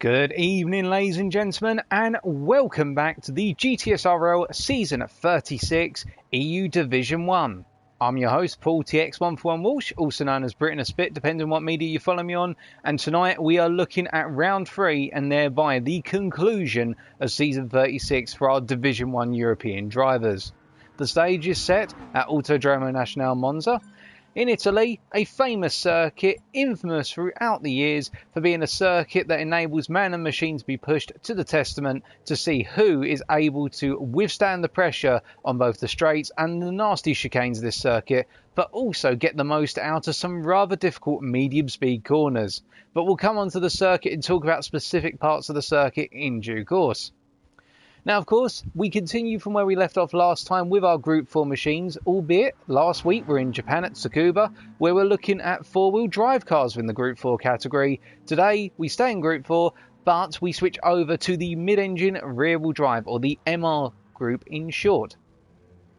Good evening, ladies and gentlemen, and welcome back to the GTSRL Season 36 EU Division 1. I'm your host, Paul TX141 Walsh, also known as Britain a Spit, depending on what media you follow me on, and tonight we are looking at Round 3 and thereby the conclusion of Season 36 for our Division 1 European drivers. The stage is set at Autodromo Nazionale Monza in Italy, a famous circuit, infamous throughout the years for being a circuit that enables man and machine to be pushed to the testament to see who is able to withstand the pressure on both the straights and the nasty chicanes of this circuit, but also get the most out of some rather difficult medium speed corners. But we'll come onto the circuit and talk about specific parts of the circuit in due course. Now, of course, we continue from where we left off last time with our Group 4 machines, albeit last week we're in Japan at Tsukuba, where we're looking at four-wheel drive cars in the Group 4 category. Today, we stay in Group 4, but we switch over to the mid-engine rear-wheel drive, or the MR group in short.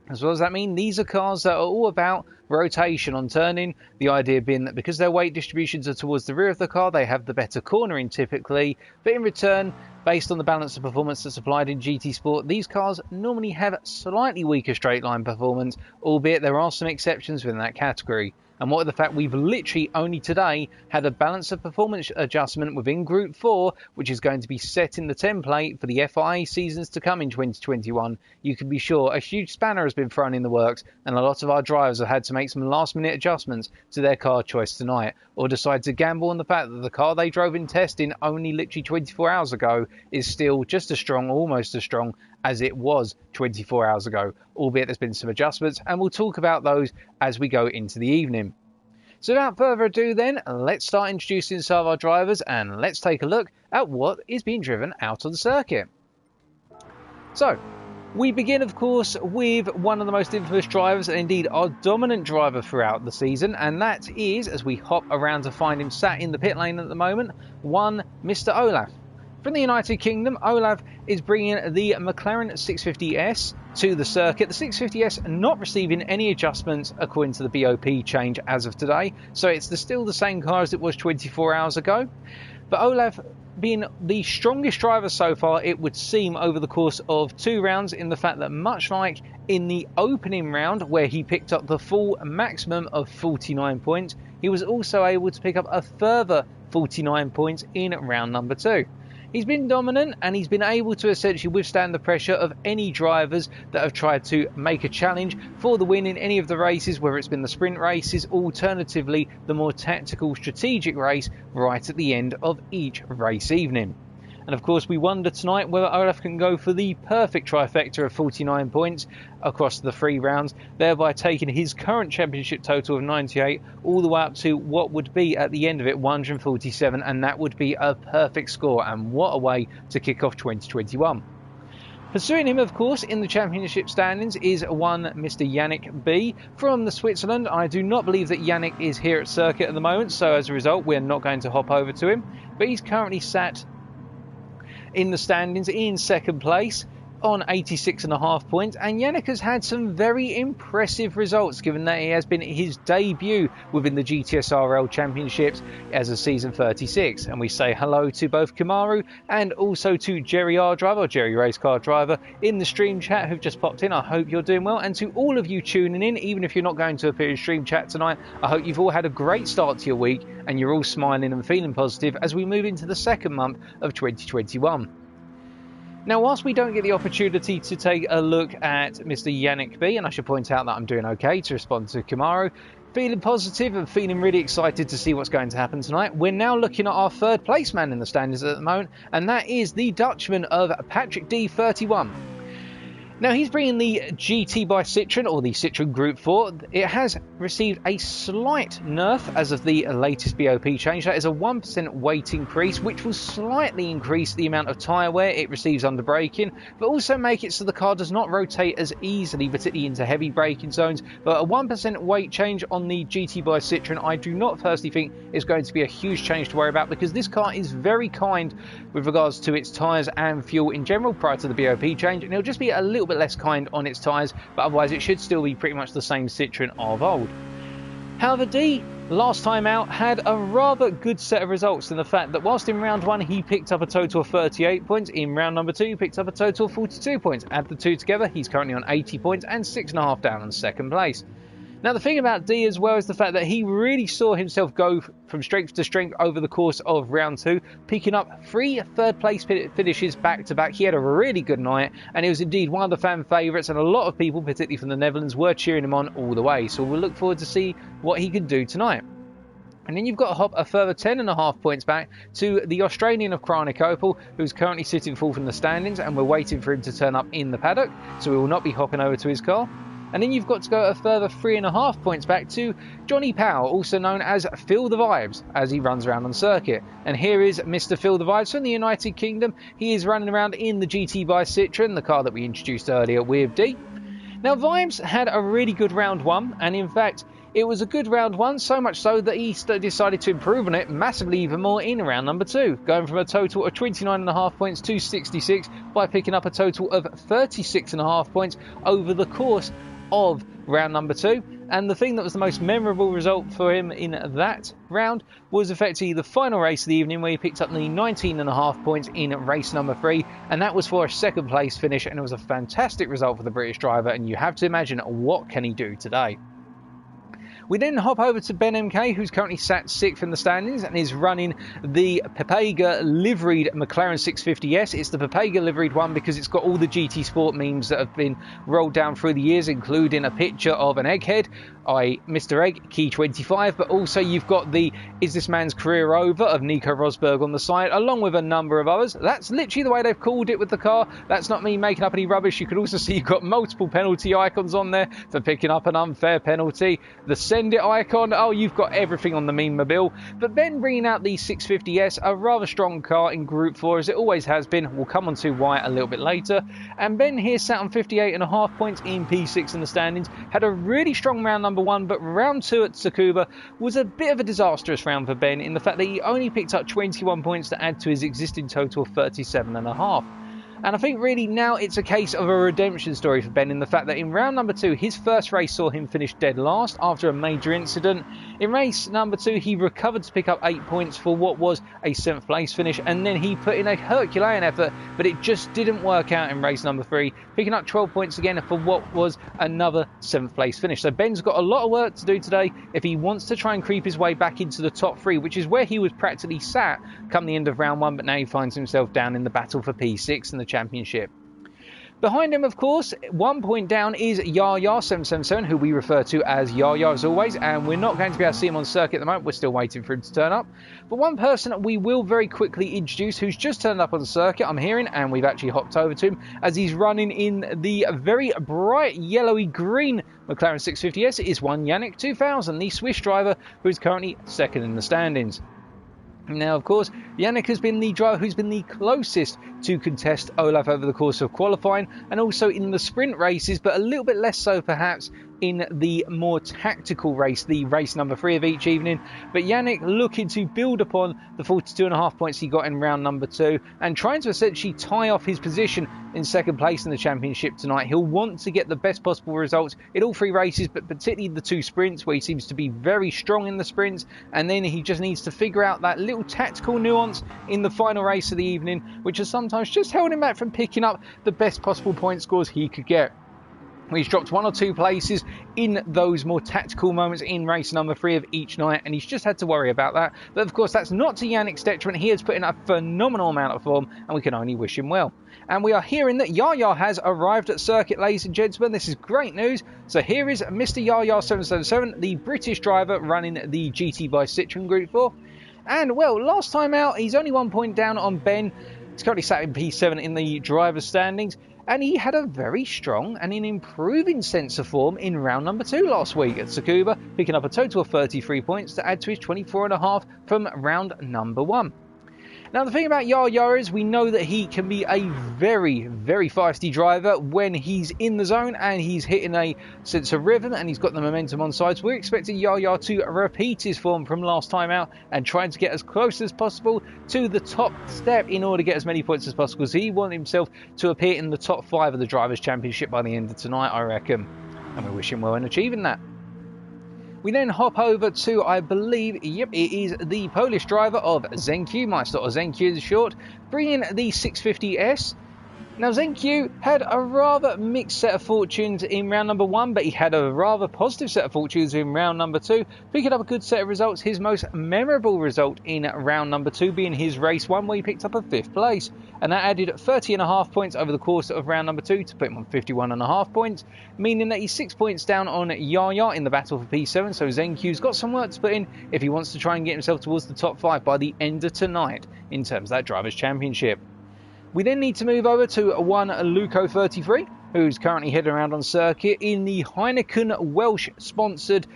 As well as that mean, these are cars that are all about rotation on turning, the idea being that because their weight distributions are towards the rear of the car, they have the better cornering typically, but in return, based on the balance of performance that's applied in GT Sport, these cars normally have slightly weaker straight line performance, albeit there are some exceptions within that category. And what with the fact we've literally only today had a balance of performance adjustment within Group 4, which is going to be set in the template for the FIA seasons to come in 2021, you can be sure a huge spanner has been thrown in the works, and a lot of our drivers have had to make some last minute adjustments to their car choice tonight, or decide to gamble on the fact that the car they drove in testing only literally 24 hours ago is still just as strong, almost as strong as it was 24 hours ago, albeit there's been some adjustments, and we'll talk about those as we go into the evening. So without further ado then, let's start introducing some of our drivers and let's take a look at what is being driven out on the circuit. So, we begin of course with one of the most infamous drivers and indeed our dominant driver throughout the season, and that is, as we hop around to find him sat in the pit lane at the moment, one Mr. Olaf. From the United Kingdom, Olaf is bringing the McLaren 650S to the circuit. The 650S not receiving any adjustments according to the BOP change as of today, so it's still the same car as it was 24 hours ago. But Olaf being the strongest driver so far, it would seem, over the course of 2 rounds, in the fact that much like in the opening round where he picked up the full maximum of 49 points, he was also able to pick up a further 49 points in round number 2. He's been dominant and he's been able to essentially withstand the pressure of any drivers that have tried to make a challenge for the win in any of the races, whether it's been the sprint races, alternatively the more tactical strategic race right at the end of each race evening. And of course we wonder tonight whether Olaf can go for the perfect trifecta of 49 points across the 3 rounds, thereby taking his current championship total of 98 all the way up to what would be at the end of it 147, and that would be a perfect score, and what a way to kick off 2021. Pursuing him, of course, in the championship standings is one Mr. Yannick B from the Switzerland. I do not believe that Yannick is here at circuit at the moment, so as a result we're not going to hop over to him, but he's currently sat in the standings in second place on 86.5 points, and Yannick has had some very impressive results given that it has been his debut within the GTSRL Championships as a season 36. And we say hello to both Kamaru and also to Jerry R Driver, or Jerry Race Car Driver, in the stream chat who've just popped in. I hope you're doing well, and to all of you tuning in, even if you're not going to appear in stream chat tonight, I hope you've all had a great start to your week and you're all smiling and feeling positive as we move into the second month of 2021. Now, whilst we don't get the opportunity to take a look at Mr. Yannick B, and I should point out that I'm doing okay to respond to Kamaru, feeling positive and feeling really excited to see what's going to happen tonight, we're now looking at our third place man in the standings at the moment, and that is the Dutchman of Patrick D, 31. Now, he's bringing the GT by Citroën, or the Citroën Group 4. It has received a slight nerf as of the latest BOP change. That is a 1% weight increase, which will slightly increase the amount of tyre wear it receives under braking, but also make it so the car does not rotate as easily, particularly into heavy braking zones. But a 1% weight change on the GT by Citroën, I do not personally think is going to be a huge change to worry about, because this car is very kind with regards to its tyres and fuel in general prior to the BOP change, and it'll just be a little bit less kind on its tyres, but otherwise it should still be pretty much the same Citroën of old. However, D last time out had a rather good set of results in the fact that whilst in round 1 he picked up a total of 38 points, in round number 2 he picked up a total of 42 points. Add the two together, he's currently on 80 points and 6.5 down in second place. Now the thing about D as well is the fact that he really saw himself go from strength to strength over the course of round 2, picking up 3 third place finishes back to back. He had a really good night and he was indeed one of the fan favourites, and a lot of people, particularly from the Netherlands, were cheering him on all the way. So we'll look forward to see what he can do tonight. And then you've got to hop a further 10.5 points back to the Australian of Chronic Opal, who's currently sitting 4th in the standings, and we're waiting for him to turn up in the paddock, so we will not be hopping over to his car. And then you've got to go a further 3.5 points back to Johnny Powell, also known as Feel the Vibes, as he runs around on circuit. And here is Mr. Feel the Vibes from the United Kingdom. He is running around in the GT by Citroen, the car that we introduced earlier with D. Now Vibes had a really good round 1, and in fact it was a good round 1, so much so that he decided to improve on it massively even more in round number 2, going from a total of 29.5 points to 66 by picking up a total of 36.5 points over the course of round number 2. And the thing that was the most memorable result for him in that round was effectively the final race of the evening, where he picked up the 19.5 points in race number 3, and that was for a second place finish, and it was a fantastic result for the British driver, and you have to imagine what can he do today. We then hop over to Ben MK, who's currently sat 6th in the standings and is running the Pepega liveried McLaren 650S. It's the Pepega liveried one because it's got all the GT Sport memes that have been rolled down through the years, including a picture of an egghead, i.e. Mr. Egg, Key 25, but also you've got the Is This Man's Career Over of Nico Rosberg on the side, along with a number of others. That's literally the way they've called it with the car. That's not me making up any rubbish. You can also see you've got multiple penalty icons on there for picking up an unfair penalty. The Send It icon, oh, you've got everything on the meme mobile. But Ben bringing out the 650S, a rather strong car in Group 4, as it always has been. We'll come on to why a little bit later. And Ben here sat on 58.5 points in P6 in the standings. Had a really strong round number 1, but round 2 at Tsukuba was a bit of a disastrous round for Ben, in the fact that he only picked up 21 points to add to his existing total of 37.5. And I think really now it's a case of a redemption story for Ben, in the fact that in round number 2, his first race saw him finish dead last after a major incident. In race number 2, he recovered to pick up 8 points for what was a 7th place finish, and then he put in a Herculean effort, but it just didn't work out in race number 3, picking up 12 points again for what was another 7th place finish. So Ben's got a lot of work to do today if he wants to try and creep his way back into the top 3, which is where he was practically sat come the end of round 1, but now he finds himself down in the battle for P6 in the championship. Behind him, of course, 1 point down is Yaya777, who we refer to as Yaya as always, and we're not going to be able to see him on circuit at the moment. We're still waiting for him to turn up. But one person we will very quickly introduce who's just turned up on circuit, I'm hearing, and we've actually hopped over to him as he's running in the very bright yellowy green McLaren 650S, is one Yannick 2000, the Swiss driver who is currently 2nd in the standings. Now, of course, Yannick has been the driver who's been the closest to contest Olaf over the course of qualifying, and also in the sprint races, but a little bit less so perhaps in the more tactical race, the race number 3 of each evening. But Yannick looking to build upon the 42.5 points he got in round number 2 and trying to essentially tie off his position in 2nd place in the championship tonight. He'll want to get the best possible results in all 3 races, but particularly the 2 sprints, where he seems to be very strong in the sprints, and then he just needs to figure out that little tactical nuance in the final race of the evening, which has sometimes just held him back from picking up the best possible point scores he could get. He's dropped 1 or 2 places in those more tactical moments in race number 3 of each night, and he's just had to worry about that. But of course, that's not to Yannick's detriment. He has put in a phenomenal amount of form, and we can only wish him well. And we are hearing that Yaya has arrived at circuit, ladies and gentlemen. This is great news. So here is Mr. Yaya777, the British driver running the GT by Citroen Group 4. And, well, last time out, he's only 1 point down on Ben. He's currently sat in P7 in the driver's standings. And he had a very strong and an improving sense of form in round number 2 last week at Tsukuba, picking up a total of 33 points to add to his 24.5 from round number 1. Now, the thing about Yaya is we know that he can be a very, very feisty driver when he's in the zone and he's hitting a sense of rhythm and he's got the momentum on side. So we're expecting Yaya to repeat his form from last time out and trying to get as close as possible to the top step in order to get as many points as possible. So he wants himself to appear in the top 5 of the Drivers' Championship by the end of tonight, I reckon. And we wish him well in achieving that. We then hop over to, I believe, yep, it is the Polish driver of Zenq Meister, or Zenq is short, bringing the 650S. Now, Zenq had a rather mixed set of fortunes in round number 1, but he had a rather positive set of fortunes in round number 2, picking up a good set of results. His most memorable result in round number 2 being his race 1, where he picked up a 5th place, and that added 30.5 points over the course of round number 2 to put him on 51.5 points, meaning that he's 6 points down on Yaya in the battle for P7. So Zenq's got some work to put in if he wants to try and get himself towards the top 5 by the end of tonight in terms of that Drivers' Championship. We then need to move over to one Luco 33, who's currently heading around on circuit in the Heineken Welsh-sponsored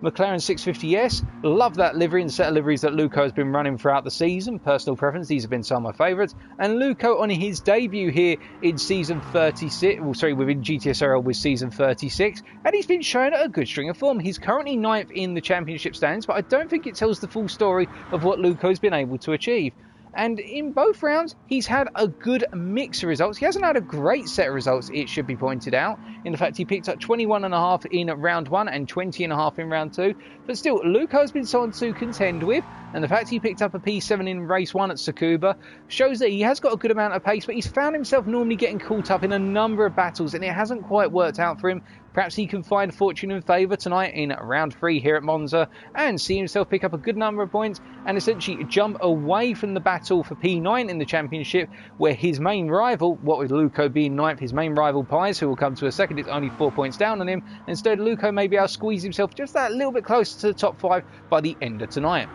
McLaren 650S. Love that livery and set of liveries that Luco has been running throughout the season. Personal preference, these have been some of my favourites. And Luco on his debut here in season 36, within GTSRL with season 36, and he's been showing a good string of form. He's currently 9th in the championship stands, but I don't think it tells the full story of what Luco's been able to achieve. And in both rounds, he's had a good mix of results. He hasn't had a great set of results, it should be pointed out. In fact, he picked up 21.5 in round 1 and 20.5 in round 2. But still, Luco's been someone to contend with. And the fact he picked up a P7 in race 1 at Tsukuba shows that he has got a good amount of pace, but he's found himself normally getting caught up in a number of battles, and it hasn't quite worked out for him. Perhaps he can find fortune and favour tonight in round 3 here at Monza and see himself pick up a good number of points and essentially jump away from the battle for P9 in the championship, where his main rival, what with Luco being 9th, his main rival Pies, who will come to a second, is only 4 points down on him. Instead, Luco may be able to squeeze himself just that little bit closer to the top 5 by the end of tonight.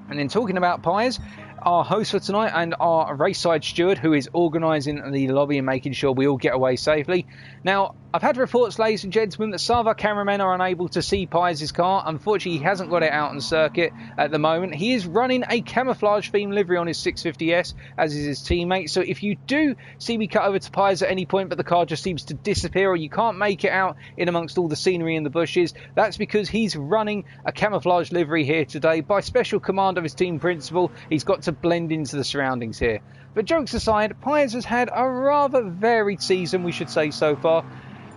And then talking about Pies, our host for tonight and our race side steward who is organising the lobby and making sure we all get away safely. Now, I've had reports, ladies and gentlemen, that some of our cameramen are unable to see Pies' car. Unfortunately, he hasn't got it out on circuit at the moment. He is running a camouflage themed livery on his 650S, as is his teammate. So if you do see me cut over to Pies at any point, but the car just seems to disappear, or you can't make it out in amongst all the scenery in the bushes, that's because he's running a camouflage livery here today by special command of his team principal. He's got to blend into the surroundings here. But jokes aside, Pies has had a rather varied season, we should say, so far.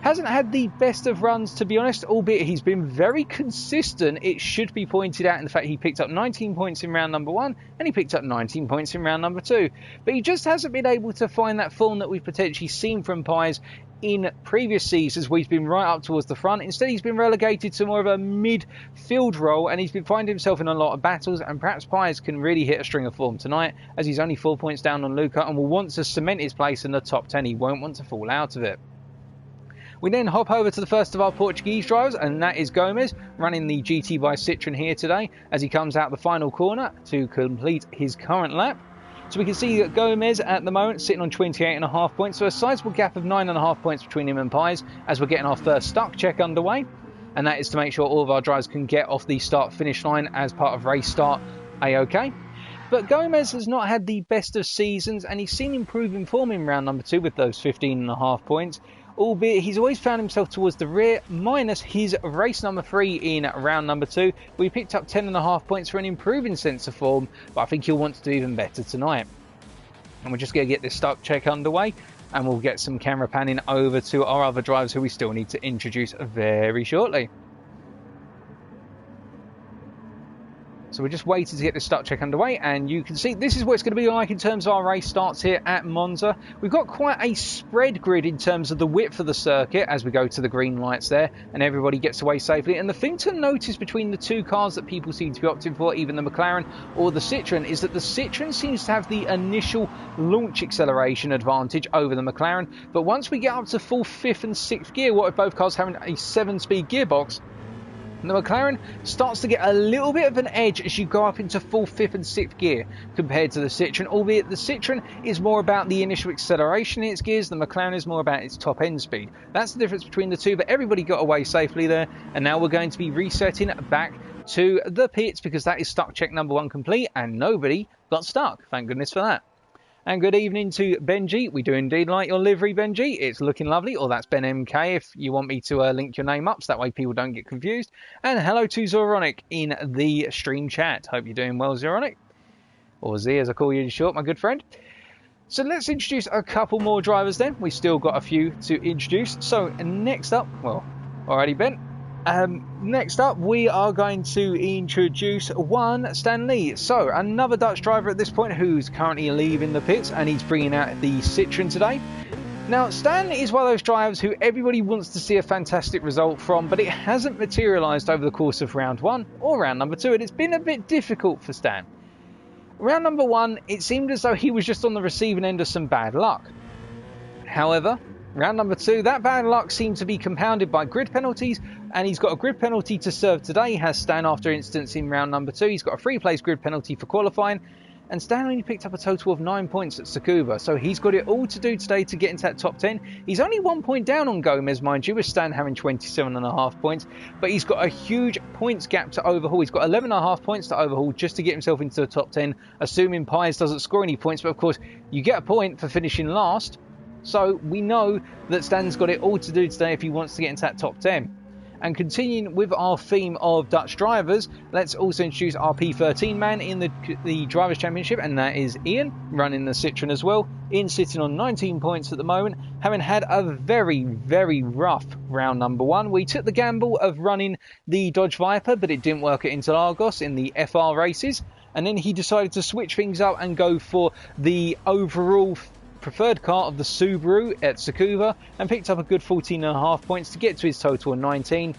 Hasn't had the best of runs, to be honest, albeit he's been very consistent. It should be pointed out in the fact he picked up 19 points in round number 1 and he picked up 19 points in round number 2. But he just hasn't been able to find that form that we've potentially seen from Pies in previous seasons, where he's been right up towards the front. Instead, he's been relegated to more of a midfield role, and he's been finding himself in a lot of battles. And perhaps Pies can really hit a string of form tonight, as he's only 4 points down on Luca and will want to cement his place in the top 10. He won't want to fall out of it. We then hop over to the first of our Portuguese drivers, and that is Gomez, running the GT by Citroën here today, as he comes out the final corner to complete his current lap. So we can see that Gomez at the moment sitting on 28.5 points, so a sizable gap of 9.5 points between him and Pies, as we're getting our first stock check underway. And that is to make sure all of our drivers can get off the start-finish line as part of race start A-OK. But Gomez has not had the best of seasons, and he's seen improving form in round number 2 with those 15.5 points. Albeit he's always found himself towards the rear, minus his race number 3 in round number 2, where he picked up 10.5 points for an improving sense of form, but I think he'll want to do even better tonight. And we're just going to get this stock check underway, and we'll get some camera panning over to our other drivers who we still need to introduce very shortly. So we're just waiting to get this start check underway, and you can see this is what it's going to be like in terms of our race starts here at Monza. We've got quite a spread grid in terms of the width of the circuit as we go to the green lights there, and everybody gets away safely. And the thing to notice between the two cars that people seem to be opting for, even the McLaren or the Citroën, is that the Citroën seems to have the initial launch acceleration advantage over the McLaren. But once we get up to full 5th and 6th gear, what with both cars having a 7-speed gearbox, the McLaren starts to get a little bit of an edge as you go up into full 5th and 6th gear compared to the Citroën, albeit the Citroën is more about the initial acceleration in its gears, the McLaren is more about its top end speed. That's the difference between the two, but everybody got away safely there, and now we're going to be resetting back to the pits because that is stock check number 1 complete and nobody got stuck. Thank goodness for that. And good evening to Benji. We do indeed like your livery, Benji. It's looking lovely. Or that's Ben MK if you want me to link your name up, so that way people don't get confused. And hello to Zoronic in the stream chat. Hope you're doing well, Zoronic. Or Z as I call you in short, my good friend. So let's introduce a couple more drivers then. We've still got a few to introduce. So next up, well, alrighty Ben. Next up, we are going to introduce one Stan Lee. So, another Dutch driver at this point who's currently leaving the pits, and he's bringing out the Citroen today. Now, Stan is one of those drivers who everybody wants to see a fantastic result from, but it hasn't materialised over the course of round 1 or round number 2, and it's been a bit difficult for Stan. Round number 1, it seemed as though he was just on the receiving end of some bad luck. However, round number 2, that bad luck seemed to be compounded by grid penalties, and he's got a grid penalty to serve today, has Stan after instance in round number 2. He's got a free place grid penalty for qualifying, and Stan only picked up a total of 9 points at Tsukuba, so he's got it all to do today to get into that top 10. He's only 1 point down on Gomez, mind you, with Stan having 27.5 points, but he's got a huge points gap to overhaul. He's got 11.5 points to overhaul just to get himself into the top 10, assuming Pies doesn't score any points, but of course, you get a point for finishing last. So we know that Stan's got it all to do today if he wants to get into that top 10. And continuing with our theme of Dutch drivers, let's also introduce our P13 man in the Drivers' Championship, and that is Ian, running the Citroen as well. Ian sitting on 19 points at the moment, having had a very, very rough round number 1. We took the gamble of running the Dodge Viper, but it didn't work at Interlagos in the FR races. And then he decided to switch things up and go for the overall preferred car of the Subaru at Tsukuba, and picked up a good 14.5 points to get to his total of 19.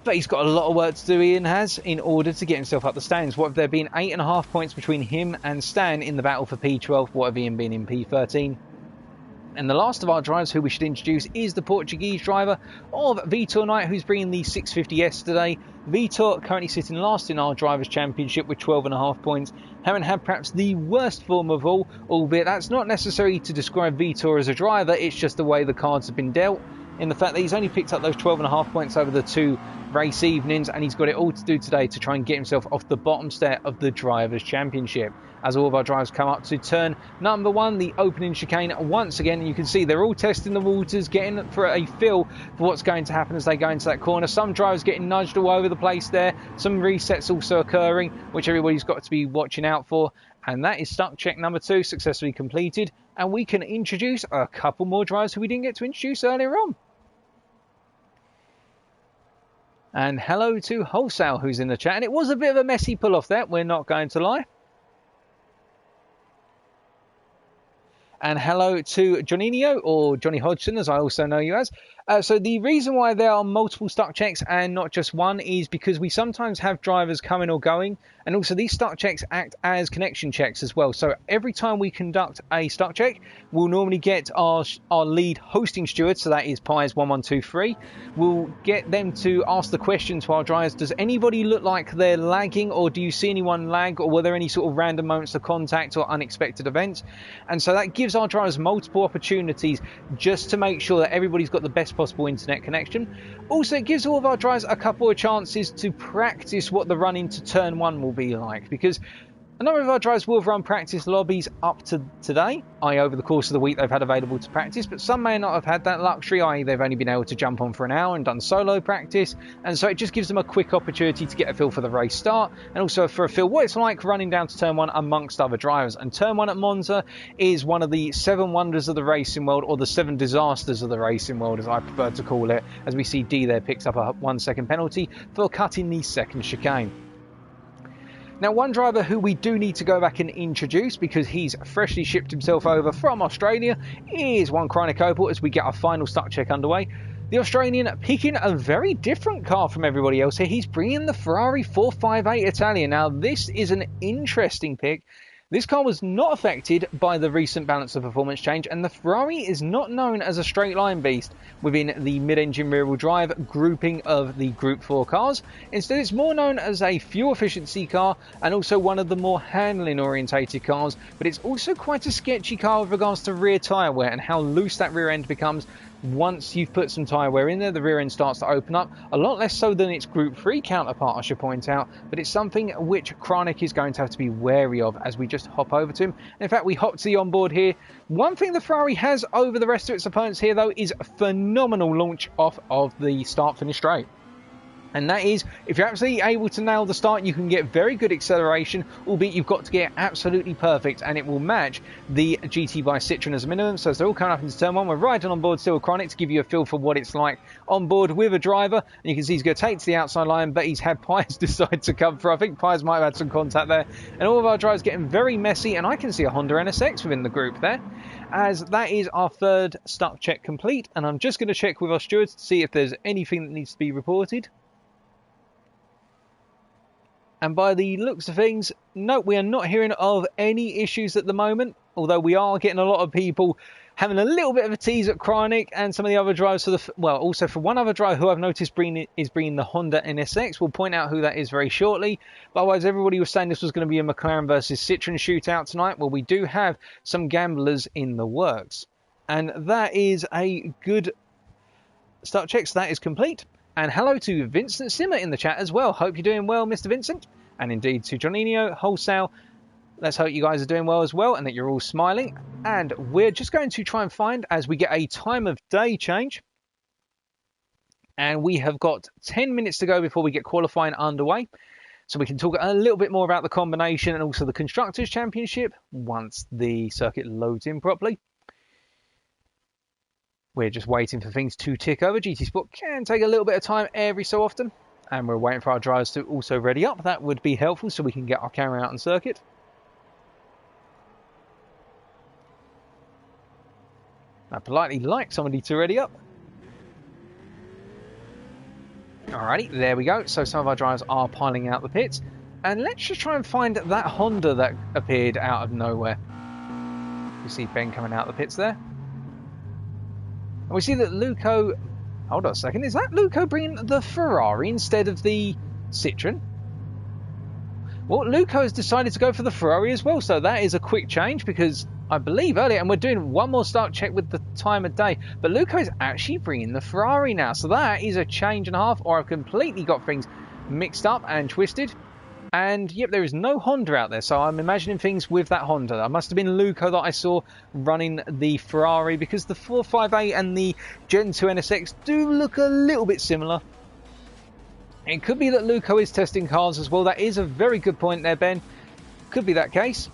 But he's got a lot of work to do, Ian has, in order to get himself up the standings. What have there been 8.5 points between him and Stan in the battle for P12? What have Ian been in P13? And the last of our drivers who we should introduce is the Portuguese driver of Vitor Knight, who's bringing the 650S today. Vitor currently sitting last in our Drivers' Championship with 12.5 points, having had perhaps the worst form of all, albeit that's not necessary to describe Vitor as a driver, it's just the way the cards have been dealt, in the fact that he's only picked up those 12.5 points over the 2 race evenings, and he's got it all to do today to try and get himself off the bottom stair of the Drivers' Championship. As all of our drivers come up to turn number 1, the opening chicane, once again you can see they're all testing the waters, getting for a feel for what's going to happen as they go into that corner. Some drivers getting nudged all over the place there, some resets also occurring, which everybody's got to be watching out for. And that is stuck check number 2 successfully completed, and we can introduce a couple more drivers who we didn't get to introduce earlier on. And hello to Wholesale, who's in the chat, and it was a bit of a messy pull off there, we're not going to lie. And hello to Johninho, or Johnny Hodgson, as I also know you as. So the reason why there are multiple stuck checks and not just one is because we sometimes have drivers coming or going, and also these stuck checks act as connection checks as well. So every time we conduct a stuck check, we'll normally get our lead hosting steward, so that is Pies1123. We'll get them to ask the question to our drivers: does anybody look like they're lagging, or do you see anyone lag, or were there any sort of random moments of contact or unexpected events? And so that gives our drivers multiple opportunities just to make sure that everybody's got the best possible internet connection. Also, it gives all of our drivers a couple of chances to practice what the run into turn 1 will be like, because a number of our drivers will have run practice lobbies up to today, i.e. over the course of the week they've had available to practice, but some may not have had that luxury, i.e. they've only been able to jump on for an hour and done solo practice, and so it just gives them a quick opportunity to get a feel for the race start, and also for a feel what it's like running down to turn 1 amongst other drivers. And turn 1 at Monza is one of the 7 wonders of the racing world, or the 7 disasters of the racing world as I prefer to call it, as we see D there picks up a 1 second penalty for cutting the second chicane. Now, one driver who we do need to go back and introduce, because he's freshly shipped himself over from Australia, is one Chronic Opel as we get our final stuck check underway. The Australian picking a very different car from everybody else here. He's bringing the Ferrari 458 Italian. Now, this is an interesting pick. This car was not affected by the recent balance of performance change, and the Ferrari is not known as a straight line beast within the mid-engine rear-wheel drive grouping of the Group 4 cars. Instead, it's more known as a fuel efficiency car and also one of the more handling orientated cars, but it's also quite a sketchy car with regards to rear tyre wear and how loose that rear end becomes. Once you've put some tyre wear in there, the rear end starts to open up, a lot less so than its Group 3 counterpart, I should point out, but it's something which Chronic is going to have to be wary of as we just hop over to him. In fact, we hop to the onboard here. One thing the Ferrari has over the rest of its opponents here, though, is a phenomenal launch off of the start-finish straight. And that is, if you're absolutely able to nail the start, you can get very good acceleration, albeit you've got to get absolutely perfect, and it will match the GT by Citroen as a minimum. So as they're all coming up into turn one, we're riding on board still Chronic to give you a feel for what it's like on board with a driver. And you can see he's going to take to the outside line, but he's had Pies decide to come through. I think Pies might have had some contact there. And all of our drivers getting very messy, and I can see a Honda NSX within the group there, as that is our third start check complete. And I'm just going to check with our stewards to see if there's anything that needs to be reported. And by the looks of things, no, we are not hearing of any issues at the moment, although we are getting a lot of people having a little bit of a tease at Chronic and some of the other drivers. Also for one other driver who I've noticed is bringing the Honda NSX. We'll point out who that is very shortly. But otherwise, everybody was saying this was going to be a McLaren versus Citroen shootout tonight. Well, we do have some gamblers in the works. And that is a good start check, so that is complete. And hello to Vincent Simmer in the chat as well. Hope you're doing well, Mr. Vincent. And indeed to Johninho, Wholesale. Let's hope you guys are doing well as well and that you're all smiling. And we're just going to try and find, as we get a time of day change. And we have got 10 minutes to go before we get qualifying underway. So we can talk a little bit more about the combination and also the Constructors' Championship once the circuit loads in properly. We're just waiting for things to tick over. GT Sport can take a little bit of time every so often. And we're waiting for our drivers to also ready up. That would be helpful so we can get our camera out on circuit. I'd politely like somebody to ready up. Alrighty, there we go. So some of our drivers are piling out the pits. And let's just try and find that Honda that appeared out of nowhere. You see Ben coming out the pits there. And we see that Luco... Hold on a second. Is that Luco bringing the Ferrari instead of the Citroen? Well, Luco has decided to go for the Ferrari as well. So that is a quick change because I believe earlier, and we're doing one more start check with the time of day, but Luco is actually bringing the Ferrari now. So that is a change and a half, or I've completely got things mixed up and twisted. And yep, there is no Honda out there, so I'm imagining things with that Honda. That must have been Luco that I saw running the Ferrari, because the 458 and the Gen 2 NSX do look a little bit similar. It could be that Luco is testing cars as well. That is a very good point there, Ben. Could be that case.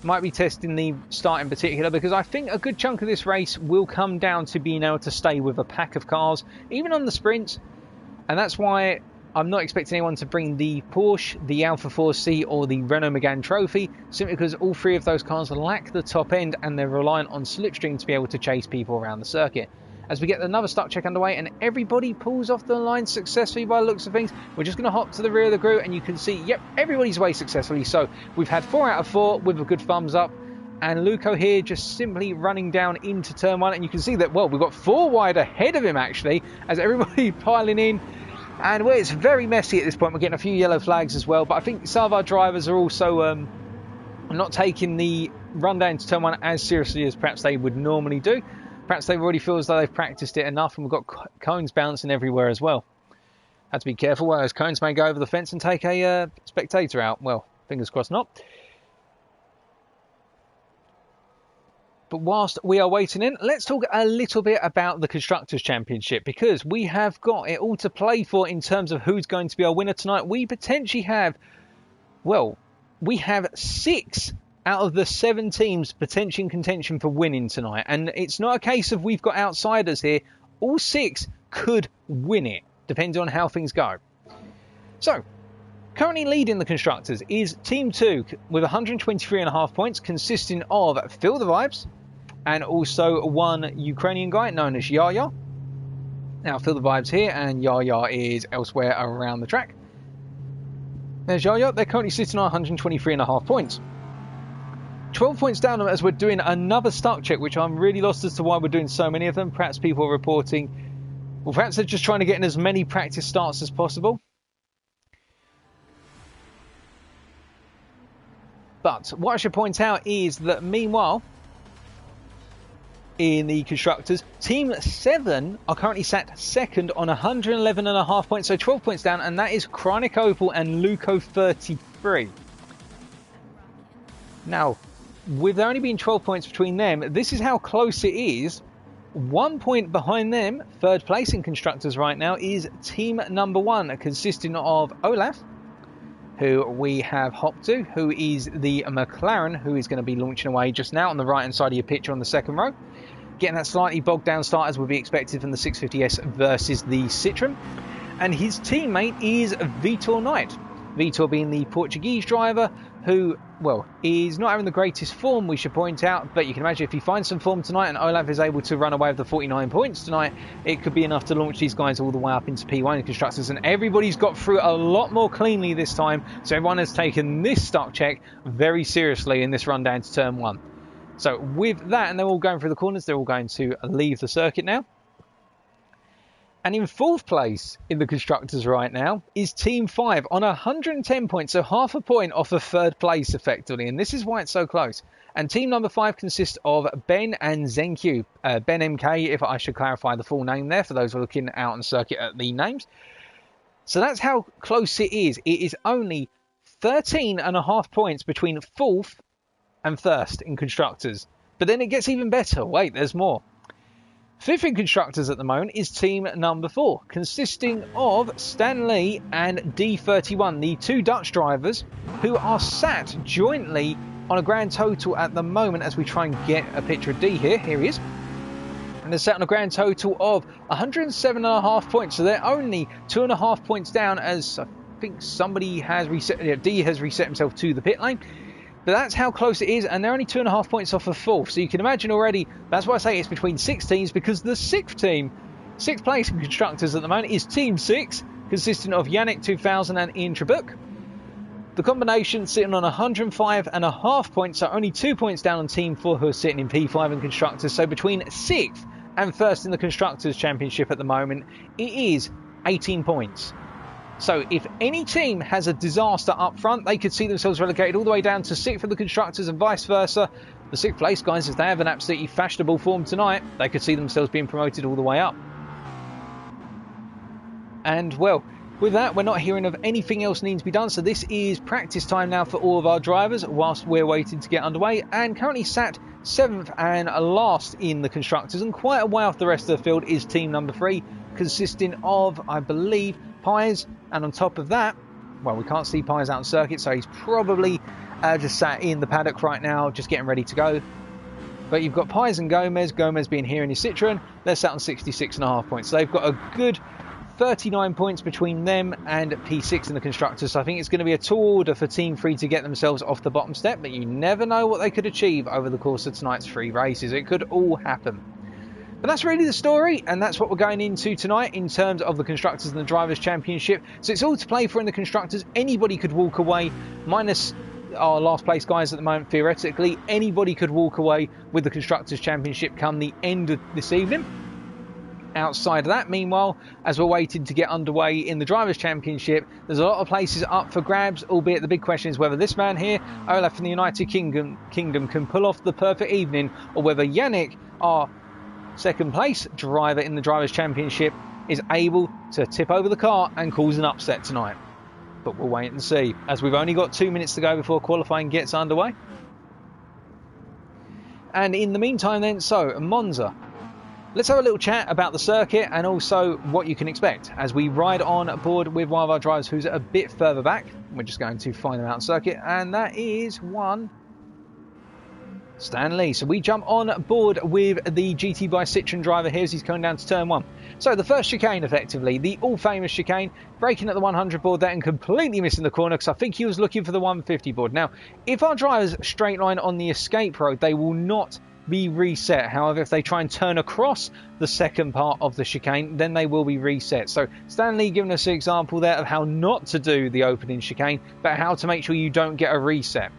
Might be testing the start in particular, because I think a good chunk of this race will come down to being able to stay with a pack of cars, even on the sprints. And that's why I'm not expecting anyone to bring the Porsche, the Alfa 4C or the Renault Megane Trophy, simply because all three of those cars lack the top end and they're reliant on slipstream to be able to chase people around the circuit. As we get another start check underway and everybody pulls off the line successfully by the looks of things, we're just going to hop to the rear of the group and you can see, yep, everybody's away successfully. So we've had 4 out of 4 with a good thumbs up. And Luco here just simply running down into turn 1. And you can see that, well, we've got 4 wide ahead of him actually, as everybody piling in. And well, it's very messy at this point. We're getting a few yellow flags as well. But I think some of our drivers are also not taking the run down to turn 1 as seriously as perhaps they would normally do. Perhaps they already feel as though they've practiced it enough, and we've got cones bouncing everywhere as well. Have to be careful, whereas cones may go over the fence and take a spectator out. Well, fingers crossed not. But whilst we are waiting in, let's talk a little bit about the Constructors' Championship, because we have got it all to play for in terms of who's going to be our winner tonight. We potentially have, well, we have 6 out of the 7 teams potentially in contention for winning tonight. And it's not a case of we've got outsiders here. All 6 could win it, depending on how things go. So, currently leading the Constructors is Team 2 with 123.5 points, consisting of Feel the Vibes and also one Ukrainian guy known as Yaya. Now, Feel the Vibes here, and Yaya is elsewhere around the track. There's Yaya. They're currently sitting on 123.5 points. 12 points down as we're doing another start check, which I'm really lost as to why we're doing so many of them. Perhaps people are reporting, well, perhaps they're just trying to get in as many practice starts as possible. But what I should point out is that meanwhile, in the Constructors, Team 7 are currently sat second on 111.5 points, so 12 points down, and that is Chronic Opal and Luco 33. Now, with there only being 12 points between them, this is how close it is 1 point behind them, third place in constructors right now, is team number 1, consisting of Olaf, who we have hopped to, who is the McLaren, who is going to be launching away just now on the right hand side of your picture on the second row. Getting that slightly bogged down start as would be expected from the 650S versus the Citroen. And his teammate is Vitor Knight. Vitor being the Portuguese driver who, well, is not having the greatest form, we should point out, but you can imagine if he finds some form tonight and Olaf is able to run away with the 49 points tonight, it could be enough to launch these guys all the way up into P1 in constructors, and everybody's got through a lot more cleanly this time, so everyone has taken this stock check very seriously in this run down to turn 1. So with that, and they're all going through the corners, they're all going to leave the circuit now. And in 4th place in the constructors right now is Team 5 on 110 points, so half a point off of 3rd place effectively, and this is why it's so close. And team number 5 consists of Ben and Zenq. Ben MK, if I should clarify the full name there for those who are looking out on circuit at the names. So that's how close it is. It is only 13.5 points between 4th and 1st in constructors. But then it gets even better. Wait, there's more. 5th in constructors at the moment is team number 4, consisting of Stan Lee and D31, the 2 Dutch drivers who are sat jointly on a grand total at the moment as we try and get a picture of D here. Here he is. And they're sat on a grand total of 107.5 points, so they're only 2.5 points down as I think somebody has reset, D has reset himself to the pit lane. But that's how close it is, and they're only 2.5 points off of 4th. So you can imagine already, that's why I say it's between 6 teams, because the 6th team, 6th place in constructors at the moment, is Team 6, consisting of Yannick 2000 and Ian Trabuc. The combination sitting on 105.5 points, so only 2 points down on Team 4, who are sitting in P5 in constructors. So between 6th and 1st in the Constructors' Championship at the moment, it is 18 points. So if any team has a disaster up front, they could see themselves relegated all the way down to 6th for the Constructors and vice versa. The 6th place guys, if they have an absolutely fashionable form tonight, they could see themselves being promoted all the way up. And well, with that, we're not hearing of anything else needing to be done. So this is practice time now for all of our drivers whilst we're waiting to get underway. And currently sat 7th and last in the Constructors, and quite a way off the rest of the field is team number 3, consisting of, I believe, Pies, and on top of that, well, we can't see Pies out on circuit, so he's probably just sat in the paddock right now, just getting ready to go. But you've got Pies and Gomez being here in his Citroen. They're sat on 66.5 points, so they've got a good 39 points between them and P6 in the Constructors. So I think it's going to be a tall order for Team 3 to get themselves off the bottom step, but you never know what they could achieve over the course of tonight's 3 races. It could all happen. But that's really the story, and that's what we're going into tonight in terms of the Constructors and the Drivers' Championship. So it's all to play for in the Constructors. Anybody could walk away, minus our last place guys at the moment, theoretically. Anybody could walk away with the Constructors' Championship come the end of this evening. Outside of that, meanwhile, as we're waiting to get underway in the Drivers' Championship, there's a lot of places up for grabs, albeit the big question is whether this man here, Olaf from the United Kingdom, can pull off the perfect evening, or whether Yannick, our second place driver in the Drivers' Championship, is able to tip over the car and cause an upset tonight. But we'll wait and see, as we've only got 2 minutes to go before qualifying gets underway. And in the meantime then, so Monza. Let's have a little chat about the circuit and also what you can expect as we ride on board with one of our drivers who's a bit further back. We're just going to find them out on circuit, and that is one Stan Lee. So we jump on board with the GT by Citroen driver here as he's coming down to turn 1. So the first chicane, effectively, the all-famous chicane, braking at the 100 board there and completely missing the corner because I think he was looking for the 150 board. Now, if our drivers straight line on the escape road, they will not be reset. However, if they try and turn across the second part of the chicane, then they will be reset. So Stan Lee giving us an example there of how not to do the opening chicane, but how to make sure you don't get a reset.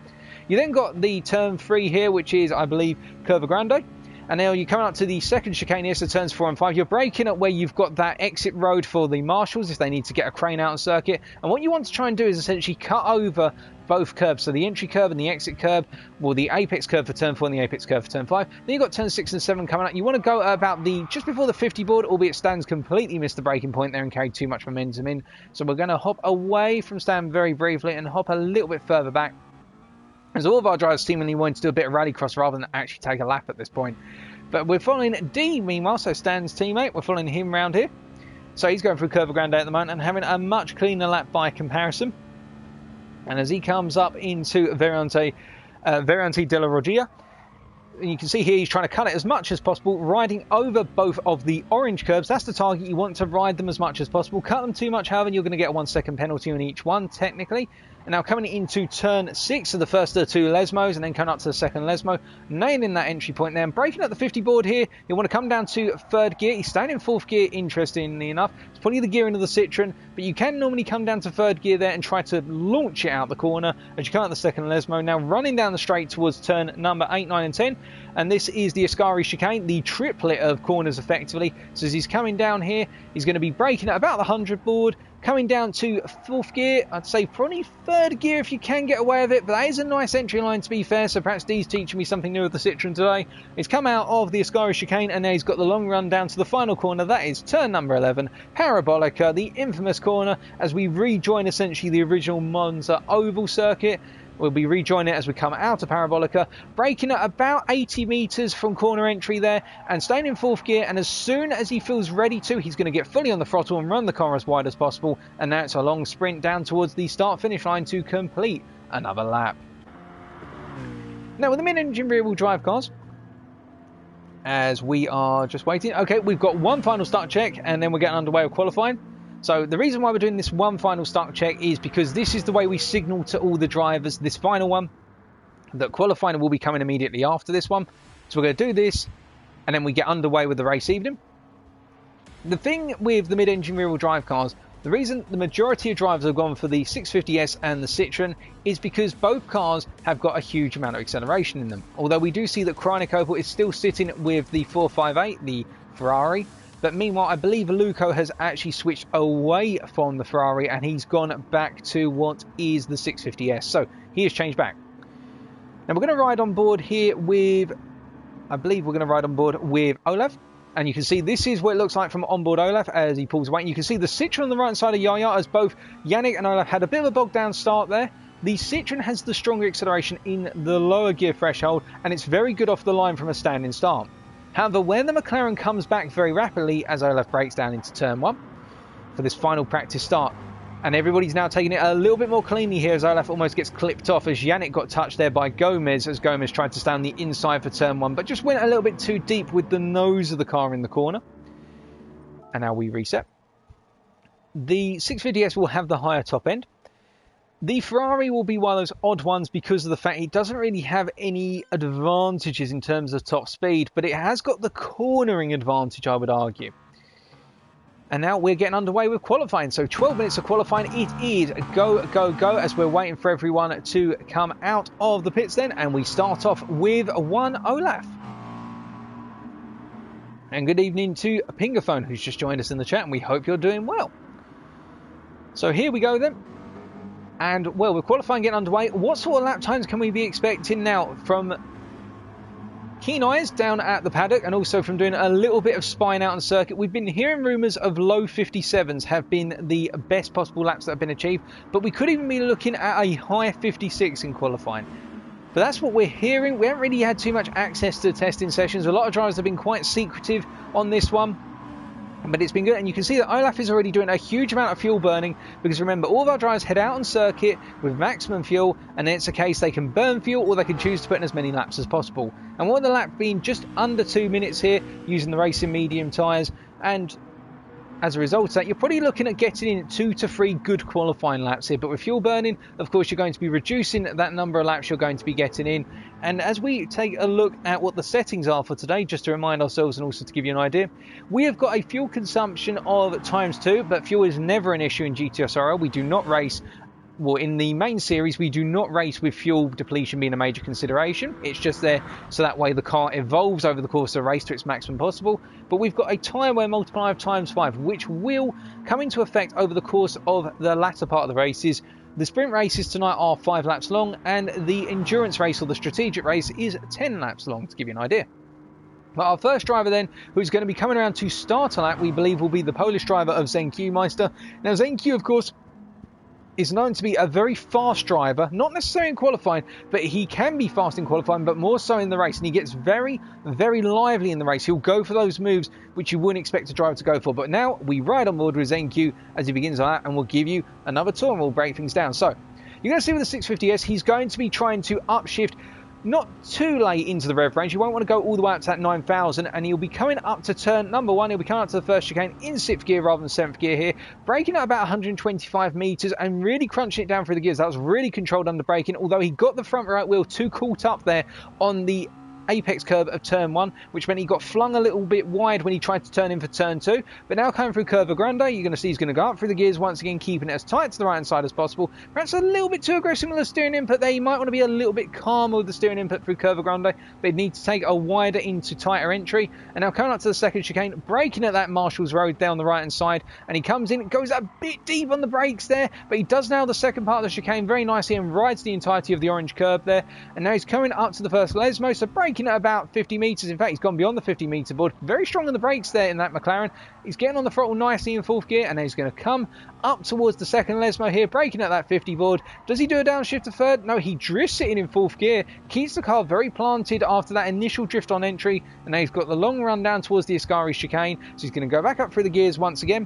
You then got the turn 3 here, which is, I believe, Curva Grande. And now you're coming up to the second chicane here, so turns 4 and 5. You're braking at where you've got that exit road for the marshals if they need to get a crane out on circuit. And what you want to try and do is essentially cut over both curbs. So the entry curb and the exit curb, well, the apex curb for turn 4 and the apex curb for turn 5. Then you've got turn 6 and 7 coming up. You want to go about just before the 50 board, albeit Stan's completely missed the braking point there and carried too much momentum in. So we're going to hop away from Stan very briefly and hop a little bit further back, as all of our drivers seemingly wanted to do a bit of rallycross rather than actually take a lap at this point. But we're following D, meanwhile, so Stan's teammate. We're following him round here. So he's going through Curva Grande at the moment and having a much cleaner lap by comparison. And as he comes up into Variante della Roggia, you can see here he's trying to cut it as much as possible, riding over both of the orange curbs. That's the target. You want to ride them as much as possible. Cut them too much, however, you're going to get a 1 second penalty on each one, technically. And now coming into turn 6 of the first of the 2 Lesmos, and then coming up to the second Lesmo, nailing that entry point there, and breaking up the 50 board here. You want to come down to 3rd gear. He's staying in 4th gear, interestingly enough. It's probably the gearing of the Citroen, but you can normally come down to 3rd gear there and try to launch it out the corner as you come out the second Lesmo. Now running down the straight towards turn number 8, 9 and 10, and this is the Ascari chicane, the triplet of corners effectively. So as he's coming down here, he's going to be braking at about the 100 board, coming down to 4th gear. I'd say probably 3rd gear if you can get away with it, but that is a nice entry line to be fair, so perhaps D's teaching me something new with the Citroen today. He's come out of the Ascari chicane and now he's got the long run down to the final corner. That is turn number 11, Parabolica, the infamous corner, as we rejoin essentially the original Monza oval circuit. We'll be rejoining it as we come out of Parabolica, braking at about 80 metres from corner entry there and staying in 4th gear, and as soon as he feels ready to, he's going to get fully on the throttle and run the car as wide as possible, and now it's a long sprint down towards the start-finish line to complete another lap. Now with the mid-engine rear-wheel drive cars, as we are just waiting, okay, we've got one final start check and then we're getting underway with qualifying. So the reason why we're doing this one final start check is because this is the way we signal to all the drivers, this final one, that qualifying will be coming immediately after this one. So we're going to do this and then we get underway with the race evening. The thing with the mid-engine rear-wheel drive cars, the reason the majority of drivers have gone for the 650S and the Citroen is because both cars have got a huge amount of acceleration in them. Although we do see that Chronic Opel is still sitting with the 458, the Ferrari. But meanwhile, I believe Luco has actually switched away from the Ferrari and he's gone back to what is the 650S. So he has changed back. Now we're going to ride on board here with, I believe we're going to ride on board with Olaf. And you can see this is what it looks like from onboard Olaf as he pulls away. And you can see the Citroen on the right side of Yaya as both Yannick and Olaf had a bit of a bogged down start there. The Citroen has the stronger acceleration in the lower gear threshold and it's very good off the line from a standing start. However, when the McLaren comes back very rapidly as Olaf breaks down into turn 1 for this final practice start, and everybody's now taking it a little bit more cleanly here as Olaf almost gets clipped off as Yannick got touched there by Gomez as Gomez tried to stay on the inside for turn 1 but just went a little bit too deep with the nose of the car in the corner. And now we reset. The 650S will have the higher top end. The Ferrari will be one of those odd ones because of the fact it doesn't really have any advantages in terms of top speed, but it has got the cornering advantage, I would argue. And now we're getting underway with qualifying. So 12 minutes of qualifying. It is go, go, go as we're waiting for everyone to come out of the pits then. And we start off with one Olaf. And good evening to Pingaphone, who's just joined us in the chat, and we hope you're doing well. So here we go then. And, well, we're qualifying, getting underway. What sort of lap times can we be expecting now from keen eyes down at the paddock and also from doing a little bit of spying out on circuit? We've been hearing rumours of low 57s have been the best possible laps that have been achieved, but we could even be looking at a high 56 in qualifying. But that's what we're hearing. We haven't really had too much access to the testing sessions. A lot of drivers have been quite secretive on this one. But it's been good, and you can see that Olaf is already doing a huge amount of fuel burning because remember, all of our drivers head out on circuit with maximum fuel, and then it's a case they can burn fuel or they can choose to put in as many laps as possible. And with the lap being just under 2 minutes here using the racing medium tyres, and as a result of that, you're probably looking at getting in 2 to 3 good qualifying laps here. But with fuel burning, of course, you're going to be reducing that number of laps you're going to be getting in. And as we take a look at what the settings are for today, just to remind ourselves and also to give you an idea, we have got a fuel consumption of ×2, but fuel is never an issue in GTSRL. We do not race. Well, in the main series, we do not race with fuel depletion being a major consideration. It's just there so that way the car evolves over the course of the race to its maximum possible. But we've got a tyre wear multiplier of ×5, which will come into effect over the course of the latter part of the races. The sprint races tonight are 5 laps long, and the endurance race or the strategic race is 10 laps long, to give you an idea. But our first driver then, who's going to be coming around to start a lap, we believe will be the Polish driver of ZenQ Meister. Now ZenQ, of course, is known to be a very fast driver, not necessarily in qualifying, but he can be fast in qualifying, but more so in the race. And he gets very, very lively in the race. He'll go for those moves which you wouldn't expect a driver to go for. But now we ride on board with ZenQ as he begins on that, and we'll give you another tour and we'll break things down. So you're going to see with the 650S, he's going to be trying to upshift not too late into the rev range. You won't want to go all the way up to that 9,000, and he'll be coming up to turn number 1. He'll be coming up to the first chicane in 6th gear rather than 7th gear here, braking at about 125 metres and really crunching it down through the gears. That was really controlled under braking, although he got the front right wheel too caught up there on the apex curve of turn 1, which meant he got flung a little bit wide when he tried to turn in for turn 2. But now coming through Curva Grande, you're going to see he's going to go up through the gears once again, keeping it as tight to the right hand side as possible. Perhaps a little bit too aggressive with the steering input there. You might want to be a little bit calmer with the steering input through Curva Grande, but he'd need to take a wider into tighter entry. And now coming up to the second chicane, braking at that Marshall's Road there on the right hand side, and he comes in, goes a bit deep on the brakes there, but he does nail the second part of the chicane very nicely and rides the entirety of the orange curb there. And now he's coming up to the first Lesmo, so braking at about 50 metres. In fact, he's gone beyond the 50 metre board. Very strong on the brakes there in that McLaren. He's getting on the throttle nicely in 4th gear, and now he's going to come up towards the second Lesmo here, braking at that 50 board. Does he do a downshift to third? No, he drifts it in 4th gear, keeps the car very planted after that initial drift on entry, and now he's got the long run down towards the Ascari chicane, so he's going to go back up through the gears once again.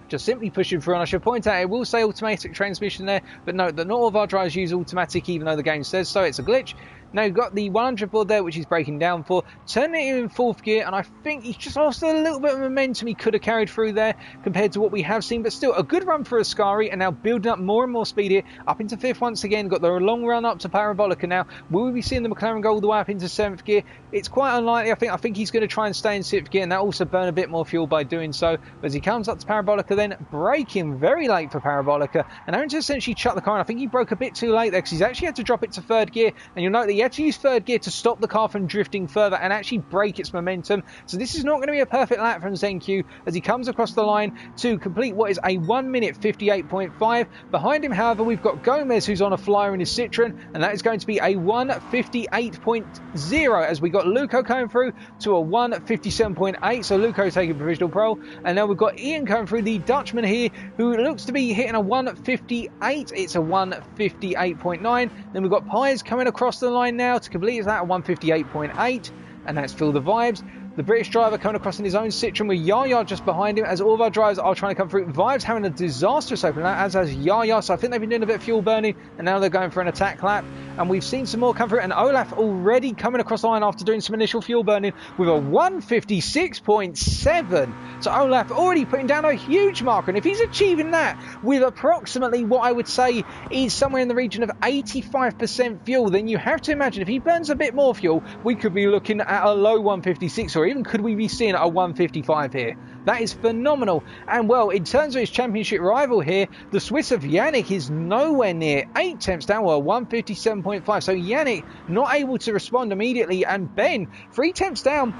Just simply pushing through, and I should point out it will say automatic transmission there, but note that not all of our drivers use automatic even though the game says so. It's a glitch. Now you've got the 100 board there, which he's braking down for, turning it in 4th gear, and I think he's just lost a little bit of momentum he could have carried through there compared to what we have seen, but still a good run for Ascari, and now building up more and more speed here, up into 5th once again, got the long run up to Parabolica now. Will we be seeing the McLaren go all the way up into 7th gear? It's quite unlikely. I think he's going to try and stay in 6th gear, and that also burn a bit more fuel by doing so. But as he comes up to Parabolica then, braking very late for Parabolica, and having to essentially shut the car, and I think he broke a bit too late there, because he's actually had to drop it to 3rd gear, and you'll note that he had to use 3rd gear to stop the car from drifting further and actually break its momentum. So this is not going to be a perfect lap from ZenQ as he comes across the line to complete what is a 1 minute 58.5. Behind him, however, we've got Gomez, who's on a flyer in his Citroen, and that is going to be a 1:58.0 as we got Luco coming through to a 1:57.8. So Luco taking provisional pole, and now we've got Ian coming through, the Dutchman here, who looks to be hitting a 1:58. It's a 1:58.9. Then we've got Pies coming across the line now to complete that at 1:58.8, and that's Feel the Vibes. The British driver coming across in his own Citroen with Yaya just behind him, as all of our drivers are trying to come through. Vibes having a disastrous opening, as has Yaya, so I think they've been doing a bit of fuel burning, and now they're going for an attack lap. And we've seen some more come through, and Olaf already coming across the line after doing some initial fuel burning with a 1:56.7. So Olaf already putting down a huge marker, and if he's achieving that with approximately what I would say is somewhere in the region of 85% fuel, then you have to imagine if he burns a bit more fuel, we could be looking at a low 1:56, or even could we be seeing a 1:55 here. That is phenomenal. And well, in terms of his championship rival here, the Swiss of Yannick is nowhere near. 8 tenths down, well, 1:57.5. So Yannick not able to respond immediately, and Ben 3 tenths down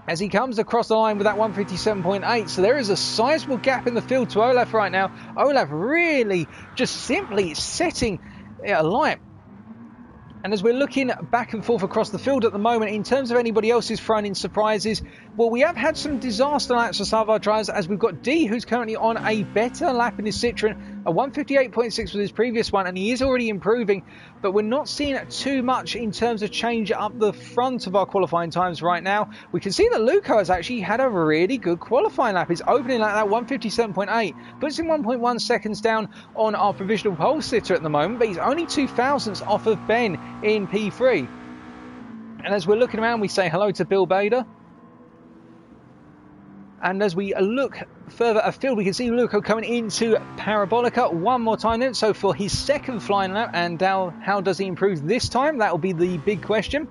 as he comes across the line with that 1:57.8. So there is a sizable gap in the field to Olaf right now. Olaf really just simply setting it alight. And as we're looking back and forth across the field at the moment, in terms of anybody else who's thrown in surprises, well, we have had some disaster laps for some of our drivers, as we've got D, who's currently on a better lap in his Citroen, a 1:58.6 with his previous one, and he is already improving, but we're not seeing too much in terms of change up the front of our qualifying times right now. We can see that Luco has actually had a really good qualifying lap. He's opening like that 1:57.8, puts him 1.1 seconds down on our provisional pole sitter at the moment, but he's only 2 thousandths off of Ben in P3. And as we're looking around, we say hello to Bill Bader. And as we look further afield, we can see Luco coming into Parabolica one more time then. So for his second flying lap, and how does he improve this time? That will be the big question.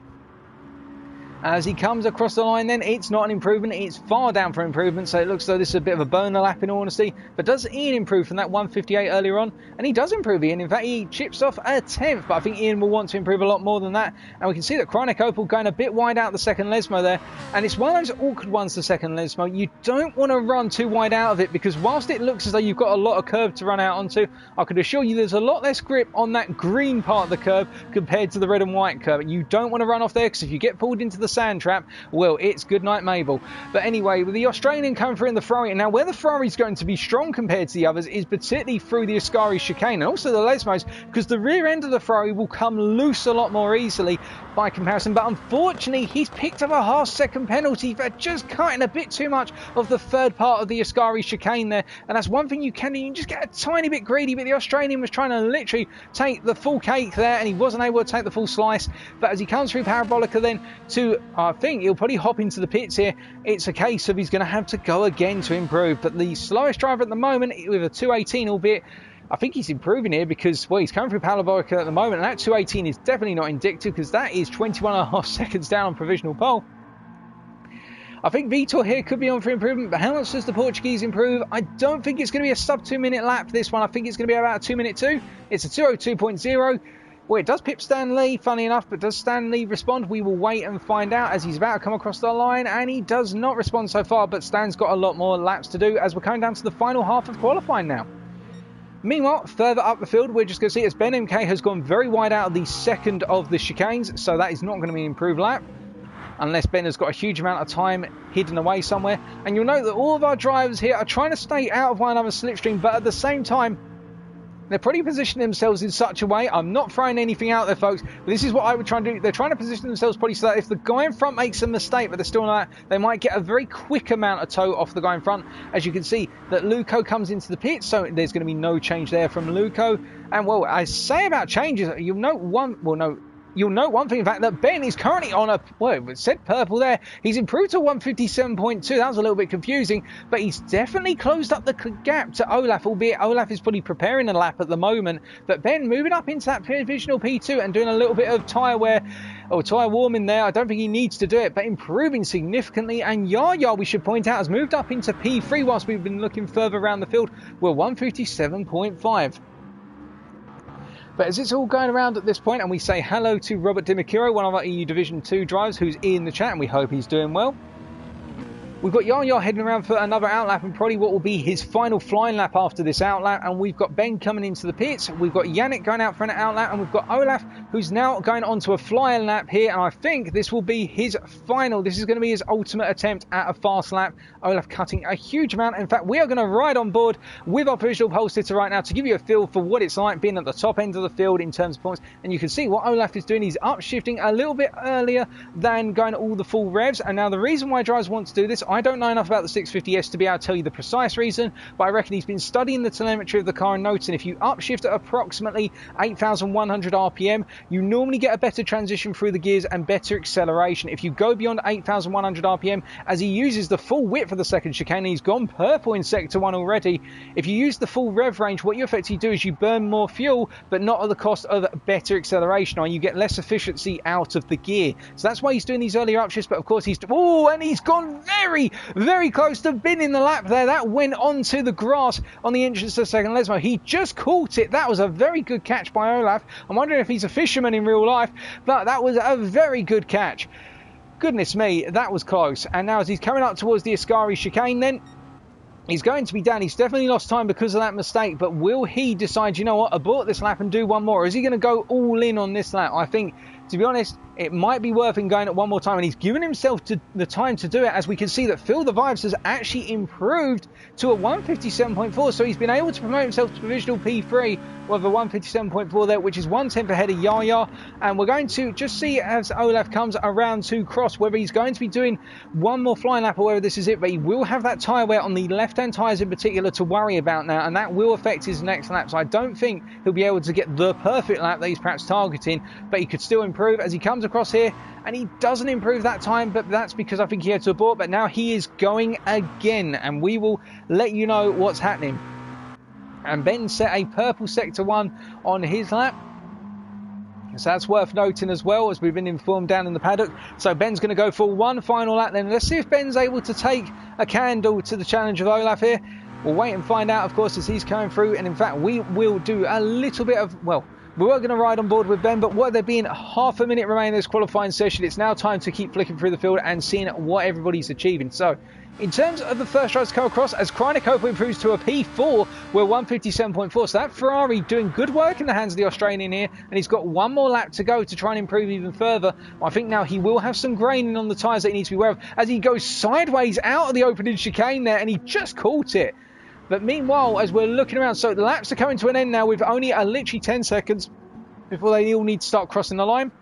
As he comes across the line then, it's not an improvement, it's far down for improvement, so it looks though this is a bit of a burner lap in all honesty. But does Ian improve from that 1:58 earlier on? And he does improve, Ian. In fact, he chips off a 10th, but I think Ian will want to improve a lot more than that. And we can see that Chronic Opal going a bit wide out the second Lesmo there. And it's one of those awkward ones, the second Lesmo. You don't want to run too wide out of it, because whilst it looks as though you've got a lot of curve to run out onto, I can assure you there's a lot less grip on that green part of the curve compared to the red and white curve. You don't want to run off there, because if you get pulled into the sand trap, well, it's good night Mabel. But anyway, with the Australian coming through in the Ferrari, and now where the Ferrari is going to be strong compared to the others is particularly through the Ascari chicane and also the Lesmos, because the rear end of the Ferrari will come loose a lot more easily by comparison. But unfortunately, he's picked up a half-second penalty for just cutting a bit too much of the third part of the Ascari chicane there, and that's one thing you can do. You can just get a tiny bit greedy, but the Australian was trying to literally take the full cake there, and he wasn't able to take the full slice. But as he comes through Parabolica then to, I think he'll probably hop into the pits here, it's a case of he's going to have to go again to improve. But the slowest driver at the moment with a 218, albeit I think he's improving here because, well, he's coming through Parabolica at the moment, and that 218 is definitely not indicative because that is 21.5 seconds down on provisional pole. I think Vitor here could be on for improvement, but how much does the Portuguese improve? I don't think it's going to be a sub 2 minute lap for this one. I think it's going to be about a 2 minute 2. It's a 202.0. Well, it does pip Stanley, funny enough, but does Stanley respond? We will wait and find out as he's about to come across the line, and he does not respond so far, but Stan's got a lot more laps to do as we're coming down to the final half of qualifying now. Meanwhile, further up the field, we're just going to see as Ben MK has gone very wide out of the second of the chicanes, so that is not going to be an improved lap, unless Ben has got a huge amount of time hidden away somewhere. And you'll note that all of our drivers here are trying to stay out of one another's slipstream, but at the same time, they're probably positioning themselves in such a way, I'm not throwing anything out there, folks, but this is what I would try and do. They're trying to position themselves probably so that if the guy in front makes a mistake, but they're still on that, they might get a very quick amount of tow off the guy in front. As you can see, that Luco comes into the pit, so there's going to be no change there from Luco. And, well, I say about changes, you'll note one thing, in fact, that Ben is currently on a, well, it said purple there. He's improved to 157.2. That was a little bit confusing, but he's definitely closed up the gap to Olaf, albeit Olaf is probably preparing a lap at the moment. But Ben moving up into that provisional P2 and doing a little bit of tyre wear, or tyre warming there. I don't think he needs to do it, but improving significantly. And Yaya, we should point out, has moved up into P3 whilst we've been looking further around the field. We're 157.5. But as it's all going around at this point, and we say hello to Robert Dimacuro, one of our EU Division 2 drivers, who's in the chat, and we hope he's doing well. We've got Yaya heading around for another outlap, and probably what will be his final flying lap after this outlap. And we've got Ben coming into the pits. We've got Yannick going out for an outlap, and we've got Olaf, who's now going on to a flying lap here. And I think this will be his final. This is going to be his ultimate attempt at a fast lap. Olaf cutting a huge amount. In fact, we are going to ride on board with our provisional pole sitter right now to give you a feel for what it's like being at the top end of the field in terms of points. And you can see what Olaf is doing. He's upshifting a little bit earlier than going all the full revs. And now the reason why drivers want to do this, I don't know enough about the 650S to be able to tell you the precise reason, but I reckon he's been studying the telemetry of the car and noticing if you upshift at approximately 8,100 RPM, you normally get a better transition through the gears and better acceleration. If you go beyond 8,100 RPM, as he uses the full width of the second chicane, he's gone purple in Sector 1 already. If you use the full rev range, what you effectively do is you burn more fuel, but not at the cost of better acceleration, or you get less efficiency out of the gear. So that's why he's doing these earlier upshifts, but of course he's gone very close to binning the lap there. That went onto the grass on the entrance to the second Lesmo. He just caught it. That was a very good catch by Olaf. I'm wondering if he's a fisherman in real life, but that was a very good catch. Goodness me, that was close. And now as he's coming up towards the Ascari chicane then, he's going to be down. He's definitely lost time because of that mistake, but will he decide, you know what, abort this lap and do one more? Or is he going to go all in on this lap? I think, to be honest, it might be worth him going at one more time, and he's given himself the time to do it, as we can see that Phil the Vibes has actually improved to a 157.4, so he's been able to promote himself to provisional P3 with a 157.4 there, which is 1/10 ahead of Yaya. And we're going to just see as Olaf comes around to cross whether he's going to be doing one more flying lap or whether this is it, but he will have that tyre wear on the left-hand tyres in particular to worry about now, and that will affect his next lap. So I don't think he'll be able to get the perfect lap that he's perhaps targeting, but he could still improve as he comes across here, and he doesn't improve that time, but that's because I think he had to abort. But now he is going again, and we will let you know what's happening. And Ben set a purple Sector 1 on his lap, so that's worth noting as well, as we've been informed down in the paddock. So Ben's going to go for one final lap then. Let's see if Ben's able to take a candle to the challenge of Olaf here. We'll wait and find out, of course, as he's coming through. And in fact, we will do a little bit of, well, We were going to ride on board with Ben, but what there being half a minute remaining in this qualifying session, it's now time to keep flicking through the field and seeing what everybody's achieving. So, in terms of the first drives to come across, as Kreinikopa improves to a P4, we're 157.4. So that Ferrari doing good work in the hands of the Australian here, and he's got one more lap to go to try and improve even further. I think now he will have some graining on the tyres that he needs to be aware of as he goes sideways out of the opening chicane there, and he just caught it. But meanwhile, as we're looking around, so the laps are coming to an end now with only literally 10 seconds before they all need to start crossing the line.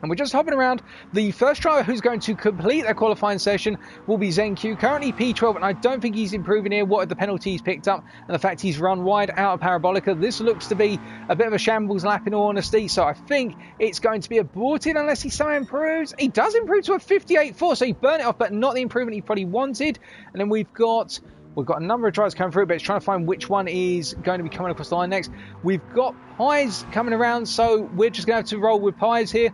And we're just hopping around. The first driver who's going to complete their qualifying session will be Zenq, currently P12, and I don't think he's improving here. What are the penalties picked up and the fact he's run wide out of Parabolica? This looks to be a bit of a shambles lap in all honesty, so I think it's going to be aborted unless he somehow improves. He does improve to a 58.4, so he burnt it off, but not the improvement he probably wanted. And then we've got a number of drivers coming through, but it's trying to find which one is going to be coming across the line next. We've got Pies coming around, so we're just going to have to roll with Pies here,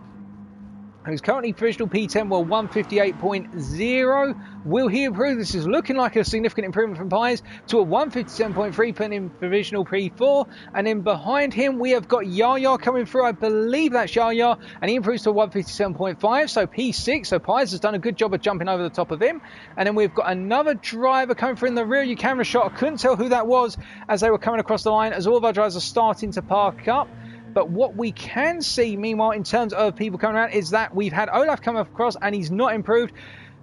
who's currently provisional P10, well, 158.0. Will he improve? This is looking like a significant improvement from Pies to a 157.3, putting in provisional P4. And then behind him, we have got Yaya coming through. I believe that's Yaya, and he improves to a 157.5, so P6. So Pies has done a good job of jumping over the top of him. And then we've got another driver coming through in the rear view camera shot. I couldn't tell who that was as they were coming across the line, as all of our drivers are starting to park up. But what we can see, meanwhile, in terms of people coming around, is that we've had Olaf come across and he's not improved.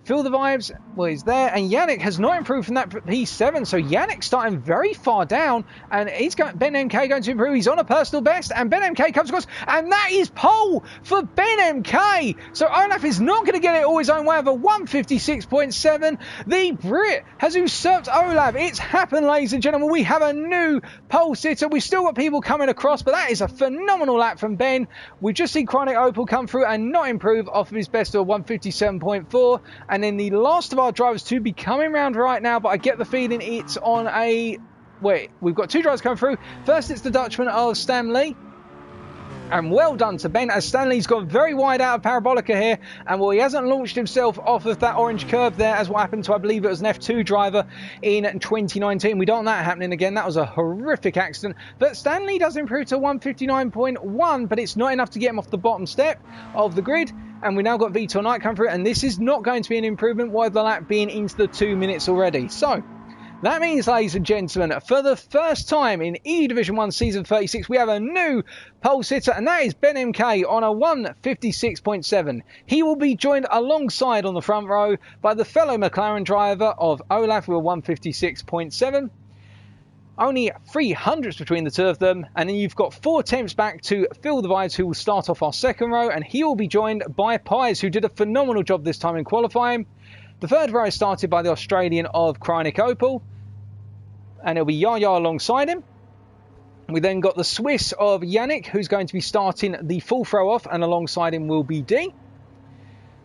Feel the vibes, well, he's there, and Yannick has not improved from that P7, so Yannick's starting very far down, and he's got Ben MK going to improve. He's on a personal best, and Ben MK comes across, and that is pole for Ben MK. So Olaf is not going to get it all his own way of a 156.7. The Brit has usurped Olaf. It's happened, ladies and gentlemen. We have a new pole sitter. We've still got people coming across, but that is a phenomenal lap from Ben. We just see Chronic Opal come through and not improve off of his best of a 157.4. And then the last of our drivers to be coming round right now, but I get the feeling it's on a... Wait, we've got two drivers coming through. First, it's the Dutchman of Stanley. And well done to Ben, as Stanley's gone very wide out of Parabolica here. And well, he hasn't launched himself off of that orange curve there, as what happened to, I believe it was an F2 driver in 2019. We don't want that happening again. That was a horrific accident. But Stanley does improve to 159.1, but it's not enough to get him off the bottom step of the grid. And we now got Vitor Knight come through, and this is not going to be an improvement, with the lap being into the 2 minutes already. So that means, ladies and gentlemen, for the first time in EU Division 1 Season 36, we have a new pole sitter, and that is Ben MK on a 156.7. He will be joined alongside on the front row by the fellow McLaren driver of Olaf with a 156.7. Only 300s between the two of them, and then you've got 4 attempts back to Feel the Vibes, who will start off our second row, and he will be joined by Pies, who did a phenomenal job this time in qualifying. The third row is started by the Australian of Chronic Opal, and it'll be Yaya alongside him. We then got the Swiss of Yannick, who's going to be starting the fourth row off, and alongside him will be D,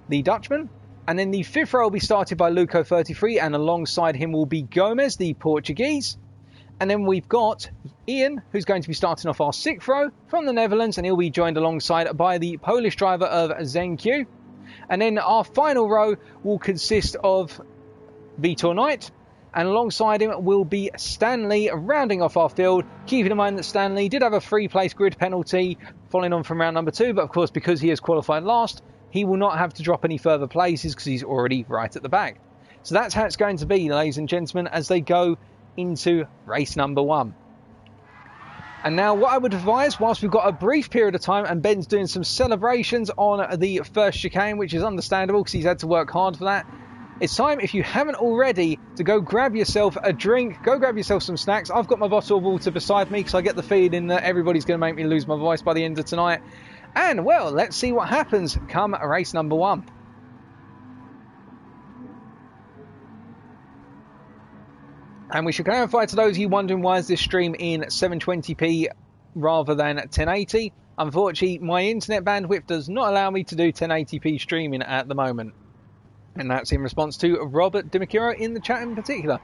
the Dutchman. And then the fifth row will be started by Luco33, and alongside him will be Gomez, the Portuguese. And then we've got Ian, who's going to be starting off our sixth row from the Netherlands, and he'll be joined alongside by the Polish driver of Zenq. And then our final row will consist of Vitor Knight, and alongside him will be Stanley, rounding off our field, keeping in mind that Stanley did have a 3-place grid penalty following on from round number 2, but of course, because he has qualified last, he will not have to drop any further places because he's already right at the back. So that's how it's going to be, ladies and gentlemen, as they go into race number 1. And now what I would advise, whilst we've got a brief period of time and Ben's doing some celebrations on the first chicane, which is understandable because he's had to work hard for that, it's time, if you haven't already, to go grab yourself a drink, go grab yourself some snacks. I've got my bottle of water beside me because I get the feeling that everybody's going to make me lose my voice by the end of tonight. And well, let's see what happens come race number 1. And we should clarify to those of you wondering why is this stream in 720p rather than 1080. Unfortunately, my internet bandwidth does not allow me to do 1080p streaming at the moment. And that's in response to Robert Dimicuro in the chat in particular.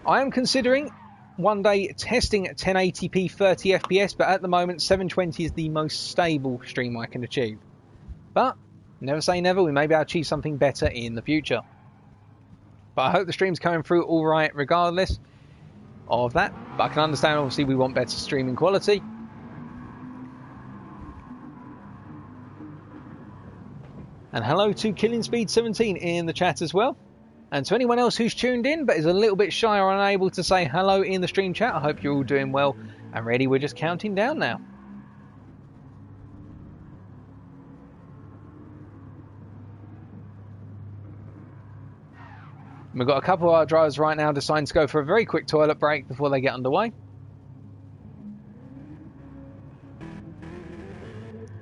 I am considering one day testing 1080p 30 FPS, but at the moment 720 is the most stable stream I can achieve. But never say never, we may be able to achieve something better in the future. But I hope the stream's coming through all right regardless of that. But I can understand, obviously, we want better streaming quality. And hello to Killing Speed 17 in the chat as well. And to anyone else who's tuned in but is a little bit shy or unable to say hello in the stream chat, I hope you're all doing well and ready. We're just counting down now. We've got a couple of our drivers right now deciding to go for a very quick toilet break before they get underway.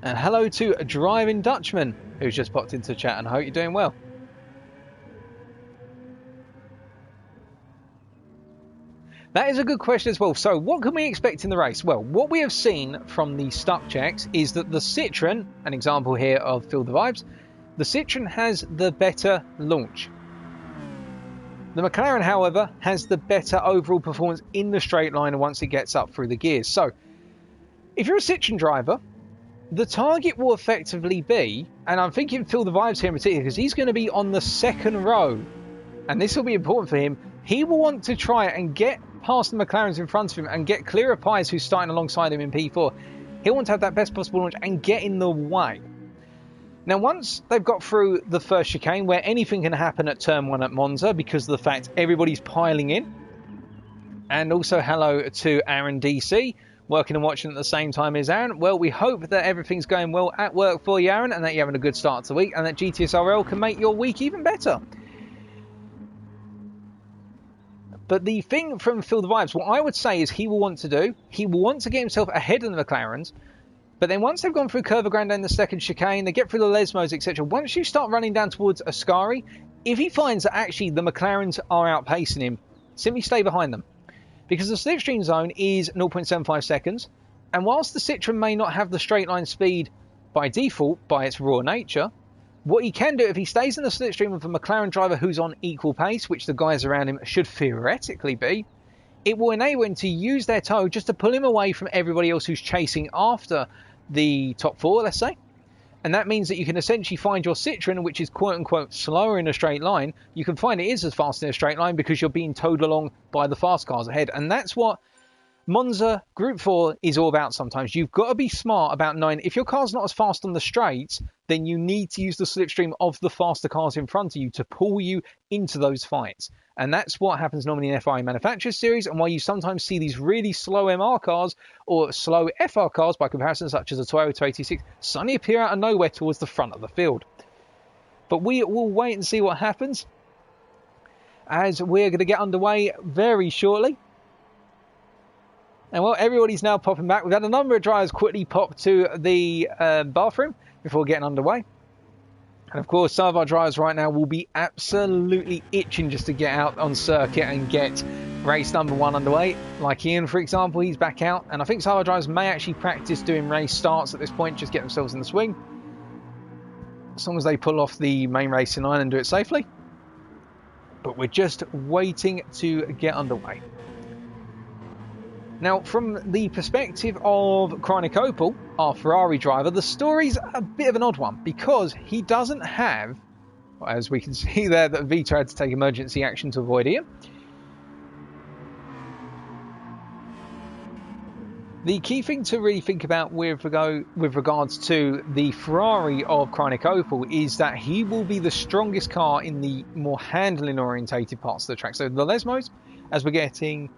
And hello to Driving Dutchman, who's just popped into the chat, and I hope you're doing well. That is a good question as well. So what can we expect in the race? Well, what we have seen from the stuck checks is that the Citroen, an example here of Feel the Vibes, the Citroen has the better launch. The McLaren, however, has the better overall performance in the straight line once it gets up through the gears. So if you're a Citroen driver, the target will effectively be, and I'm thinking Feel the Vibes here in particular, because he's going to be on the second row, and this will be important for him. He will want to try and get past the McLarens in front of him and get clear of Pies, who's starting alongside him in P4. He'll want to have that best possible launch and get in the way. Now, once they've got through the first chicane, where anything can happen at turn 1 at Monza because of the fact everybody's piling in, and also hello to Aaron DC, working and watching at the same time as Aaron. Well, we hope that everything's going well at work for you, Aaron, and that you're having a good start to the week, and that GTSRL can make your week even better. But the thing from Feel the Vibes, what I would say is he will want to get himself ahead of the McLarens. But then once they've gone through Curva Grande in the second chicane, they get through the Lesmos, etc. Once you start running down towards Ascari, if he finds that actually the McLarens are outpacing him, simply stay behind them. Because the slipstream zone is 0.75 seconds. And whilst the Citroen may not have the straight line speed by default, by its raw nature, what he can do if he stays in the slipstream with a McLaren driver who's on equal pace, which the guys around him should theoretically be, it will enable him to use their toe just to pull him away from everybody else who's chasing after the top 4, let's say. And that means that you can essentially find your Citroen, which is quote-unquote slower in a straight line. You can find it is as fast in a straight line because you're being towed along by the fast cars ahead. And that's what Monza Group 4 is all about sometimes. You've got to be smart about knowing if your car's not as fast on the straights, then you need to use the slipstream of the faster cars in front of you to pull you into those fights. And that's what happens normally in FI Manufacturers Series, and why you sometimes see these really slow MR cars or slow FR cars by comparison, such as a Toyota 86, suddenly appear out of nowhere towards the front of the field. But we will wait and see what happens, as we're going to get underway very shortly. And well, everybody's now popping back. We've had a number of drivers quickly pop to the bathroom before getting underway. And of course, some of our drivers right now will be absolutely itching just to get out on circuit and get race number 1 underway. Like Ian, for example, he's back out. And I think some of our drivers may actually practice doing race starts at this point, just get themselves in the swing. As long as they pull off the main racing line and do it safely. But we're just waiting to get underway. Now, from the perspective of Chronic Opel, our Ferrari driver, the story's a bit of an odd one because he doesn't have, as we can see there, that Vito had to take emergency action to avoid Ian. The key thing to really think about with regards to the Ferrari of Chronic Opel is that he will be the strongest car in the more handling orientated parts of the track. So the Lesmos, as we're getting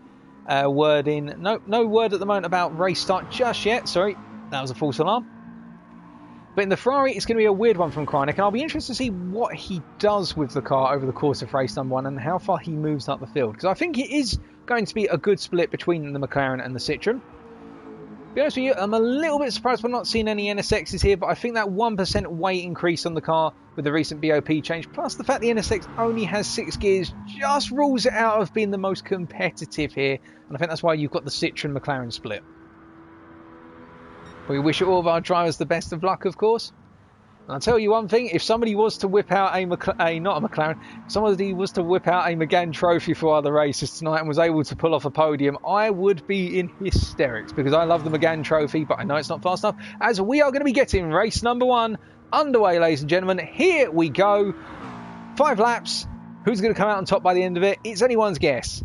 word in, no word at the moment about race start just yet. Sorry, that was a false alarm. But in the Ferrari, it's going to be a weird one from Chronic, and I'll be interested to see what he does with the car over the course of race number 1 and how far he moves up the field. Because I think it is going to be a good split between the McLaren and the Citroen. To be honest with you, I'm a little bit surprised we're not seeing any NSXs here, but I think that 1% weight increase on the car with the recent BOP change, plus the fact the NSX only has 6 gears, just rules it out of being the most competitive here. And I think that's why you've got the Citroen McLaren split. We wish all of our drivers the best of luck, of course. And I'll tell you one thing, if somebody was to whip out if somebody was to whip out a Megane trophy for other races tonight and was able to pull off a podium, I would be in hysterics because I love the Megane trophy, but I know it's not fast enough, as we are going to be getting race number 1 underway, ladies and gentlemen. Here we go. 5 laps. Who's going to come out on top by the end of it? It's anyone's guess.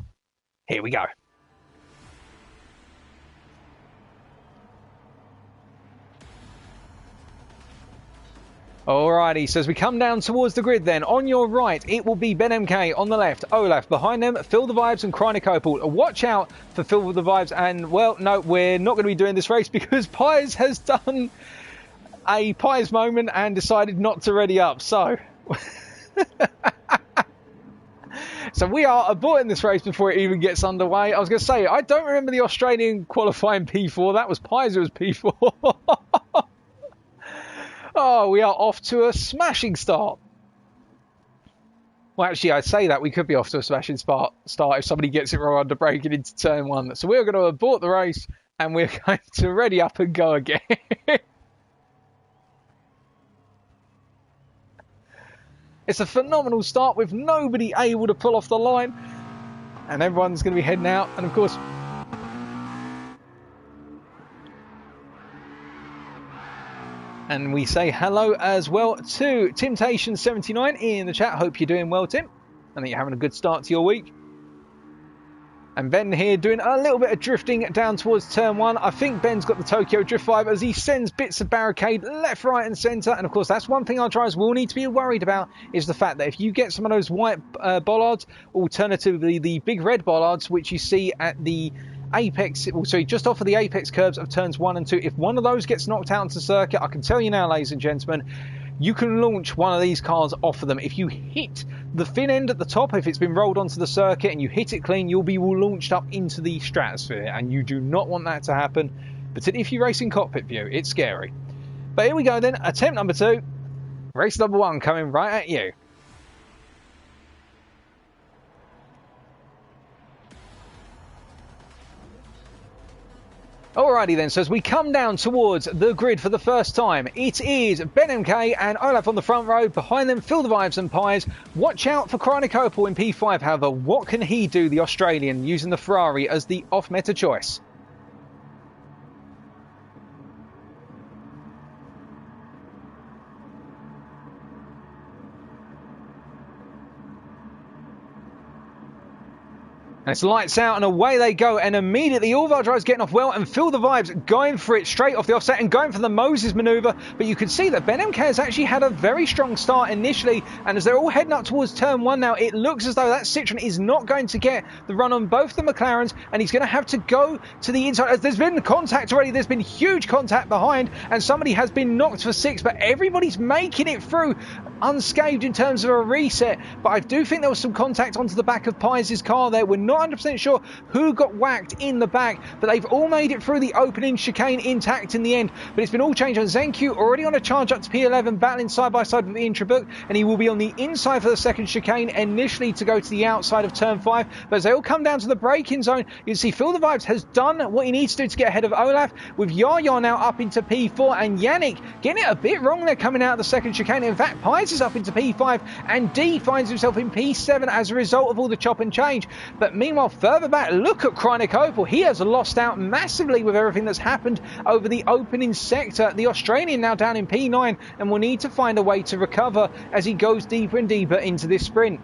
Here we go. Alrighty, so as we come down towards the grid then, on your right, it will be Ben MK, on the left, Olaf, behind them, Phil the Vibes and Chronicopal. Watch out for Phil the Vibes, and, well, no, we're not going to be doing this race because Pies has done a Pies moment and decided not to ready up, so... So we are aborting this race before it even gets underway. I was going to say, I don't remember the Australian qualifying P4, that was Pies who was P4. Oh, we are off to a smashing start. Well, actually, I say that we could be off to a smashing start if somebody gets it wrong under braking into turn one. So we're going to abort the race and we're going to ready up and go again. It's a phenomenal start with nobody able to pull off the line. And everyone's going to be heading out. And of course... And we say hello as well to Temptation79 in the chat. Hope you're doing well, Tim. I think you're having a good start to your week. And Ben here doing a little bit of drifting down towards turn one. I think Ben's got the Tokyo Drift vibe as he sends bits of barricade left, right and centre. And of course, that's one thing our drivers will need to be worried about is the fact that if you get some of those white bollards, alternatively the big red bollards, which you see at the apex, sorry, just off of the apex curbs of turns 1 and 2, if one of those gets knocked out into circuit, I can tell you now, ladies and gentlemen, you can launch one of these cars off of them. If you hit the fin end at the top, if it's been rolled onto the circuit and you hit it clean, you'll be launched up into the stratosphere, and you do not want that to happen, particularly if you race in cockpit view. It's scary. But here we go then, attempt number 2, race number 1 coming right at you. Alrighty then, so as we come down towards the grid for the first time, it is Ben MK and Olaf on the front row, behind them Phil the Vibes and Pies. Watch out for Chronicopal in P5, however, what can he do, the Australian, using the Ferrari as the off-meta choice? And it's lights out and away they go, and immediately all of our drivers getting off well, and Phil the Vibes going for it straight off the offset and going for the Moses manoeuvre. But you can see that Ben MK has actually had a very strong start initially, and as they're all heading up towards turn 1 now, it looks as though that Citroen is not going to get the run on both the McLarens, and he's going to have to go to the inside. As there's been contact already, there's been huge contact behind, and somebody has been knocked for 6, but everybody's making it through unscathed in terms of a reset. But I do think there was some contact onto the back of Pies' car there. We're not 100% sure who got whacked in the back, but they've all made it through the opening chicane intact in the end. But it's been all changed on Zenku, already on a charge up to P11, battling side by side with the Intrabook, and he will be on the inside for the second chicane initially to go to the outside of turn 5. But as they all come down to the braking zone, you can see Phil the Vibes has done what he needs to do to get ahead of Olaf, with Yaya now up into P4 and Yannick getting it a bit wrong there coming out of the second chicane. In fact, Pies is up into P5 and D finds himself in P7 as a result of all the chop and change. But meanwhile, further back, look at Chronicopal. He has lost out massively with everything that's happened over the opening sector. The Australian now down in P9 and will need to find a way to recover as he goes deeper and deeper into this sprint.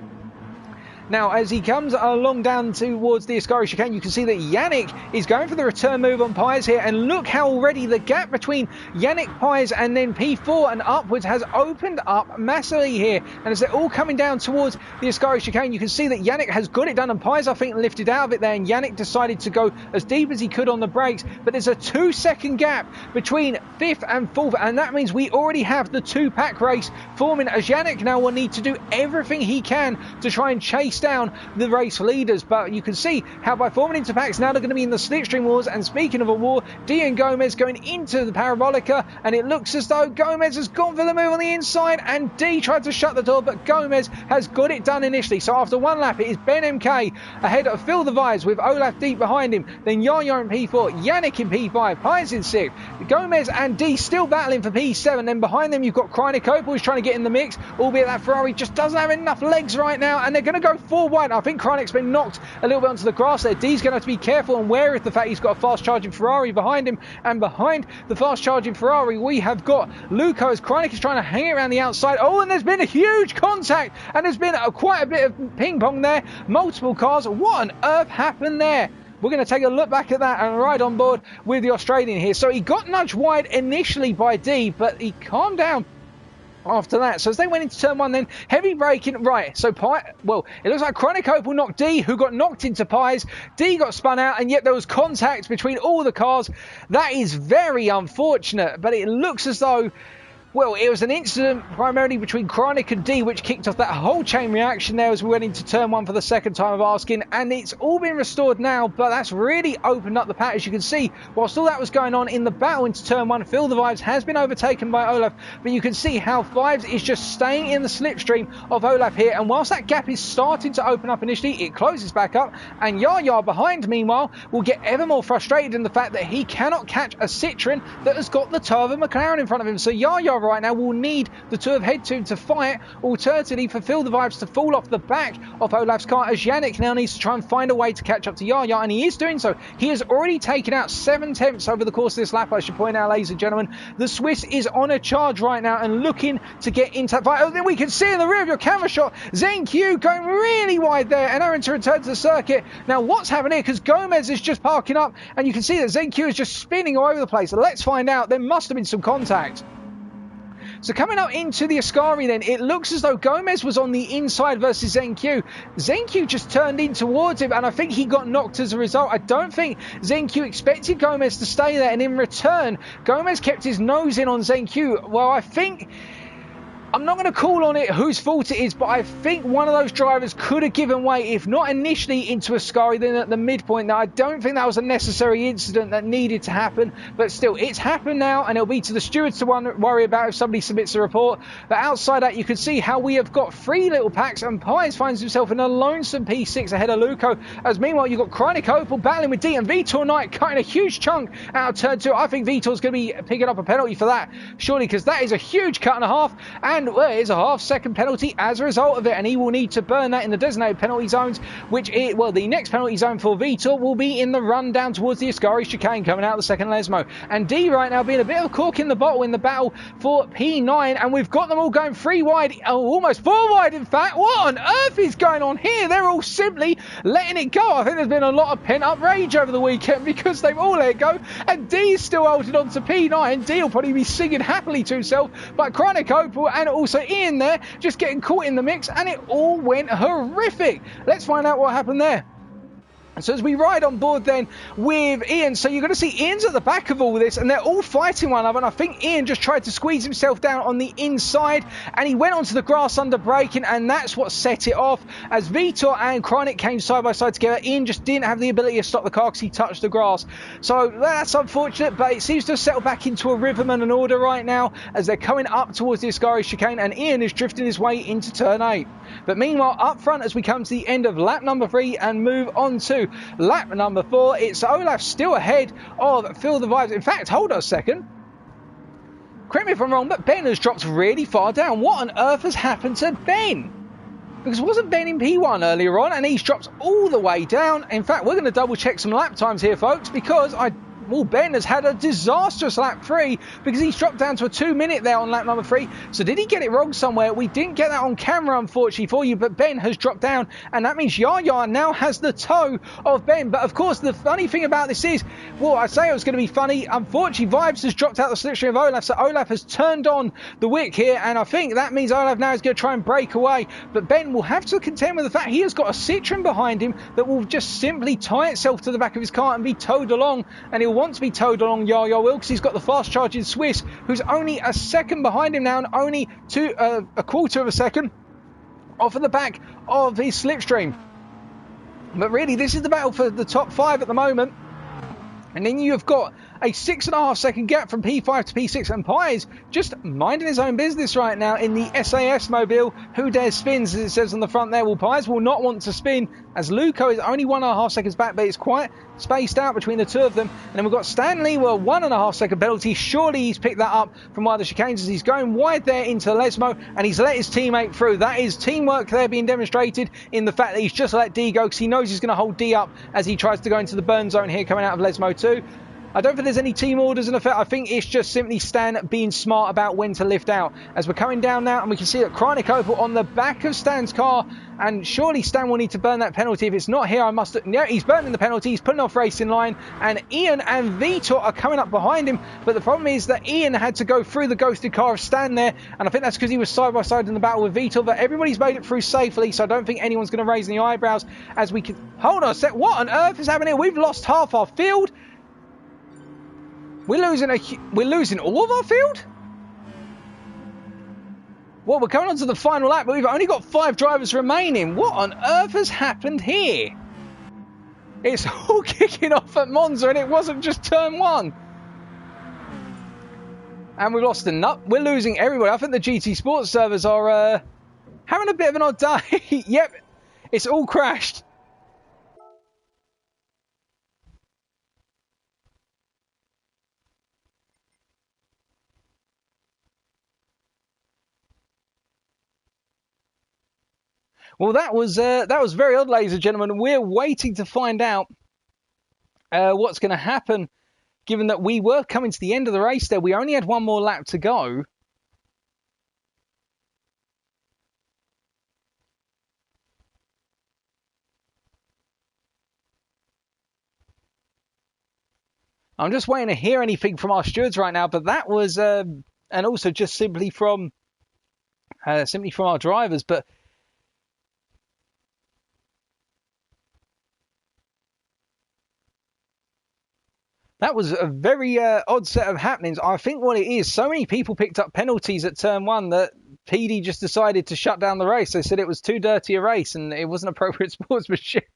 Now, as he comes along down towards the Ascari chicane, you can see that Yannick is going for the return move on Pies here, and look how already the gap between Yannick, Pies and then P4 and upwards has opened up massively here. And as they're all coming down towards the Ascari chicane, you can see that Yannick has got it done, and Pies, I think, lifted out of it there, and Yannick decided to go as deep as he could on the brakes. But there's a 2-second gap between 5th and 4th, and that means we already have the 2-pack race forming, as Yannick now will need to do everything he can to try and chase down the race leaders. But you can see how by forming into packs now they're going to be in the slipstream wars. And speaking of a war, D and Gomez going into the Parabolica, and it looks as though Gomez has gone for the move on the inside, and D tried to shut the door, but Gomez has got it done initially. So after one lap, it is Ben MK ahead of Phil the Vibes with Olaf deep behind him, then Yaya in P4, Yannick in P5, Pies in 6th, Gomez and D still battling for P7. Then behind them you've got Chronicopal who's trying to get in the mix, albeit that Ferrari just doesn't have enough legs right now, and they're going to go 4 wide. I think Chronic's been knocked a little bit onto the grass there. D's going to have to be careful and wary of the fact he's got a fast charging Ferrari behind him, and behind the fast charging Ferrari we have got Luco as Chronic is trying to hang it around the outside. Oh, and there's been a huge contact, and there's been quite a bit of ping pong there, multiple cars. What on earth happened there? We're going to take a look back at that and ride on board with the Australian here. So he got nudged wide initially by D, but he calmed down after that. So as they went into turn 1 then, heavy braking, right, so well, it looks like Chronic Opal knocked D, who got knocked into pies. D got spun out, and yet there was contact between all the cars. That is very unfortunate, but it looks as though, well, it was an incident primarily between Chronic and D, which kicked off that whole chain reaction there as we went into turn 1 for the second time of asking, and it's all been restored now, but that's really opened up the path. As you can see, whilst all that was going on in the battle into turn 1, Feel the Vibes has been overtaken by Olaf, but you can see how Vibes is just staying in the slipstream of Olaf here, and whilst that gap is starting to open up initially, it closes back up, and Yaya behind, meanwhile, will get ever more frustrated in the fact that he cannot catch a Citroen that has got the toe of a McLaren in front of him. So Yaya right now will need the two of Head to fight, alternatively for Feel the Vibes to fall off the back of Olaf's car, as Yannick now needs to try and find a way to catch up to Yaya, and he is doing so. He has already taken out 7 tenths over the course of this lap, I should point out, ladies and gentlemen. The Swiss is on a charge right now and looking to get into that fight. Oh, then we can see in the rear of your camera shot, ZenQ going really wide there and having to return to the circuit. Now what's happening here, because Gomez is just parking up, and you can see that ZenQ is just spinning all over the place. Let's find out. There must have been some contact. So coming up into the Ascari then, it looks as though Gomez was on the inside versus ZenQ. ZenQ just turned in towards him, and I think he got knocked as a result. I don't think ZenQ expected Gomez to stay there, and in return, Gomez kept his nose in on ZenQ. Well, I think, I'm not going to call on it whose fault it is, but I think one of those drivers could have given way, if not initially into Ascari, then at the midpoint. Now, I don't think that was a necessary incident that needed to happen, but still, it's happened now, and it'll be to the stewards to worry about if somebody submits a report. But outside that, you can see how we have got 3 little packs, and Pies finds himself in a lonesome P6 ahead of Luco, as meanwhile, you've got Chronic Opal battling with D, and Vitor Knight cutting a huge chunk out of turn 2. I think Vitor's going to be picking up a penalty for that, surely, because that is a huge cut and a half, and well, it is a half-second penalty as a result of it, and he will need to burn that in the designated penalty zones, the next penalty zone for Vitor will be in the run down towards the Ascari chicane coming out of the second Lesmo. And D right now being a bit of a cork in the bottle in the battle for P9, and we've got them all going 3 wide, almost 4 wide in fact. What on earth is going on here? They're all simply letting it go. I think there's been a lot of pent-up rage over the weekend because they've all let it go, and D's still holding on to P9. D will probably be singing happily to himself, but Chronic Opal and also Ian there just getting caught in the mix, and it all went horrific. Let's find out what happened there. So as we ride on board then with Ian, so you're going to see Ian's at the back of all this, and they're all fighting one another, and I think Ian just tried to squeeze himself down on the inside, and he went onto the grass under braking, and that's what set it off. As Vitor and Chronic came side by side together, Ian just didn't have the ability to stop the car because he touched the grass. So that's unfortunate, but it seems to have settled back into a rhythm and an order right now as they're coming up towards the Ascari chicane, and Ian is drifting his way into turn 8. But meanwhile, up front as we come to the end of lap number 3 and move on to lap number 4, it's Olaf still ahead of Feel the Vibes. In fact, hold on a second. Correct me if I'm wrong, but Ben has dropped really far down. What on earth has happened to Ben? Because wasn't Ben in P1 earlier on, and he's dropped all the way down. In fact, we're going to double check some lap times here, folks, because Ben has had a disastrous lap 3 because he's dropped down to a 2-minute there on lap number 3. So did he get it wrong somewhere? We didn't get that on camera, unfortunately, for you, but Ben has dropped down, and that means Yaya now has the toe of Ben. But of course, the funny thing about this is, well, I say it was going to be funny. Unfortunately, Vibes has dropped out the slipstream of Olaf, so Olaf has turned on the wick here, and I think that means Olaf now is going to try and break away. But Ben will have to contend with the fact he has got a Citroen behind him that will just simply tie itself to the back of his car and be towed along, and he'll want to be towed along, Yaya will, because he's got the fast charging Swiss, who's only a second behind him now, and only a quarter of a second off of the back of his slipstream. But really, this is the battle for the top 5 at the moment. And then you've got a 6.5 second gap from P5 to P6, and Pies just minding his own business right now in the SAS mobile. Who dares spins, as it says on the front there. Well, Pies will not want to spin, as Luco is only 1.5 seconds back, but it's quite spaced out between the two of them. And then we've got Stanley, well, 1.5 second penalty. Surely he's picked that up from one of the chicanes as he's going wide there into Lesmo, and he's let his teammate through. That is teamwork there being demonstrated in the fact that he's just let D go, because he knows he's going to hold D up as he tries to go into the burn zone here coming out of Lesmo 2. I don't think there's any team orders in effect. I think it's just simply Stan being smart about when to lift out. As we're coming down now, and we can see that Chronic Opal on the back of Stan's car, and surely Stan will need to burn that penalty. If it's not here, I must... Yeah, he's burning the penalty. He's putting off racing line, and Ian and Vitor are coming up behind him. But the problem is that Ian had to go through the ghosted car of Stan there, and I think that's because he was side by side in the battle with Vitor. But everybody's made it through safely, so I don't think anyone's going to raise any eyebrows. As we can... Hold on a sec. What on earth is happening here? We've lost half our field. We're losing all of our field? Well, we're coming on to the final lap, but we've only got 5 drivers remaining. What on earth has happened here? It's all kicking off at Monza, and it wasn't just turn 1. And we've lost a nut. We're losing everybody. I think the GT Sports servers are having a bit of an odd day. Yep, it's all crashed. Well, that was very odd, ladies and gentlemen. We're waiting to find out what's going to happen, given that we were coming to the end of the race there. We only had 1 more lap to go. I'm just waiting to hear anything from our stewards right now, but that was, and also just simply from our drivers, but. That was a very odd set of happenings. I think what it is, so many people picked up penalties at turn 1 that PD just decided to shut down the race. They said it was too dirty a race and it wasn't appropriate sportsmanship.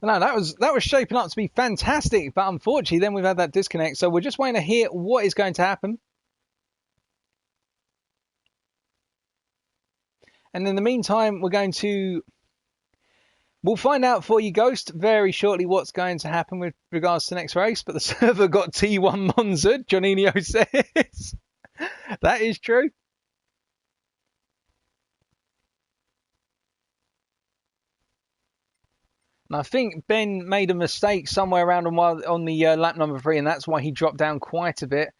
No, that was shaping up to be fantastic, but unfortunately then we've had that disconnect. So we're just waiting to hear what is going to happen. And in the meantime, we'll find out for you, Ghost, very shortly what's going to happen with regards to the next race. But the server got T1 Monza, Johninho says. That is true. And I think Ben made a mistake somewhere around on the lap number 3, and that's why he dropped down quite a bit.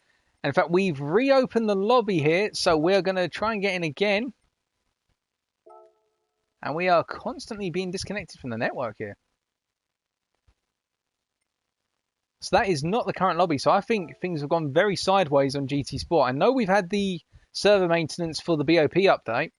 And in fact, we've reopened the lobby here, so we're going to try and get in again. And we are constantly being disconnected from the network here. So that is not the current lobby. So I think things have gone very sideways on GT Sport. I know we've had the server maintenance for the BOP update.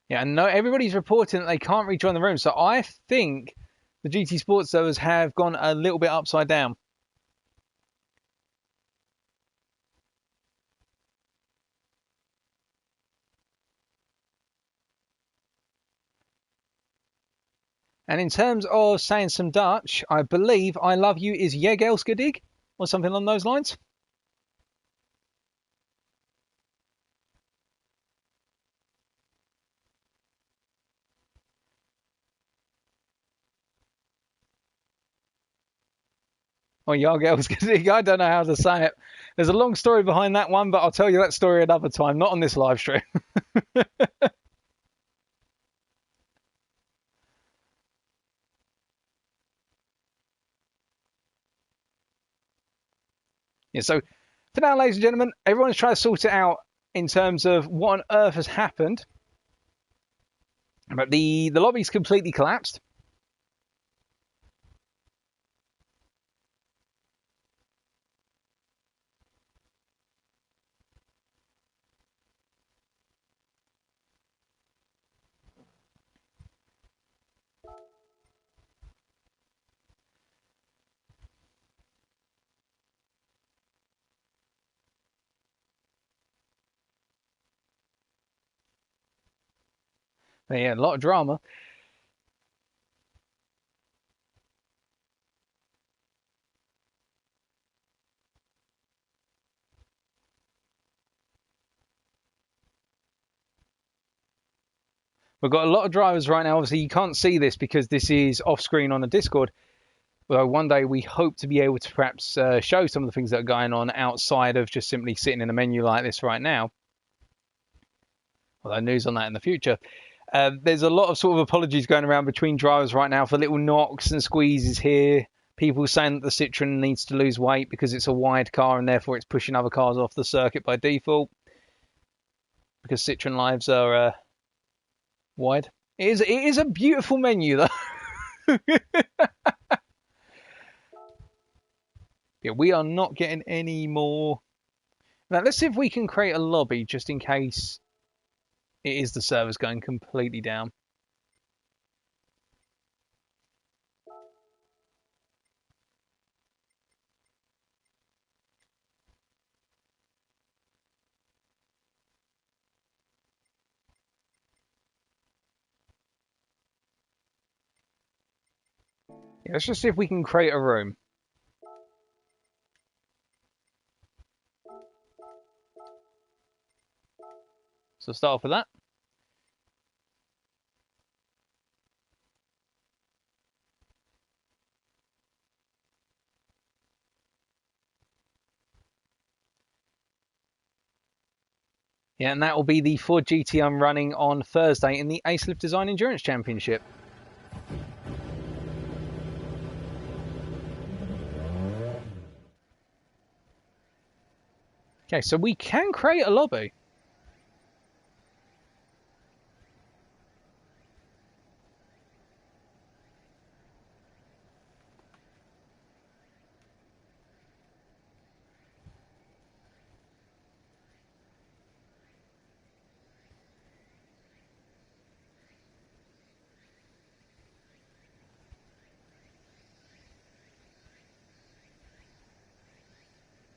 Yeah, and no, everybody's reporting that they can't rejoin the room. So I think the GT Sports servers have gone a little bit upside down. And in terms of saying some Dutch, I believe I love you is Jeg elsker dig, or something along those lines. Or Jeg elsker dig, I don't know how to say it. There's a long story behind that one, but I'll tell you that story another time, not on this live stream. Yeah, so for now, ladies and gentlemen, everyone's trying to sort it out in terms of what on earth has happened. But the lobby's completely collapsed. But yeah, a lot of drama. We've got a lot of drivers right now. Obviously, you can't see this because this is off screen on the Discord. Although one day we hope to be able to perhaps show some of the things that are going on outside of just simply sitting in a menu like this right now. Although news on that in the future. There's a lot of sort of apologies going around between drivers right now for little knocks and squeezes here. People saying that the Citroen needs to lose weight because it's a wide car and therefore it's pushing other cars off the circuit by default. Because Citroen lives are wide. It is a beautiful menu though. Yeah, we are not getting any more. Now let's see if we can create a lobby just in case it is the servers going completely down. Yeah, let's just see if we can create a room. So start off with that. Yeah, and that will be the Ford GT I'm running on Thursday in the Ace-Lift Design Endurance Championship. Okay, so we can create a lobby.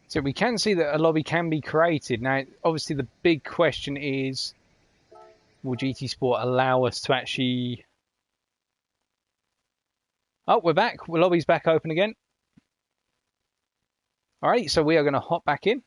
So we can see that a lobby can be created. Now, obviously the big question is, will GT Sport allow us to actually... Oh, we're back. The lobby's back open again. All right, so we are going to hop back in.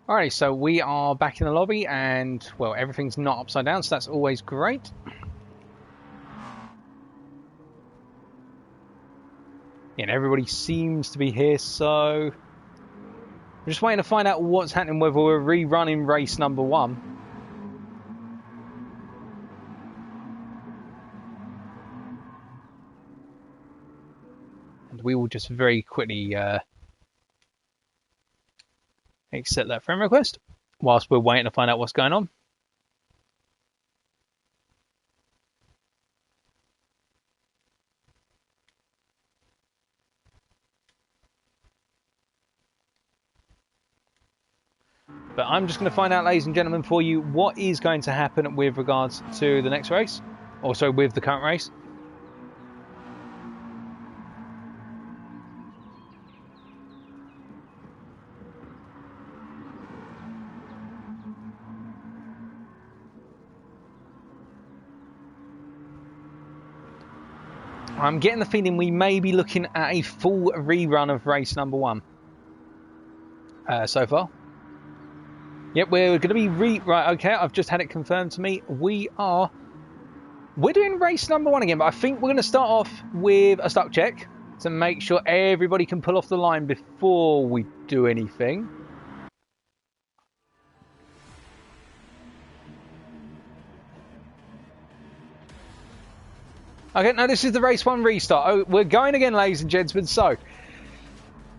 Alright, so we are back in the lobby and, well, everything's not upside down, so that's always great. And everybody seems to be here, so... we're just waiting to find out what's happening, whether we're rerunning race number 1. And we will just very quickly accept that friend request whilst we're waiting to find out what's going on. But I'm just going to find out, ladies and gentlemen, for you what is going to happen with regards to the next race. Also with the current race. I'm getting the feeling we may be looking at a full rerun of race number 1 so far. Yep, we're going to be right. Okay, I've just had it confirmed to me. We're doing race number 1 again, but I think we're going to start off with a stuck check to make sure everybody can pull off the line before we do anything. Okay, now this is the race 1 restart. Oh, we're going again, ladies and gentlemen. So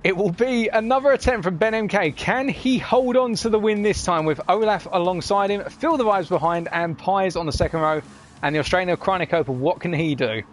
it will be another attempt from Ben MK. Can he hold on to the win this time with Olaf alongside him, Phil the Vibes behind, and Pies on the second row, and the Australian Chronic Opal? What can he do?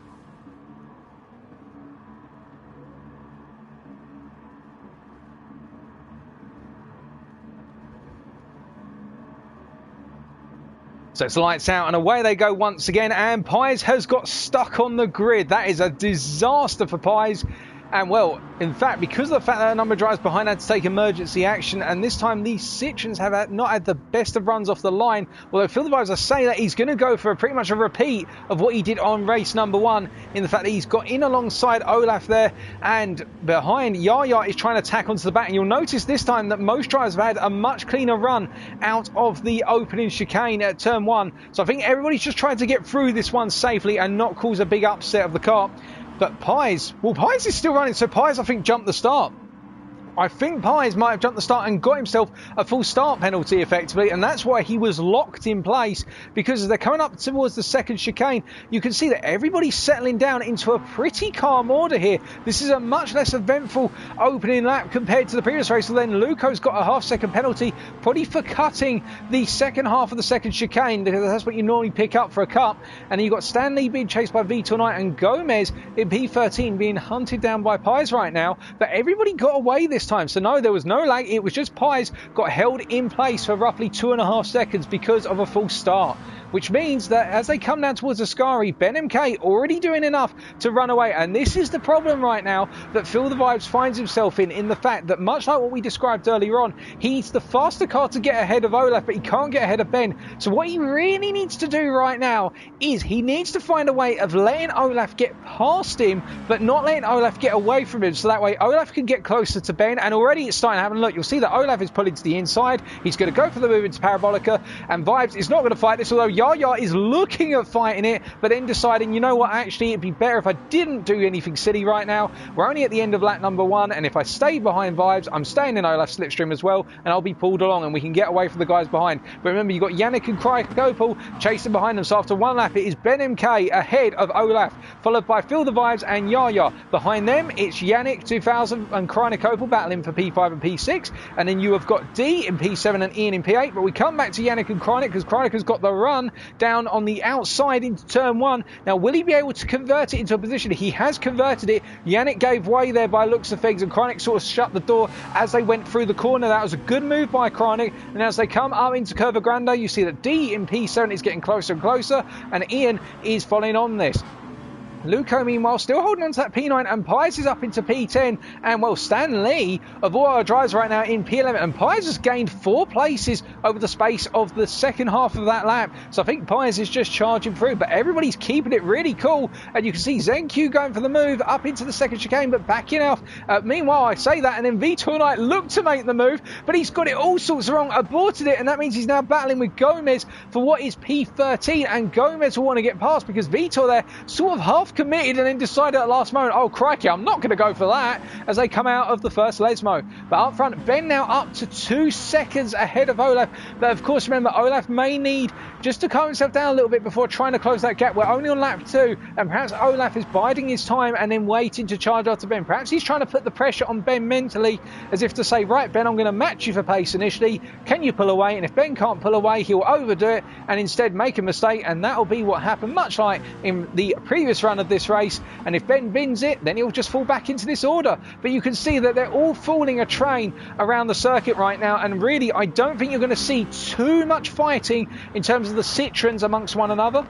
So it's lights out and away they go once again, and Pies has got stuck on the grid. That is a disaster for Pies. And well, in fact, because of the fact that a number of drivers behind had to take emergency action, and this time these Citroens have not had the best of runs off the line, although Phil the Vibes are saying that he's going to go for pretty much a repeat of what he did on race number 1, in the fact that he's got in alongside Olaf there, and behind Yaya is trying to tack onto the back. And you'll notice this time that most drivers have had a much cleaner run out of the opening chicane at turn 1. So I think everybody's just trying to get through this one safely and not cause a big upset of the car. But Pies, well, Pies is still running, so Pies, I think, jumped the start. I think Pies might have jumped the start and got himself a full start penalty effectively, and that's why he was locked in place, because as they're coming up towards the second chicane, you can see that everybody's settling down into a pretty calm order here. This is a much less eventful opening lap compared to the previous race. So then Luco's got a half-second penalty, probably for cutting the second half of the second chicane, because that's what you normally pick up for a cut. And then you've got Stanley being chased by Vitor Knight and Gomez in P13 being hunted down by Pies right now. But everybody got away this time, so no, there was no lag. It was just Pies got held in place for roughly 2.5 seconds because of a false start, which means that as they come down towards Ascari, Ben MK already doing enough to run away. And this is the problem right now that Phil the Vibes finds himself in the fact that, much like what we described earlier on, he's the faster car to get ahead of Olaf, but he can't get ahead of Ben. So what he really needs to do right now is he needs to find a way of letting Olaf get past him, but not letting Olaf get away from him, so that way Olaf can get closer to Ben. And already it's starting to happen. Look, you'll see that Olaf is pulling to the inside. He's going to go for the move into Parabolica, and Vibes is not going to fight this, although Yaya is looking at fighting it, but then deciding, you know what, actually it'd be better if I didn't do anything silly right now. We're only at the end of lap number 1, and if I stay behind Vibes, I'm staying in Olaf's slipstream as well, and I'll be pulled along and we can get away from the guys behind. But remember, you've got Yannick and Krykopel chasing behind them, so after one lap it is Ben MK ahead of Olaf, followed by Phil the Vibes and Yaya. Behind them it's Yannick 2000 and Krykopel battling for P5 and P6, and then you have got D in P7 and Ian in P8. But we come back to Yannick and Krynik, because Krynik has got the run down on the outside into turn 1. Now, will he be able to convert it into a position? He has converted it. Yannick gave way there by looks of things, and Krynik sort of shut the door as they went through the corner. That was a good move by Krynik. And as they come up into Curva Grande, you see that D in P7 is getting closer and closer, and Ian is following on this. Luco, meanwhile, still holding on to that P9, and Pies is up into P10. And, well, Stan Lee of all our drivers right now in P11. And Pies has gained 4 places over the space of the second half of that lap. So I think Pies is just charging through. But everybody's keeping it really cool. And you can see ZenQ going for the move up into the second chicane, but backing off. Meanwhile, I say that, and then Vitor Knight looked to make the move, but he's got it all sorts wrong, aborted it, and that means he's now battling with Gomez for what is P13. And Gomez will want to get past, because Vitor there sort of half committed and then decided at the last moment, oh crikey, I'm not going to go for that, as they come out of the first Lesmo. But up front, Ben now up to 2 seconds ahead of Olaf. But of course, remember, Olaf may need just to calm himself down a little bit before trying to close that gap. We're only on lap 2, and perhaps Olaf is biding his time and then waiting to charge after Ben. Perhaps he's trying to put the pressure on Ben mentally, as if to say, right Ben, I'm going to match you for pace initially, can you pull away? And if Ben can't pull away, he'll overdo it and instead make a mistake, and that'll be what happened, much like in the previous run of this race. And if Ben bins it, then he'll just fall back into this order. But you can see that they're all falling a train around the circuit right now, and really I don't think you're going to see too much fighting in terms of the Citroens amongst one another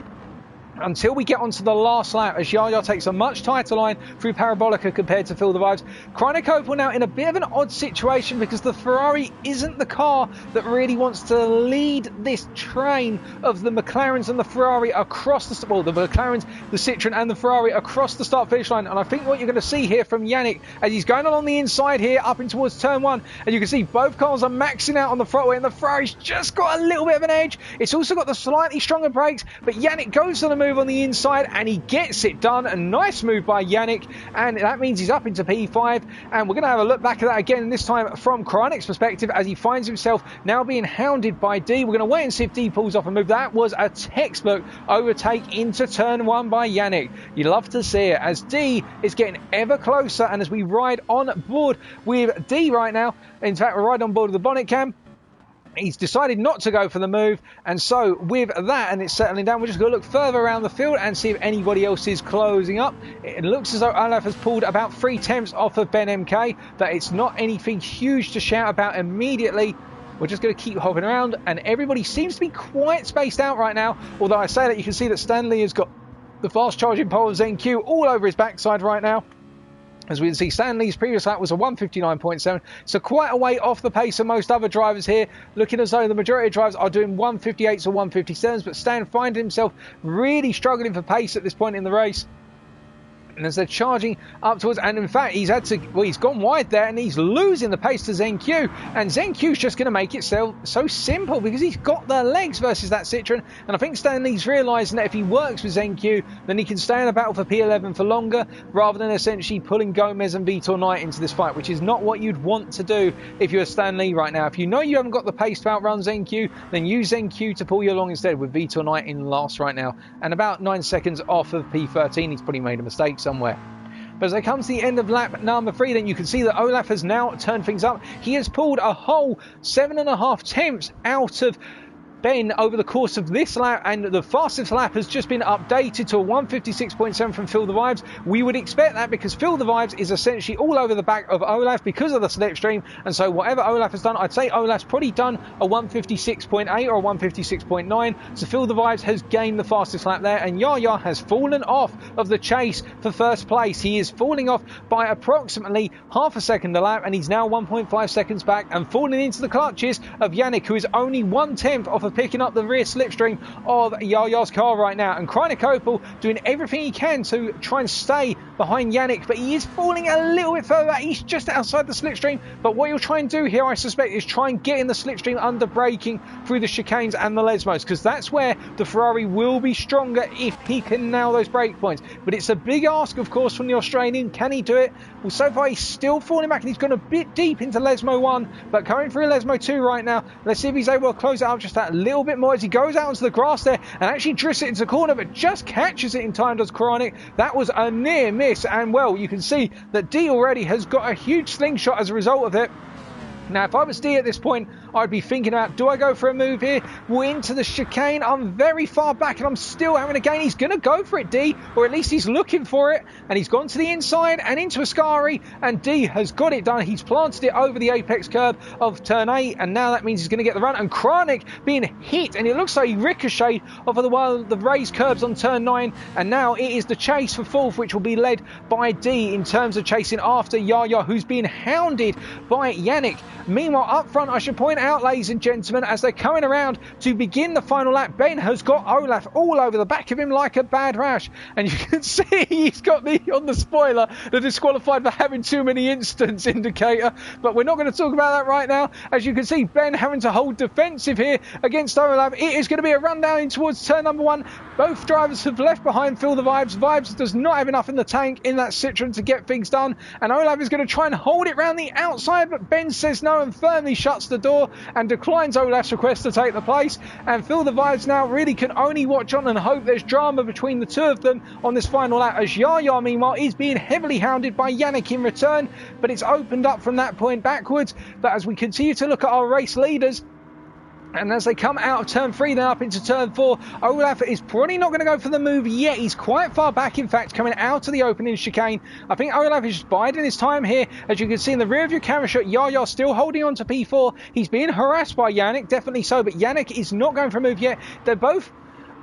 until we get onto the last lap, as Yaya takes a much tighter line through Parabolica compared to Phil the Vibes. Krykopel now in a bit of an odd situation, because the Ferrari isn't the car that really wants to lead this train of the McLarens and the Ferrari across the, well, the McLarens, the Citroen and the Ferrari across the start-finish line. And I think what you're going to see here from Yannick, as he's going along the inside here up in towards turn 1, and you can see both cars are maxing out on the throttle, and the Ferrari's just got a little bit of an edge. It's also got the slightly stronger brakes, but Yannick goes to the move on the inside and he gets it done. A nice move by Yannick, and that means he's up into P5. And we're going to have a look back at that again, this time from Krykopel's perspective, as he finds himself now being hounded by D. We're going to wait and see if D pulls off a move. That was a textbook overtake into turn 1 by Yannick. You love to see it, as D is getting ever closer, and as we ride on board with D right now, in fact we're riding on board with the bonnet cam, he's decided not to go for the move. And so with that, and it's settling down, we're just going to look further around the field and see if anybody else is closing up. It looks as though Olaf has pulled about 3/10 off of Ben MK, but it's not anything huge to shout about immediately. we're just going to keep hopping around, and everybody seems to be quite spaced out right now. Although I say that, you can see that Stanley has got the fast charging pole of ZenQ all over his backside right now. As we can see, Stanley's previous lap was a 159.7, so quite a way off the pace of most other drivers here, looking as though the majority of drivers are doing 158s or 157s, but Stan finds himself really struggling for pace at this point in the race. And as they're charging up towards, and in fact he's gone wide there, and he's losing the pace to ZenQ, and ZenQ's just going to make it so simple because he's got the legs versus that Citroen. And I think Stanley's realising that if he works with ZenQ, then he can stay in a battle for P11 for longer, rather than essentially pulling Gomez and Vitor Knight into this fight, which is not what you'd want to do if you're Stanley right now. If you know you haven't got the pace to outrun ZenQ, then use ZenQ to pull you along instead, with Vitor Knight in last right now and about 9 seconds off of P13. He's probably made a mistake somewhere. But as they come to the end of lap number 3, then you can see that Olaf has now turned things up. He has pulled a whole 7.5 tenths out of Ben over the course of this lap, and the fastest lap has just been updated to a 156.7 from Phil the Vibes. We would expect that because Phil the Vibes is essentially all over the back of Olaf because of the slipstream, and so whatever Olaf has done, I'd say Olaf's probably done a 156.8 or a 156.9, so Phil the Vibes has gained the fastest lap there, and Yaya has fallen off of the chase for first place. He is falling off by approximately half a second a lap, and he's now 1.5 seconds back and falling into the clutches of Yannick, who is only 1/10 off of picking up the rear slipstream of Yaya's car right now. And Kreiner Kopel doing everything he can to try and stay behind Yannick, but he is falling a little bit further back. He's just outside the slipstream, but what you'll try and do here, I suspect, is try and get in the slipstream under braking through the chicanes and the Lesmos, because that's where the Ferrari will be stronger if he can nail those brake points. But it's a big ask, of course, from the Australian. Can he do it? Well, so far he's still falling back, and he's gone a bit deep into Lesmo 1, but coming through Lesmo 2 right now. Let's see if he's able to close it up just that little bit more as he goes out onto the grass there and actually drifts it into the corner, but just catches it in time, does Koronic. That was a near miss, and well, you can see that D already has got a huge slingshot as a result of it. Now, if I was D at this point, I'd be thinking about, do I go for a move here? Well, into the chicane, I'm very far back and I'm still having a gain. He's going to go for it, D, or at least he's looking for it. And he's gone to the inside and into Ascari, and D has got it done. He's planted it over the apex curb of turn 8, and now that means he's going to get the run. And Kronic being hit, and it looks like he ricocheted off of the raised curbs on turn 9, and now it is the chase for 4th, which will be led by D in terms of chasing after Yaya, who's being hounded by Yannick. Meanwhile, up front, I should point out, ladies and gentlemen, as they're coming around to begin the final lap, Ben has got Olaf all over the back of him like a bad rash. And you can see he's got on the spoiler, the disqualified for having too many instance indicator. But we're not going to talk about that right now. As you can see, Ben having to hold defensive here against Olaf. It is going to be a run down in towards turn number 1. Both drivers have left behind Phil the Vibes. Vibes does not have enough in the tank in that Citroen to get things done. And Olaf is going to try and hold it round the outside, but Ben says no and firmly shuts the door and declines Olaf's request to take the place. And Phil the Vibes now really can only watch on and hope there's drama between the two of them on this final lap, as Yaya meanwhile is being heavily hounded by Yannick in return, but it's opened up from that point backwards. But as we continue to look at our race leaders, and as they come out of turn 3 then up into turn 4, Olaf is probably not going to go for the move yet. He's quite far back, in fact, coming out of the opening chicane. I think Olaf is just biding his time here. As you can see in the rear of your camera shot, Yaya still holding on to P4. He's being harassed by Yannick, definitely so, but Yannick is not going for a move yet. They're both...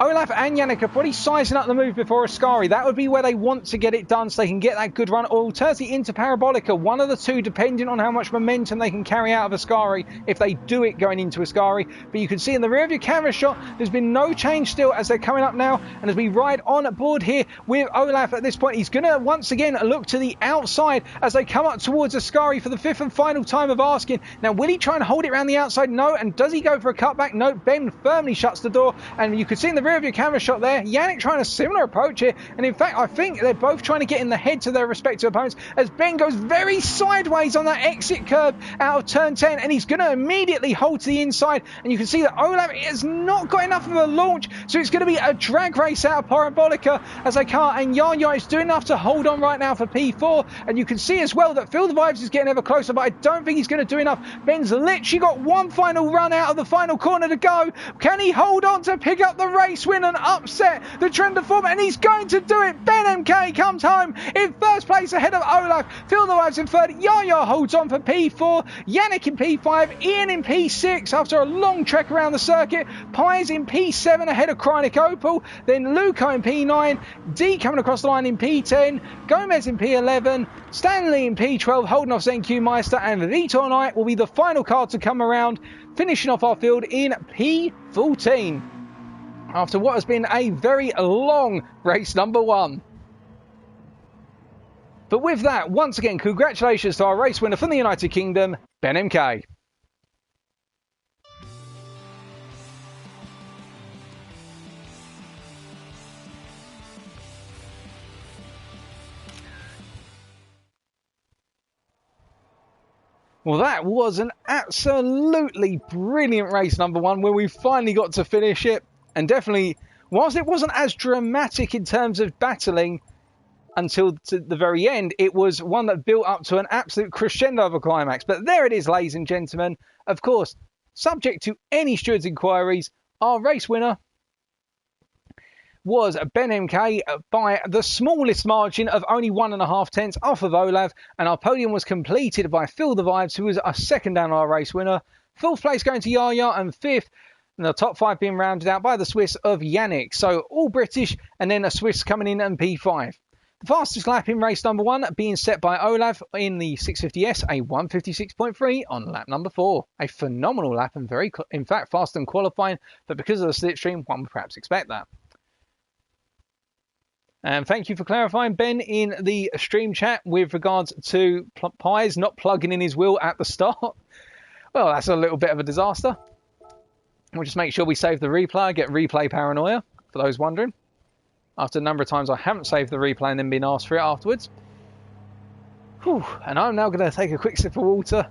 Olaf and Yannick are probably sizing up the move before Ascari. That would be where they want to get it done so they can get that good run, or alternatively into Parabolica, one of the two, depending on how much momentum they can carry out of Ascari if they do it going into Ascari. But you can see in the rear of your camera shot, there's been no change still as they're coming up now. And as we ride on board here with Olaf at this point, he's going to once again look to the outside as they come up towards Ascari for the 5th and final time of asking. Now, will he try and hold it around the outside? No. And does he go for a cutback? No. Ben firmly shuts the door. And you can see in the rear of your camera shot there, Yannick trying a similar approach here, and in fact I think they're both trying to get in the head to their respective opponents as Ben goes very sideways on that exit curb out of turn 10, and he's going to immediately hold to the inside. And you can see that Olaf has not got enough of a launch, so it's going to be a drag race out of Parabolica as they come out, and Yaya is doing enough to hold on right now for P4. And you can see as well that Phil the Vibes is getting ever closer, but I don't think he's going to do enough. Ben's literally got one final run out of the final corner to go. Can he hold on to pick up the race race win and upset the trend of form, and he's going to do it. Ben MK comes home in first place ahead of Olaf. Phil the Wives in third. Yaya holds on for P4. Yannick in P5. Ian in P6 after a long trek around the circuit. Pies in P7 ahead of Chronic Opal. Then Luco in P9. D coming across the line in P10. Gomez in P11. Stanley in P12 holding off ZenQ Meister, and Vitor Knight will be the final car to come around, finishing off our field in P14 after what has been a very long race number one. But with that, once again, congratulations to our race winner from the United Kingdom, Ben MK. Well, that was an absolutely brilliant race number one where we finally got to finish it. And definitely, whilst it wasn't as dramatic in terms of battling until to the very end, it was one that built up to an absolute crescendo of a climax. But there it is, ladies and gentlemen. Of course, subject to any steward's inquiries, our race winner was Ben MK by the smallest margin of only 1.5 tenths off of Olav, and our podium was completed by Phil the Vibes, who was a second down our race winner. Fourth place going to Yaya, and fifth, and the top five being rounded out by the Swiss of Yannick. So all British, and then a Swiss coming in and P5. The fastest lap in race number one being set by Olav in the 650S, a 156.3 on lap number 4. A phenomenal lap and very, in fact, faster than qualifying, but because of the slipstream, one would perhaps expect that. And thank you for clarifying, Ben, in the stream chat with regards to Pies not plugging in his wheel at the start. Well, that's a little bit of a disaster. We'll just make sure we save the replay. Get replay paranoia, for those wondering. After a number of times I haven't saved the replay and then been asked for it afterwards. Whew. And I'm now going to take a quick sip of water.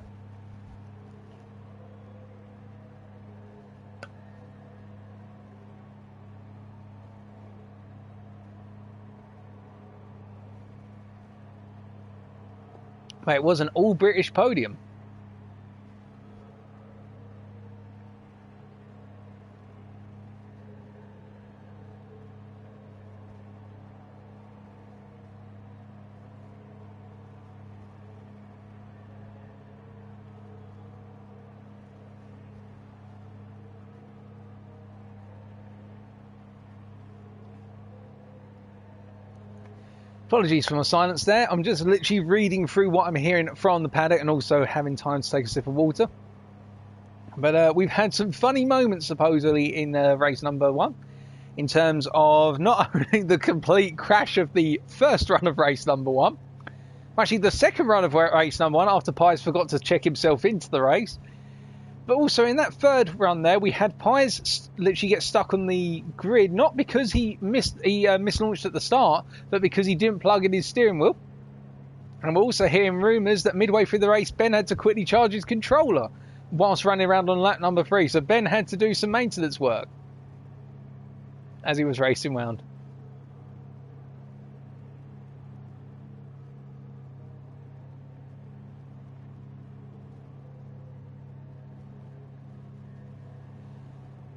But it was an all-British podium. Apologies for my silence there. I'm just literally reading through what I'm hearing from the paddock and also having time to take a sip of water. But we've had some funny moments supposedly in race number one in terms of not only the complete crash of the first run of race number one, actually the second run of race number one after Pies forgot to check himself into the race. But also in that third run there, we had Pies literally get stuck on the grid, not because he mislaunched at the start, but because he didn't plug in his steering wheel. And we're also hearing rumours that midway through the race, Ben had to quickly charge his controller whilst running around on lap number 3. So Ben had to do some maintenance work as he was racing round.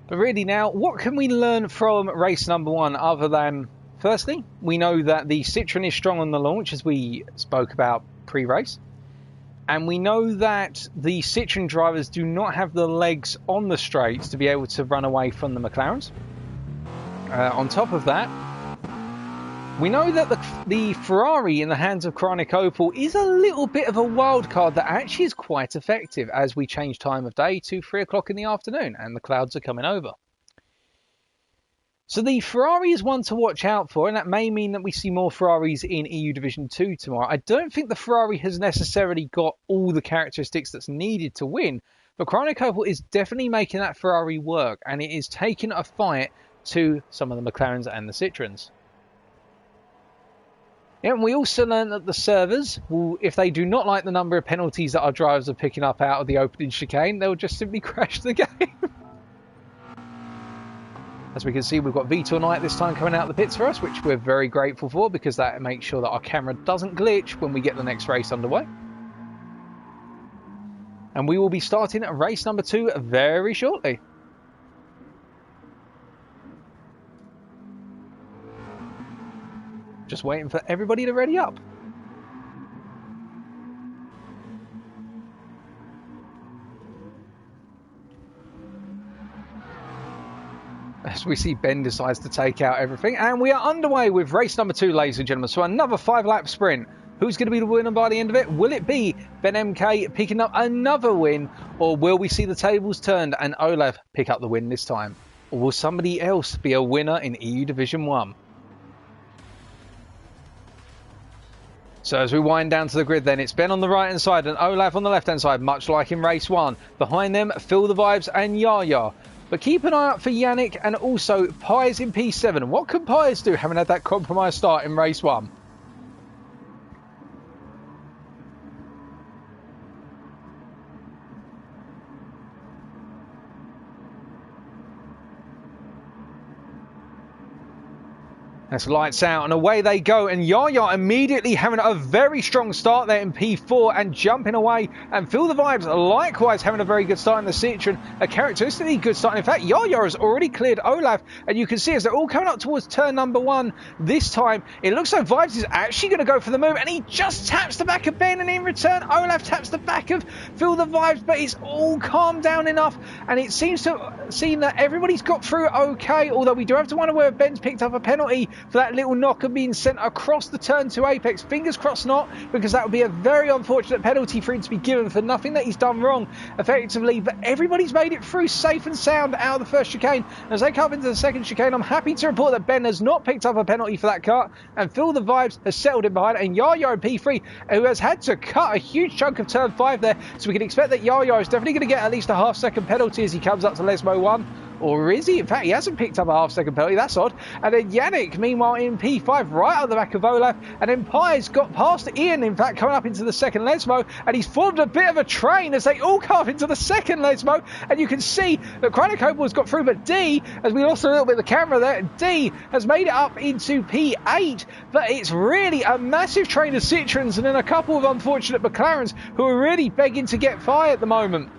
But really now, what can we learn from race number one other than, firstly, we know that the Citroen is strong on the launch, as we spoke about pre-race. And we know that the Citroen drivers do not have the legs on the straights to be able to run away from the McLarens. On top of that, we know that the Ferrari in the hands of Chronic Opal is a little bit of a wild card that actually is quite effective as we change time of day to 3 o'clock in the afternoon and the clouds are coming over. So the Ferrari is one to watch out for, and that may mean that we see more Ferraris in EU Division 2 tomorrow. I don't think the Ferrari has necessarily got all the characteristics that's needed to win, but Chronic Opal is definitely making that Ferrari work, and it is taking a fight to some of the McLarens and the Citroens. Yeah, and we also learned that the servers will, if they do not like the number of penalties that our drivers are picking up out of the opening chicane, they'll just simply crash the game. As we can see, we've got Vitor Knight this time coming out of the pits for us, which we're very grateful for because that makes sure that our camera doesn't glitch when we get the next race underway. And we will be starting race number 2 very shortly. Just waiting for everybody to ready up. As we see Ben decides to take out everything. And we are underway with race number 2, ladies and gentlemen. So another 5-lap sprint. Who's going to be the winner by the end of it? Will it be Ben MK picking up another win? Or will we see the tables turned and Olaf pick up the win this time? Or will somebody else be a winner in EU Division 1? So as we wind down to the grid then, it's Ben on the right hand side and Olaf on the left hand side, much like in race 1. Behind them, Feel the Vibes and Yaya. But keep an eye out for Yannick and also Pies in P7. What can Pies do, having had that compromised start in race 1? That's lights out and away they go, and Yaya immediately having a very strong start there in P4 and jumping away, and Feel the Vibes likewise having a very good start in the Citroen, a characteristically good start. In fact, Yaya has already cleared Olaf, and you can see as they're all coming up towards turn number 1 this time, it looks like Vibes is actually going to go for the move, and he just taps the back of Ben, and in return Olaf taps the back of Feel the Vibes, but it's all calmed down enough, and it seems to seem that everybody's got through okay, although we do have to wonder whether Ben's picked up a penalty for that little knocker being sent across the turn to apex. Fingers crossed not, because that would be a very unfortunate penalty for him to be given for nothing that he's done wrong effectively. But everybody's made it through safe and sound out of the first chicane. As they come into the second chicane, I'm happy to report that Ben has not picked up a penalty for that cut, and Feel the Vibes has settled in behind, and Yaya in P3, who has had to cut a huge chunk of turn 5 there, so we can expect that Yaya is definitely going to get at least a half-second penalty as he comes up to Lesmo 1. Or is he? In fact, he hasn't picked up a half-second penalty. That's odd. And then Yannick, meanwhile, in P5, right on the back of Olaf. And then Pies got past Ian, in fact, coming up into the second Lesmo. And he's formed a bit of a train as they all come up into the second Lesmo. And you can see that Chronocobal's got through. But D, as we lost a little bit of the camera there, D has made it up into P8. But it's really a massive train of Citroens and then a couple of unfortunate McLarens who are really begging to get by at the moment,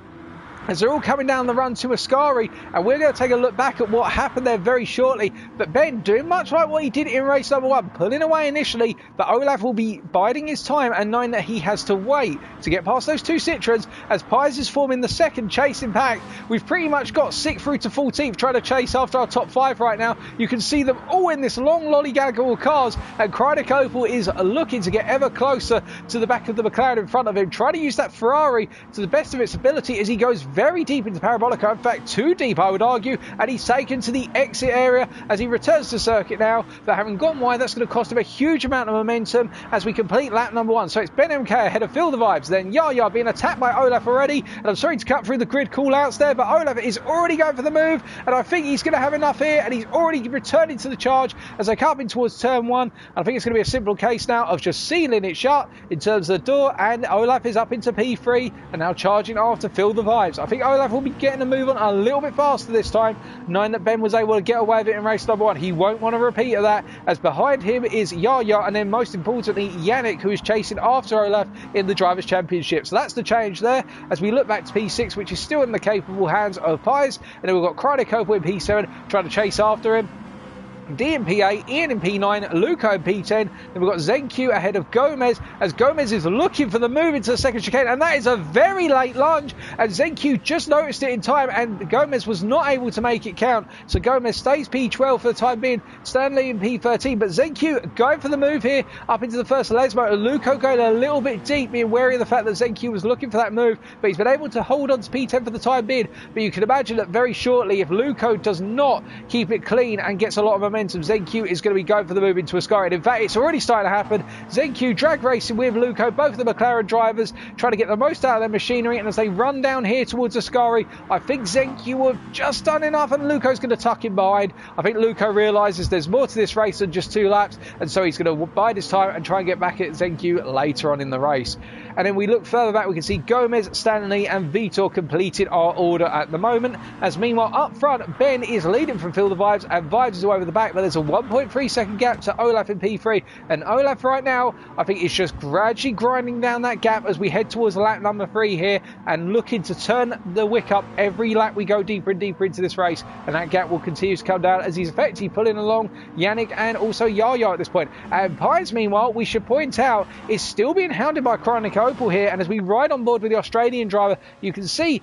as they're all coming down the run to Ascari, and we're going to take a look back at what happened there very shortly. But Ben doing much like what he did in race number 1, pulling away initially, but Olaf will be biding his time and knowing that he has to wait to get past those two Citroens as Pies is forming the second chasing pack. We've pretty much got 6th through to 14th trying to chase after our top 5 right now. You can see them all in this long lollygag of cars, and Chronocobal is looking to get ever closer to the back of the McLaren in front of him, trying to use that Ferrari to the best of its ability as he goes very deep into Parabolica, in fact too deep I would argue, and he's taken to the exit area as he returns to circuit now. But having gone wide, that's going to cost him a huge amount of momentum as we complete lap number 1. So it's Ben MK ahead of Feel the Vibes, then Yaya being attacked by Olaf already, and I'm sorry to cut through the grid call-outs there, but Olaf is already going for the move, and I think he's going to have enough here, and he's already returning to the charge as they come in towards turn 1. I think it's going to be a simple case now of just sealing it shut in terms of the door, and Olaf is up into P3 and now charging after Feel the Vibes. I think Olaf will be getting a move on a little bit faster this time, knowing that Ben was able to get away with it in race number 1. He won't want a repeat of that, as behind him is Yaya, and then most importantly Yannick, who is chasing after Olaf in the Drivers' Championship. So that's the change there as we look back to P6, which is still in the capable hands of Pies, and then we've got Chronocopa in P7 trying to chase after him. D in P8, Ian in P9, Luco in P10. Then we've got ZenQ ahead of Gomez, as Gomez is looking for the move into the second chicane, and that is a very late lunge, and ZenQ just noticed it in time, and Gomez was not able to make it count. So Gomez stays P12 for the time being, Stanley in P13, but ZenQ going for the move here up into the first Lesmo, and Luco going a little bit deep, being wary of the fact that ZenQ was looking for that move, but he's been able to hold on to P10 for the time being. But you can imagine that very shortly, if Luco does not keep it clean and gets a lot of momentum, ZenQ is going to be going for the move into Ascari. In fact, it's already starting to happen. ZenQ drag racing with Luco, both of the McLaren drivers trying to get the most out of their machinery, and as they run down here towards Ascari, I think ZenQ will have just done enough, and Luco's going to tuck him behind. I think Luco realises there's more to this race than just 2 laps, and so he's going to bide his time and try and get back at ZenQ later on in the race. And then we look further back, we can see Gomez, Stanley and Vitor completed our order at the moment, as meanwhile up front Ben is leading from Feel the Vibes, and Vibes is away with the back back, but there's a 1.3 second gap to Olaf in P3, and Olaf right now I think is just gradually grinding down that gap as we head towards lap number 3 here, and looking to turn the wick up every lap we go deeper and deeper into this race, and that gap will continue to come down as he's effectively pulling along Yannick and also Yaya at this point. And Pies, meanwhile, we should point out, is still being hounded by Chronic Opal here, and as we ride on board with the Australian driver, you can see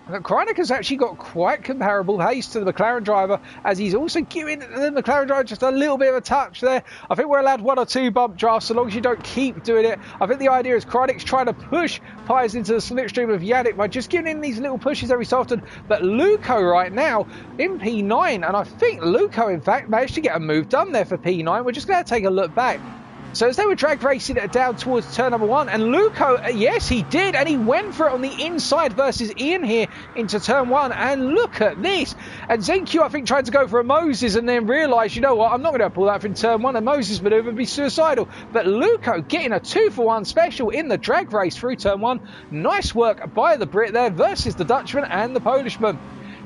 that Chronic has actually got quite comparable pace to the McLaren driver, as he's also giving the McLaren driver just a little bit of a touch there. I think we're allowed 1 or 2 bump drafts so long as you don't keep doing it. I think the idea is Chronic's trying to push Pies into the slipstream of Yannick by just giving him these little pushes every so often. But Luco right now in P9, and I think Luco in fact managed to get a move done there for P9. We're just going to take a look back. So as they were drag racing it down towards turn number 1, and Luco, yes, he did, and he went for it on the inside versus Ian here into turn 1, and look at this. And ZenQ, I think, tried to go for a Moses and then realised, you know what, I'm not going to pull that from turn 1, and Moses manoeuvre would be suicidal. But Luco getting a 2-for-1 special in the drag race through turn 1. Nice work by the Brit there versus the Dutchman and the Polishman.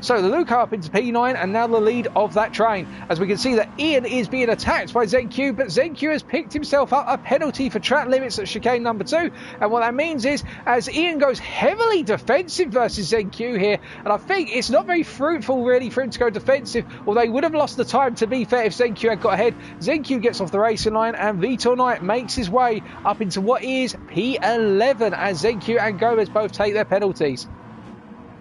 So the Luco up into P9, and now the lead of that train, as we can see that Ian is being attacked by ZenQ, but ZenQ has picked himself up a penalty for track limits at chicane number 2, and what that means is, as Ian goes heavily defensive versus ZenQ here, and I think it's not very fruitful really for him to go defensive, although he would have lost the time, to be fair, if ZenQ had got ahead. ZenQ gets off the racing line, and Vitor Knight makes his way up into what is P11, as ZenQ and Gomez both take their penalties.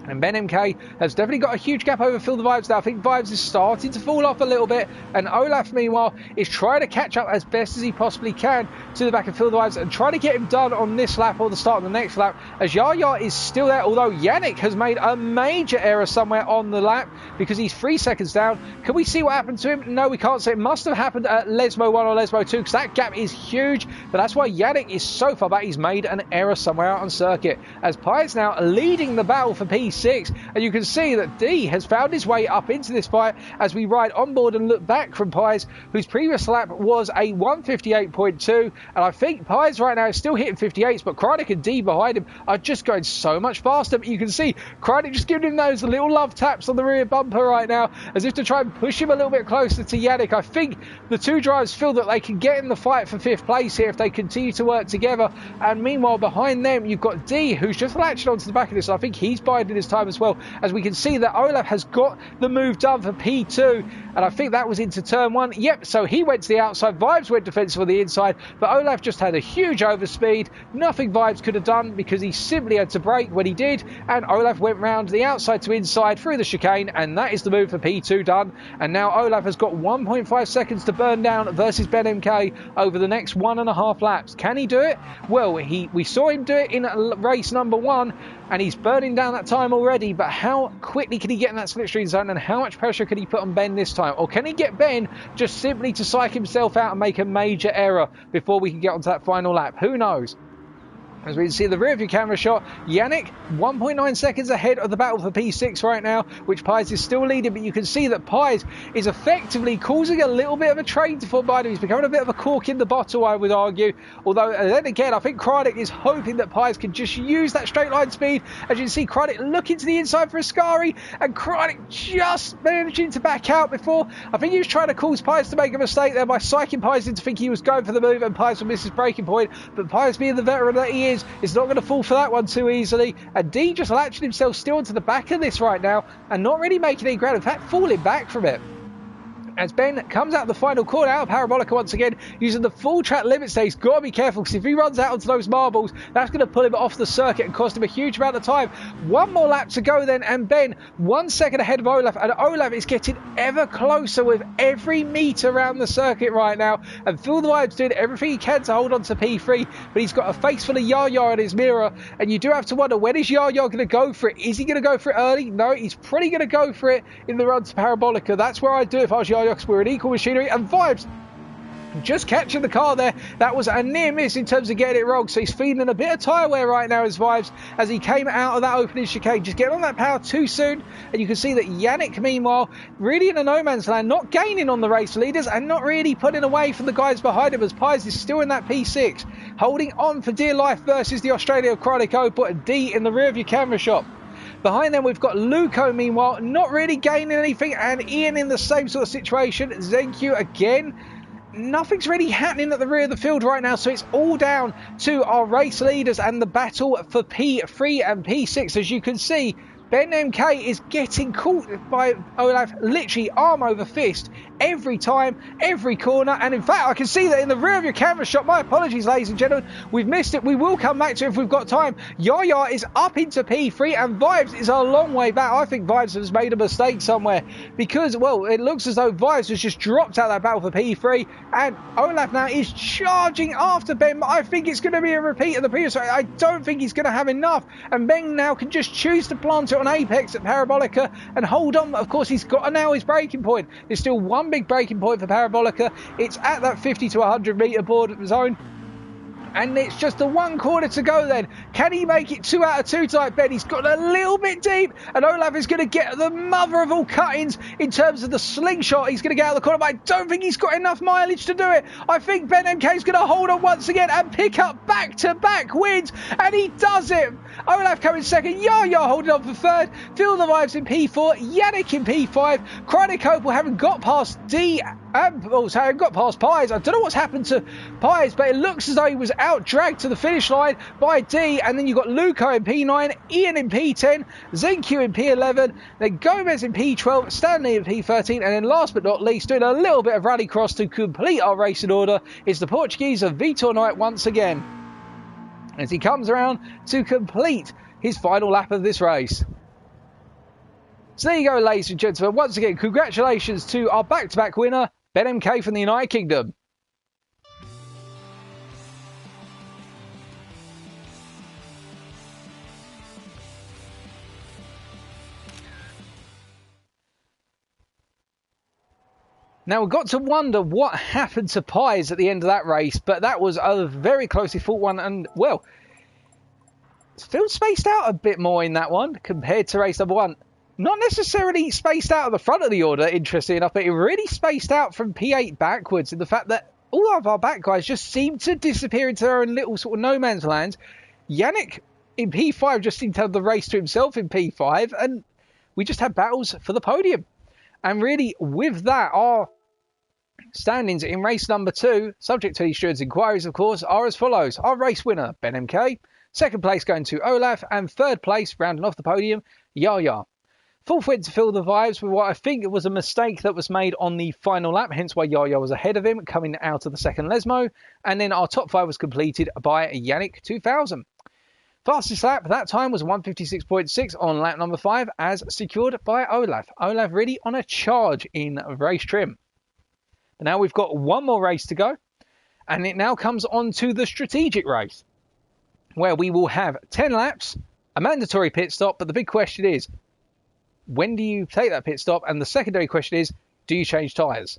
And Ben MK has definitely got a huge gap over Phil the Vibes now. I think Vibes is starting to fall off a little bit. And Olaf, meanwhile, is trying to catch up as best as he possibly can to the back of Phil the Vibes and trying to get him done on this lap or the start of the next lap. As Yaya is still there, although Yannick has made a major error somewhere on the lap because he's 3 seconds down. Can we see what happened to him? No, we can't see. It must have happened at Lesmo 1 or Lesmo 2 because that gap is huge. But that's why Yannick is so far back. He's made an error somewhere out on circuit. As Pies now leading the battle for P6. And you can see that D has found his way up into this fight as we ride on board and look back from Pies, whose previous lap was a 158.2. And I think Pies right now is still hitting 58s, but Chronic and D behind him are just going so much faster. But you can see Chronic just giving him those little love taps on the rear bumper right now, as if to try and push him a little bit closer to Yannick. I think the two drivers feel that they can get in the fight for 5th place here if they continue to work together. And meanwhile, behind them, you've got D, who's just latched onto the back of this. I think he's biding his time as well, as we can see that Olaf has got the move done for P2, and I think that was into turn 1. Yep, so he went to the outside, Vibes went defensive on the inside, but Olaf just had a huge overspeed. Nothing Vibes could have done because he simply had to brake when he did, and Olaf went round the outside to inside through the chicane, and that is the move for P2 done. And now Olaf has got 1.5 seconds to burn down versus Ben MK over the next 1.5 laps. Can he do it? Well, we saw him do it in race number 1, and he's burning down that time already, but how quickly can he get in that slipstream zone, and how much pressure can he put on Ben this time? Or can he get Ben just simply to psych himself out and make a major error before we can get onto that final lap? Who knows? As we can see the rear view camera shot, Yannick 1.9 seconds ahead of the battle for P6 right now, which Pies is still leading, but you can see that Pies is effectively causing a little bit of a train to fall behind him. He's becoming a bit of a cork in the bottle, I would argue. Although, then again, I think Chronic is hoping that Pies can just use that straight line speed. As you can see, Chronic looking to the inside for Ascari, and Chronic just managing to back out before. I think he was trying to cause Pies to make a mistake there by psyching Pies into thinking he was going for the move, and Pies will miss his braking point. But Pies, being the veteran that he is not going to fall for that one too easily, and D just latching himself still into the back of this right now and not really making any ground, in fact falling back from it. As Ben comes out the final corner out of Parabolica once again, using the full track limits there. He's got to be careful, because if he runs out onto those marbles, that's going to pull him off the circuit and cost him a huge amount of time. One more lap to go then, and Ben 1 second ahead of Olaf, and Olaf is getting ever closer with every metre around the circuit right now, and Phil the Vibes doing everything he can to hold on to P3, but he's got a face full of Yaya in his mirror, and you do have to wonder, when is Yaya going to go for it? Is he going to go for it early? No, he's probably going to go for it in the run to Parabolica. That's where I'd do it if I was Yaya, because we're an equal machinery, and Vibes just catching the car there. That was a near miss in terms of getting it wrong, so he's feeling a bit of tyre wear right now as Vibes, as he came out of that opening chicane, just getting on that power too soon. And you can see that Yannick, meanwhile, really in a no man's land, not gaining on the race leaders and not really putting away from the guys behind him, as Pies is still in that P6, holding on for dear life versus the Australia Chronic Opal, and D in the rear view camera shot. Behind them, we've got Luco, meanwhile, not really gaining anything, and Ian in the same sort of situation. ZenQ again. Nothing's really happening at the rear of the field right now, so it's all down to our race leaders and the battle for P3 and P6. As you can see, Ben MK is getting caught by Olaf literally arm over fist every time, every corner. And in fact, I can see that in the rear of your camera shot. My apologies, ladies and gentlemen. We've missed it. We will come back to it if we've got time. Yaya is up into P3 and Vibes is a long way back. I think Vibes has made a mistake somewhere because, well, it looks as though Vibes has just dropped out of that battle for P3. And Olaf now is charging after Ben. I think it's going to be a repeat of the previous race. I don't think he's going to have enough. And Ben now can just choose to plant it on Apex at Parabolica and hold on. Of course, he's got now his braking point. There's still one big braking point for Parabolica. It's at that 50 to 100 metre board zone. And it's just the one corner to go then. Can he make it 2 out of 2 type Ben? He's got a little bit deep. And Olaf is going to get the mother of all cuttings in terms of the slingshot. He's going to get out of the corner, but I don't think he's got enough mileage to do it. I think Ben MK is going to hold on once again and pick up back-to-back wins. And he does it. Olaf coming second. Yaya holding on for third. Feel the Vibes in P4. Yannick in P5. Chronic Opal haven't got past D. Haven't got past Pies. I don't know what's happened to Pies, but it looks as though he was out dragged to the finish line by D. And then you've got Luco in P9, Ian in P10, ZenQ in P11, then Gomez in P12, Stanley in P13, and then last but not least, doing a little bit of rallycross to complete our racing order, is the Portuguese of Vitor Knight once again, as he comes around to complete his final lap of this race. So there you go, ladies and gentlemen. Once again, congratulations to our back-to-back winner, Ben MK from the United Kingdom. Now, we've got to wonder what happened to Pies at the end of that race, but that was a very closely fought one, and, well, Phil spaced out a bit more in that one compared to race number one. Not necessarily spaced out at the front of the order, interesting enough, but it really spaced out from P8 backwards in the fact that all of our back guys just seemed to disappear into their own little sort of no man's land. Yannick in P5 just seemed to have the race to himself in P5, and we just had battles for the podium. And really, with that, our standings in race number 2, subject to the steward's inquiries, of course, are as follows. Our race winner, Ben MK. Second place going to Olaf. And third place, rounding off the podium, Yaya. Fourth went to Feel the Vibes with what I think was a mistake that was made on the final lap, hence why Yaya was ahead of him, coming out of the second Lesmo. And then our top 5 was completed by Yannick 2000. Fastest lap that time was 156.6 on lap number 5, as secured by Olaf. Olaf really on a charge in race trim. But now we've got one more race to go, and it now comes on to the strategic race, where we will have 10 laps, a mandatory pit stop, but the big question is, when do you take that pit stop? And the secondary question is, do you change tyres?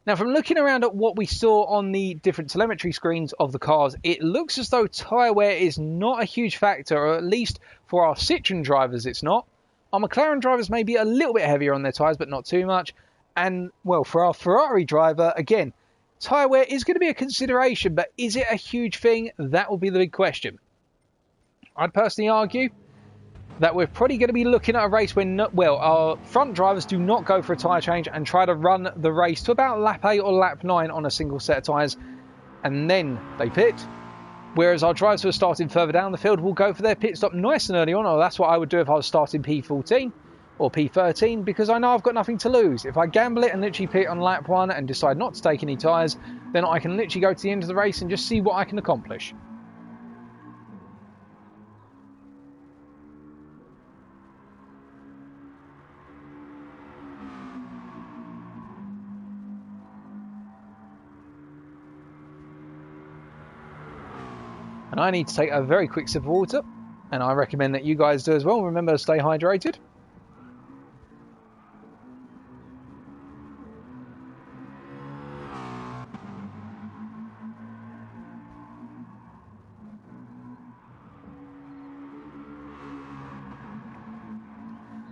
Now, from looking around at what we saw on the different telemetry screens of the cars, it looks as though tyre wear is not a huge factor, or at least for our Citroen drivers it's not. Our McLaren drivers may be a little bit heavier on their tyres, but not too much. And, well, for our Ferrari driver, again, tyre wear is going to be a consideration, but is it a huge thing? That will be the big question. I'd personally argue that we're probably going to be looking at a race when, well, our front drivers do not go for a tyre change and try to run the race to about lap 8 or lap 9 on a single set of tyres, and then they pit. Whereas our drivers who are starting further down the field will go for their pit stop nice and early on, or that's what I would do if I was starting P14 or P13, because I know I've got nothing to lose. If I gamble it and literally pit on lap 1 and decide not to take any tyres, then I can literally go to the end of the race and just see what I can accomplish. And I need to take a very quick sip of water, and I recommend that you guys do as well. Remember to stay hydrated.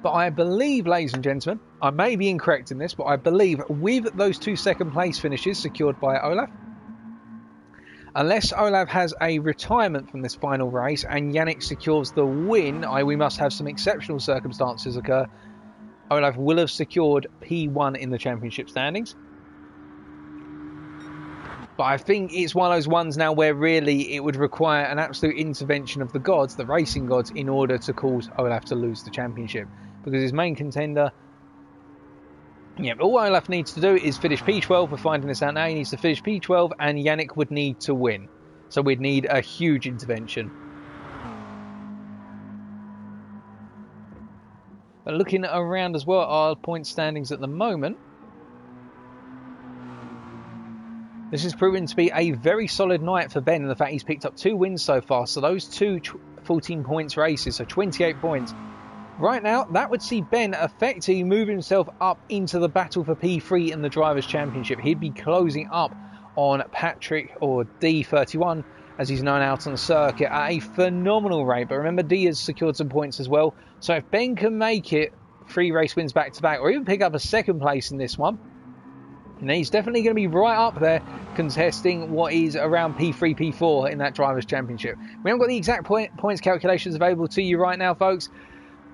But I believe, ladies and gentlemen, I may be incorrect in this, but I believe with those 2 second place finishes secured by Olaf, Unless Olav has a retirement from this final race and Yannick secures the win, we must have some exceptional circumstances occur, Olav will have secured P1 in the championship standings. But I think it's one of those ones now where really it would require an absolute intervention of the gods, the racing gods, in order to cause Olaf to lose the championship. Because his main contender, all Olaf needs to do is finish P12. We're finding this out now. He needs to finish P12 and Yannick would need to win. So we'd need a huge intervention. But looking around as well, our point standings at the moment, this is proving to be a very solid night for Ben, in the fact he's picked up 2 wins so far. So those 2 14 points races, so 28 points. Right now, that would see Ben effectively move himself up into the battle for P3 in the Drivers' Championship. He'd be closing up on Patrick, or D31, as he's known out on the circuit, at a phenomenal rate. But remember, D has secured some points as well. So if Ben can make it 3 race wins back-to-back, or even pick up a 2nd place in this one, and he's definitely going to be right up there contesting what is around P3, P4 in that Drivers' Championship. We haven't got the exact points calculations available to you right now, folks,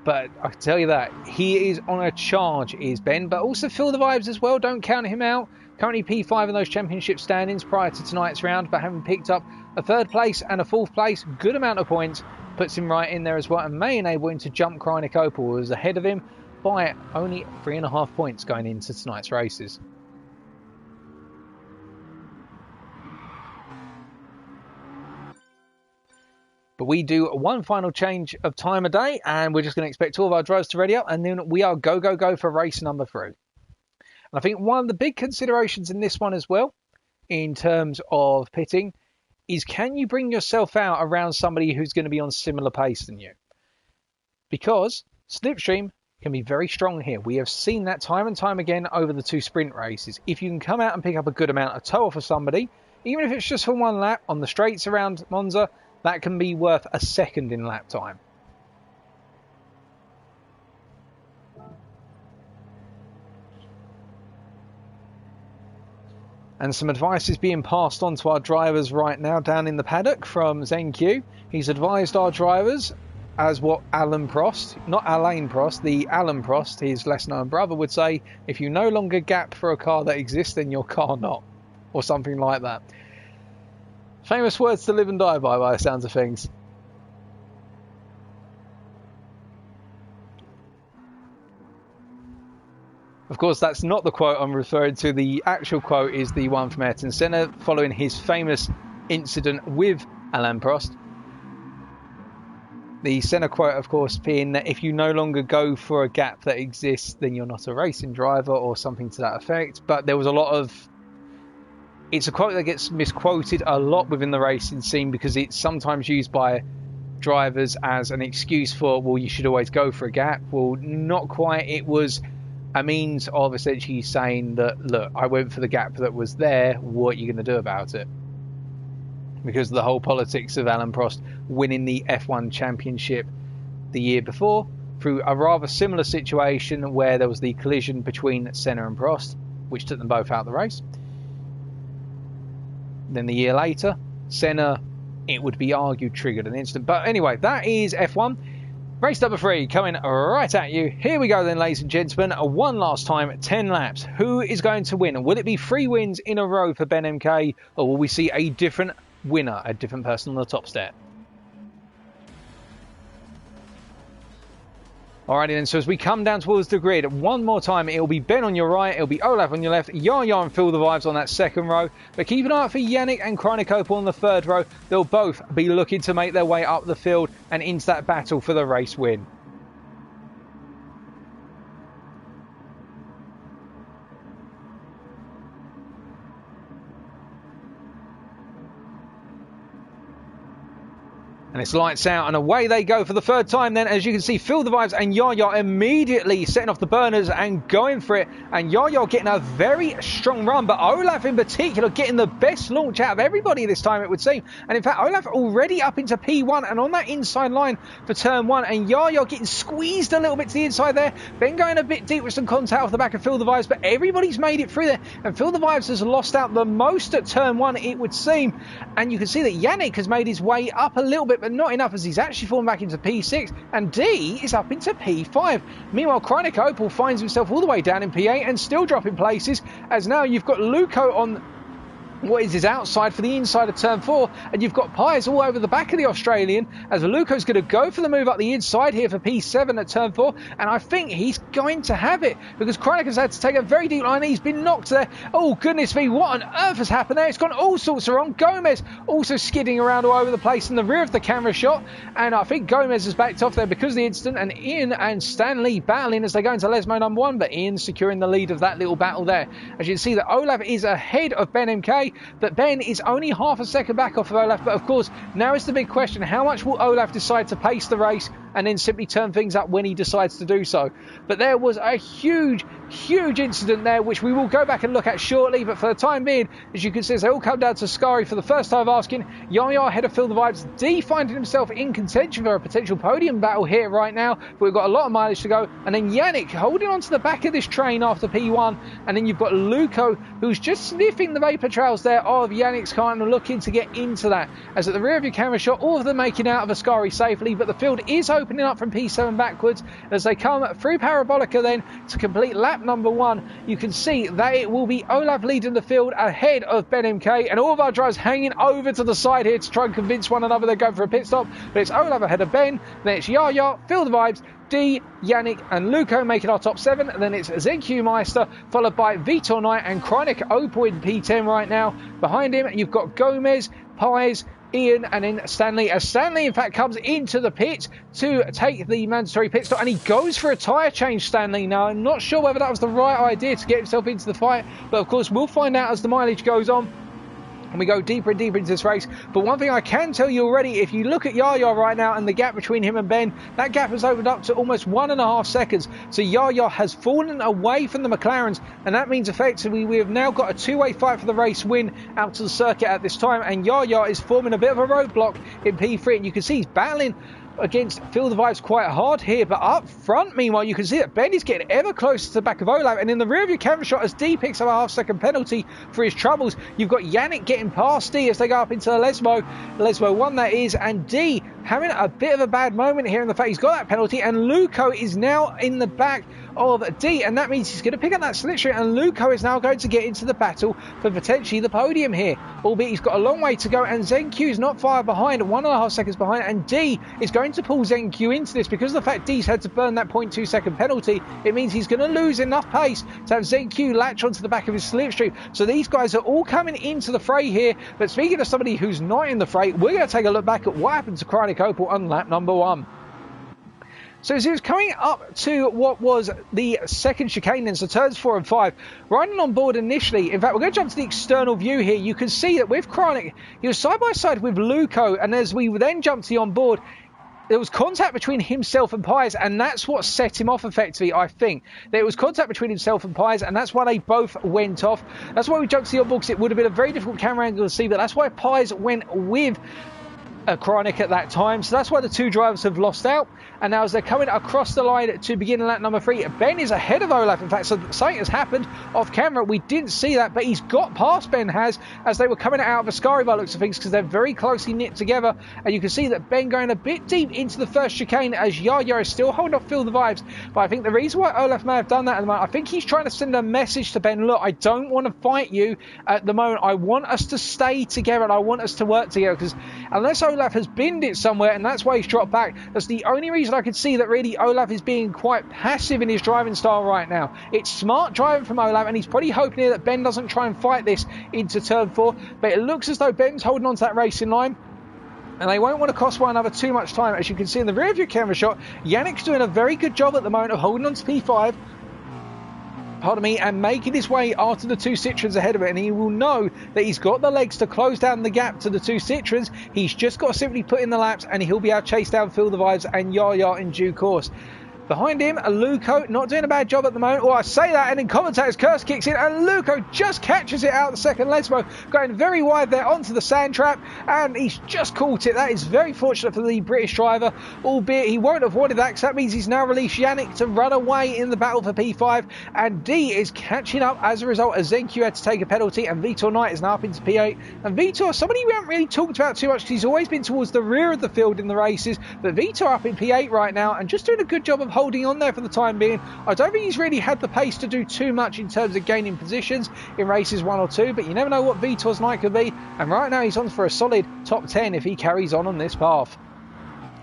but I can tell you that he is on a charge, is Ben. But also feel the vibes as well. Don't count him out. Currently P5 in those championship standings prior to tonight's round, but having picked up a 3rd place and a 4th place, good amount of points, puts him right in there as well, and may enable him to jump Krynik Opel, who is ahead of him by only 3.5 points going into tonight's races. But we do one final change of time a day, and we're just going to expect all of our drivers to ready up, and then we are go for race number 3. And I think one of the big considerations in this one as well, in terms of pitting, is can you bring yourself out around somebody who's going to be on similar pace than you? Because slipstream can be very strong here. We have seen that time and time again over the 2 sprint races. If you can come out and pick up a good amount of tow off of somebody, even if it's just for 1 lap on the straights around Monza, that can be worth a 2nd in lap time. And some advice is being passed on to our drivers right now down in the paddock from ZenQ. He's advised our drivers, as what Alain Prost, not Alain Prost, the Alain Prost, his less known brother, would say, if you no longer gap for a car that exists, then your car not. Or something like that. Famous words to live and die by the sounds of things. Of course, that's not the quote I'm referring to. The actual quote is the one from Ayrton Senna following his famous incident with Alain Prost. The Senna quote, of course, being that if you no longer go for a gap that exists, then you're not a racing driver, or something to that effect. But there was a lot of... It's a quote that gets misquoted a lot within the racing scene because it's sometimes used by drivers as an excuse for, well, you should always go for a gap. Well, not quite. It was a means of essentially saying that, look, I went for the gap that was there. What are you going to do about it? Because the whole politics of Alain Prost winning the F1 championship the year before through a rather similar situation where there was the collision between Senna and Prost, which took them both out of the race. Then the year later, Senna, it would be argued, triggered an incident. But anyway, that is F1. Race number 3 coming right at you. Here we go then, ladies and gentlemen. One last time, 10 laps. Who is going to win? Will it be 3 wins in a row for Ben MK, or will we see a different winner, a different person on the top step? Alrighty then, so as we come down towards the grid, one more time, it'll be Ben on your right, it'll be Olaf on your left, Yaya and Feel the Vibes on that 2nd row. But keep an eye out for Yannick and Krynik Opel on the 3rd row. They'll both be looking to make their way up the field and into that battle for the race win. And it's lights out and away they go for the third time then. As you can see, Feel the Vibes and Yaya immediately setting off the burners and going for it. And Yaya getting a very strong run, but Olaf in particular getting the best launch out of everybody this time, it would seem. And in fact, Olaf already up into P1 and on that inside line for turn 1. And Yaya getting squeezed a little bit to the inside there. Ben going a bit deep with some contact off the back of Feel the Vibes, but everybody's made it through there. And Feel the Vibes has lost out the most at turn 1, it would seem. And you can see that Yannick has made his way up a little bit, but not enough, as he's actually fallen back into P6, and D is up into P5. Meanwhile, Chronic Opal finds himself all the way down in P8 and still dropping places, as now you've got Luco on what is his outside for the inside of turn 4, and you've got Pies all over the back of the Australian, as Luco's going to go for the move up the inside here for P7 at turn 4, and I think he's going to have it, because Chronic has had to take a very deep line. He's been knocked there. Oh goodness me, what on earth has happened there? It's gone all sorts of wrong. Gomez also skidding around all over the place in the rear of the camera shot, and I think Gomez has backed off there because of the incident, and Ian and Stanley battling as they go into Lesmo number 1, but Ian securing the lead of that little battle there. As you can see that Olaf is ahead of Ben MK, but Ben is only half a second back off of Olaf. But of course, now is the big question: how much will Olaf decide to pace the race and then simply turn things up when he decides to do so? But there was a huge incident there, which we will go back and look at shortly. But for the time being, as you can see, as they all come down to Scary for the first time asking, Yaya ahead of Feel the Vibes, D finding himself in contention for a potential podium battle here right now, but we've got a lot of mileage to go. And then Yannick holding on to the back of this train after P1, and then you've got Luco, who's just sniffing the vapour trails there of Yannick's car and looking to get into that. As at the rear of your camera shot, all of them making out of Ascari safely, but the field is opening up from P7 backwards. As they come through Parabolica then to complete lap number 1, you can see that it will be Olaf leading the field ahead of Ben MK, and all of our drivers hanging over to the side here to try and convince one another they're going for a pit stop. But it's Olaf ahead of Ben, then it's Yaya, Feel the Vibes, D, Yannick and Luco making our top 7, and then it's ZQ Meister followed by Vitor Knight and Chronic Opal in P10 right now. Behind him you've got Gomez, Pies, Ian and then Stanley, as Stanley in fact comes into the pit to take the mandatory pit stop, and he goes for a tyre change. Stanley, now I'm not sure whether that was the right idea to get himself into the fight, but of course we'll find out as the mileage goes on and we go deeper and deeper into this race. But one thing I can tell you already, if you look at Yaya right now and the gap between him and Ben, that gap has opened up to almost 1.5 seconds. So Yaya has fallen away from the McLarens, and that means effectively we have now got a two-way fight for the race win out to the circuit at this time, and Yaya is forming a bit of a roadblock in P3, and you can see he's battling against Feel the Vibes quite hard here. But up front, meanwhile, you can see that Ben is getting ever closer to the back of Olaf, and in the rear of your camera shot, as D picks up a half-second penalty for his troubles, you've got Yannick getting past D as they go up into the Lesmo 1 that is, and D having a bit of a bad moment here in the fact he's got that penalty, and Luco is now in the back of D, and that means he's going to pick up that slipstream, and Luco is now going to get into the battle for potentially the podium here, albeit he's got a long way to go, and ZenQ is not far behind, 1.5 seconds behind, and D is going to pull ZenQ into this because of the fact D's had to burn that 0.2 second penalty. It means he's going to lose enough pace to have ZenQ latch onto the back of his slipstream. So these guys are all coming into the fray here. But speaking of somebody who's not in the fray, we're going to take a look back at what happened to Chronic Opal on lap number 1. So as he was coming up to what was the second chicane then, so turns 4 and 5, riding on board initially, in fact we're going to jump to the external view here, you can see that with Chronic, he was side by side with Luco, and as we then jumped to the onboard, there was contact between himself and Pies, and that's what set him off effectively, I think. There was contact between himself and Pies, and that's why they both went off. That's why we jumped to the onboard, because it would have been a very difficult camera angle to see, but that's why Pies went with Chronic at that time. So that's why the two drivers have lost out, and now as they're coming across the line to begin lap number 3, Ben is ahead of Olaf. In fact, so something has happened off camera, we didn't see that, but he's got past Ben has as they were coming out of Ascari by looks of things, because they're very closely knit together, and you can see that Ben going a bit deep into the first chicane as Yaya is still holding off Feel the Vibes. But I think the reason why Olaf may have done that at the moment, I think he's trying to send a message to Ben: look, I don't want to fight you at the moment, I want us to stay together and I want us to work together, because unless Olaf has binned it somewhere and that's why he's dropped back, that's the only reason I could see that really Olaf is being quite passive in his driving style right now. It's smart driving from Olaf, and he's probably hoping here that Ben doesn't try and fight this into turn 4, but it looks as though Ben's holding on to that racing line, and they won't want to cost one another too much time. As you can see in the rear of your camera shot, Yannick's doing a very good job at the moment of holding on to P5. pardon me, and making his way after the two Citroens ahead of it, and he will know that he's got the legs to close down the gap to the two Citroens. He's just got to simply put in the laps, and he'll be able to chase down Feel the Vibes and Yaya in due course. Behind him, Luco not doing a bad job at the moment. I say that, and then commentator's curse kicks in, and Luco just catches it out the second Lesmo, going very wide there onto the sand trap, and he's just caught it. That is very fortunate for the British driver, albeit he won't have wanted that, because that means he's now released Yannick to run away in the battle for P5, and D is catching up as a result, as ZenQ had to take a penalty, and Vitor Knight is now up into P8. And Vitor, somebody we haven't really talked about too much, because he's always been towards the rear of the field in the races, but Vitor up in P8 right now, and just doing a good job of holding on there for the time being. I don't think he's really had the pace to do too much in terms of gaining positions in races 1 or 2, but you never know what Vitor's night could be, and right now he's on for a solid top 10 if he carries on this path.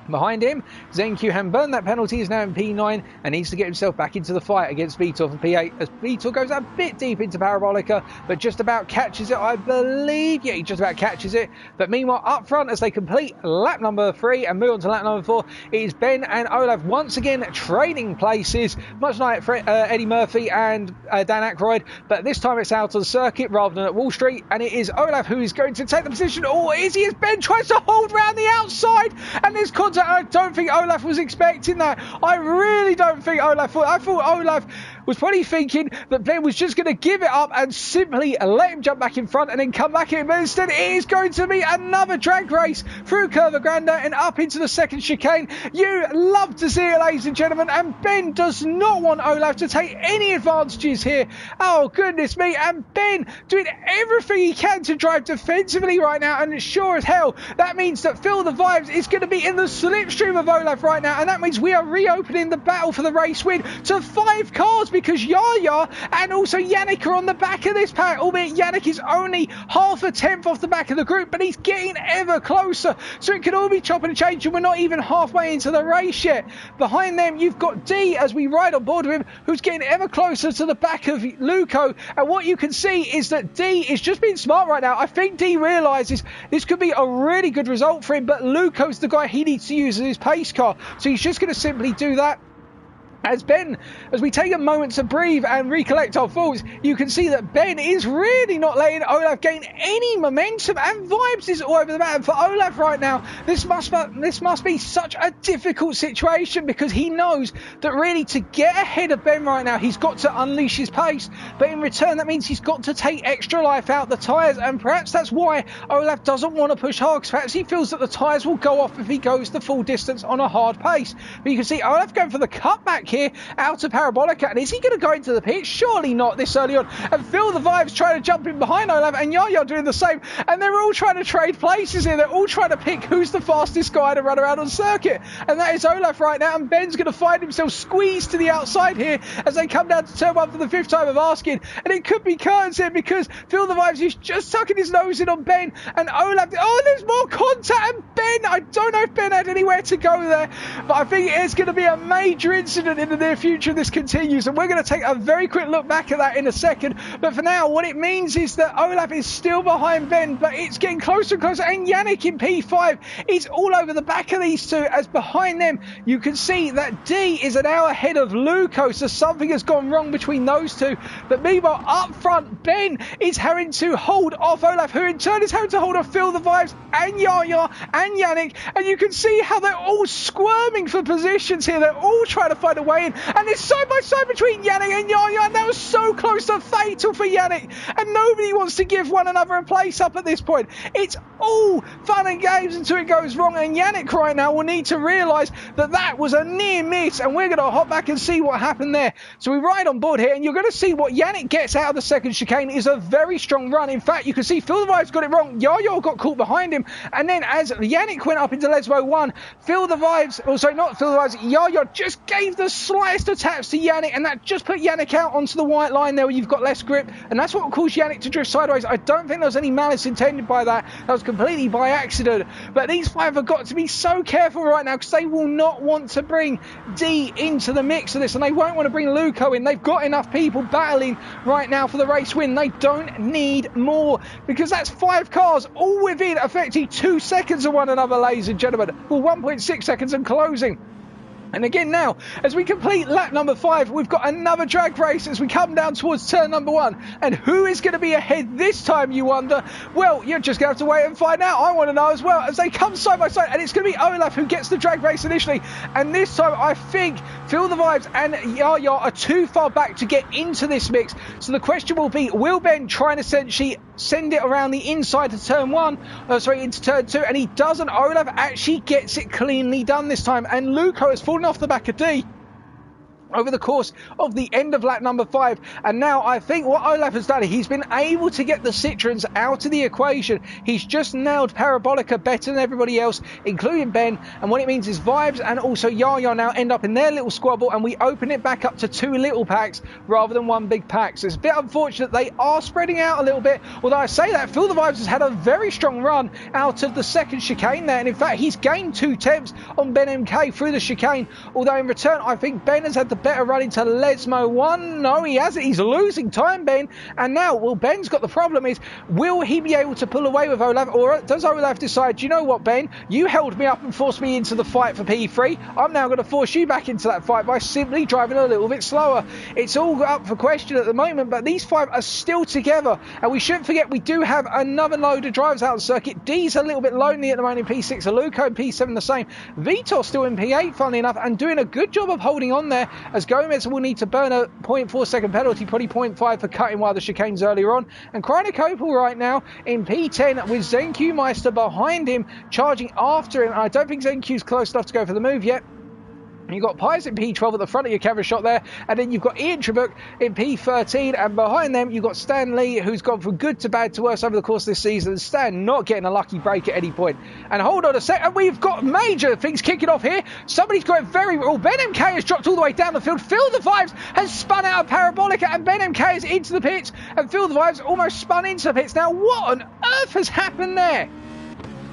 Behind him, ZenQ had burned that penalty, is now in P9 and needs to get himself back into the fight against Vitor for P8, as Vitor goes a bit deep into Parabolica, but just about catches it, I believe. Yeah, he just about catches it. But meanwhile, up front, as they complete lap number 3 and move on to lap number 4, it is Ben and Olaf once again trading places, much like Eddie Murphy and Dan Aykroyd, but this time it's out on the circuit rather than at Wall Street, and it is Olaf who is going to take the position. Oh, is he, as Ben tries to hold round the outside, and there's contact. I don't think Olaf was expecting that. I really don't think Olaf thought. I thought Olaf was probably thinking that Ben was just going to give it up and simply let him jump back in front and then come back in. But instead, it is going to be another drag race through Curva Grande and up into the second chicane. You love to see it, ladies and gentlemen. And Ben does not want Olaf to take any advantages here. Oh, goodness me. And Ben doing everything he can to drive defensively right now. And sure as hell, that means that Feel the Vibes is going to be in the slipstream of Olaf right now. And that means we are reopening the battle for the race win to 5 cars, because Yaya and also Yannick are on the back of this pack, albeit Yannick is only half a tenth off the back of the group, but he's getting ever closer, so it could all be chopping and changing. We're not even halfway into the race yet. Behind them, you've got D, as we ride on board with him, who's getting ever closer to the back of Luco, and what you can see is that D is just being smart right now. I think D realises this could be a really good result for him, but Luco's the guy he needs to use as his pace car, so he's just going to simply do that. As we take a moment to breathe and recollect our thoughts, you can see that Ben is really not letting Olaf gain any momentum, and Vibes is all over the map. And for Olaf right now, this must be such a difficult situation, because he knows that really to get ahead of Ben right now, he's got to unleash his pace, but in return that means he's got to take extra life out the tyres, and perhaps that's why Olaf doesn't want to push hard, because perhaps he feels that the tyres will go off if he goes the full distance on a hard pace. But you can see Olaf going for the cutback here out of Parabolica, and is he going to go into the pit? Surely not this early on. And Feel the Vibes trying to jump in behind Olaf, and Yaya doing the same, and they're all trying to trade places here. They're all trying to pick who's the fastest guy to run around on circuit, and that is Olaf right now. And Ben's going to find himself squeezed to the outside here as they come down to turn 1 for the 5th time of asking, and it could be Karts here, because Feel the Vibes is just tucking his nose in on Ben, and Olaf, oh, there's more contact, and Ben, I don't know if Ben had anywhere to go there, but I think it is going to be a major incident in the near future this continues, and we're going to take a very quick look back at that in a second. But for now, what it means is that Olaf is still behind Ben, but it's getting closer and closer, and Yannick in P5 is all over the back of these two, as behind them you can see that D is an hour ahead of Luco, so something has gone wrong between those two. But meanwhile, up front, Ben is having to hold off Olaf, who in turn is having to hold off Feel the Vibes and Yaya and Yannick, and you can see how they're all squirming for positions here. They're all trying to find a way in, and it's side by side between Yannick and Yaya, and that was so close to fatal for Yannick, and nobody wants to give one another a place up at this point. It's all fun and games until it goes wrong, and Yannick right now will need to realise that that was a near miss, and we're going to hop back and see what happened there. So we ride on board here, and you're going to see what Yannick gets out of the second chicane is a very strong run. In fact, you can see Feel the Vibes got it wrong, Yaya got caught behind him, and then as Yannick went up into Lesmo 1, Feel the Vibes, oh sorry, not Feel the Vibes, Yaya just gave the slightest attacks to Yannick, and that just put Yannick out onto the white line there where you've got less grip, and that's what caused Yannick to drift sideways. I don't think there was any malice intended by that. That was completely by accident. But these 5 have got to be so careful right now, because they will not want to bring D into the mix of this, and they won't want to bring Luco in. They've got enough people battling right now for the race win. They don't need more, because that's 5 cars all within effectively 2 seconds of one another, ladies and gentlemen. Well, 1.6 seconds and closing. And again now, as we complete lap number 5, we've got another drag race as we come down towards turn number 1. And who is going to be ahead this time, you wonder? Well, you're just going to have to wait and find out. I want to know as well, as they come side by side. And it's going to be Olaf who gets the drag race initially. And this time, I think Feel the Vibes and Yaya are too far back to get into this mix. So the question will be, will Ben try and essentially send it around the inside to turn 1? Into turn 2. And he doesn't. Olaf actually gets it cleanly done this time. And Luco has fallen off the back of D over the course of the end of lap number 5. And now I think what Olaf has done, he's been able to get the Citroens out of the equation. He's just nailed Parabolica better than everybody else, including Ben. And what it means is Vibes and also Yaya now end up in their little squabble, and we open it back up to 2 little packs rather than 1 big pack. So it's a bit unfortunate they are spreading out a little bit. Although I say that, Feel the Vibes has had a very strong run out of the second chicane there. And in fact, he's gained 2 temps on Ben MK through the chicane. Although in return, I think Ben has had the better run into Lesmo 1. No, he hasn't. He's losing time, Ben. And now, well, Ben's got the problem is, will he be able to pull away with Olaf? Or does Olaf decide, do you know what, Ben? You held me up and forced me into the fight for P3. I'm now going to force you back into that fight by simply driving a little bit slower. It's all up for question at the moment, but these 5 are still together. And we shouldn't forget, we do have another load of drivers out on the circuit. D's a little bit lonely at the moment in P6. Luco in P7 the same. Vitor still in P8, funnily enough, and doing a good job of holding on there, as Gomez will need to burn a 0.4 second penalty, probably 0.5 for cutting while the chicanes earlier on. And Opel right now in P10 with Zenq Meister behind him, charging after him. I don't think Zenq's close enough to go for the move yet. You've got Pies in P12 at the front of your camera shot there, and then you've got Ian Trebuk in P13, and behind them you've got Stan Lee, who's gone from good to bad to worse over the course of this season. Stan not getting a lucky break at any point. And hold on a second, we've got major things kicking off here. Somebody's going very well. Ben MK has dropped all the way down the field. Feel the Vibes has spun out of Parabolica, and Ben MK is into the pits, and Feel the Vibes almost spun into the pits. Now, what on earth has happened there?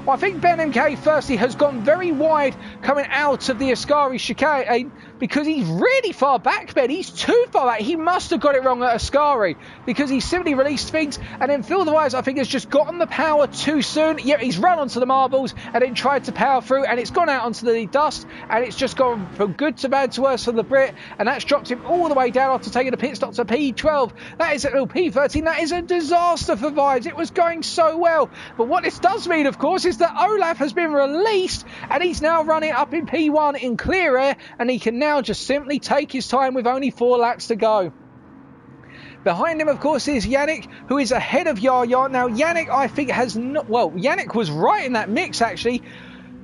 Well, I think Ben MK firstly has gone very wide coming out of the Ascari chicane because he's really far back, Ben. He's too far back. He must have got it wrong at Ascari because he simply released things, and then Feel the Vibes, I think, has just gotten the power too soon. Yeah, he's run onto the marbles and then tried to power through, and it's gone out onto the dust, and it's just gone from good to bad to worse for the Brit, and that's dropped him all the way down after taking a pit stop to P12. That is at P13. That is a disaster for Vibes. It was going so well. But what this does mean, of course, is that Olaf has been released, and he's now running up in P1 in clear air, and he can now just simply take his time with only 4 laps to go. Behind him, of course, is Yannick, who is ahead of Yaya. Now, Yannick, I think, has not... Well, Yannick was right in that mix, actually.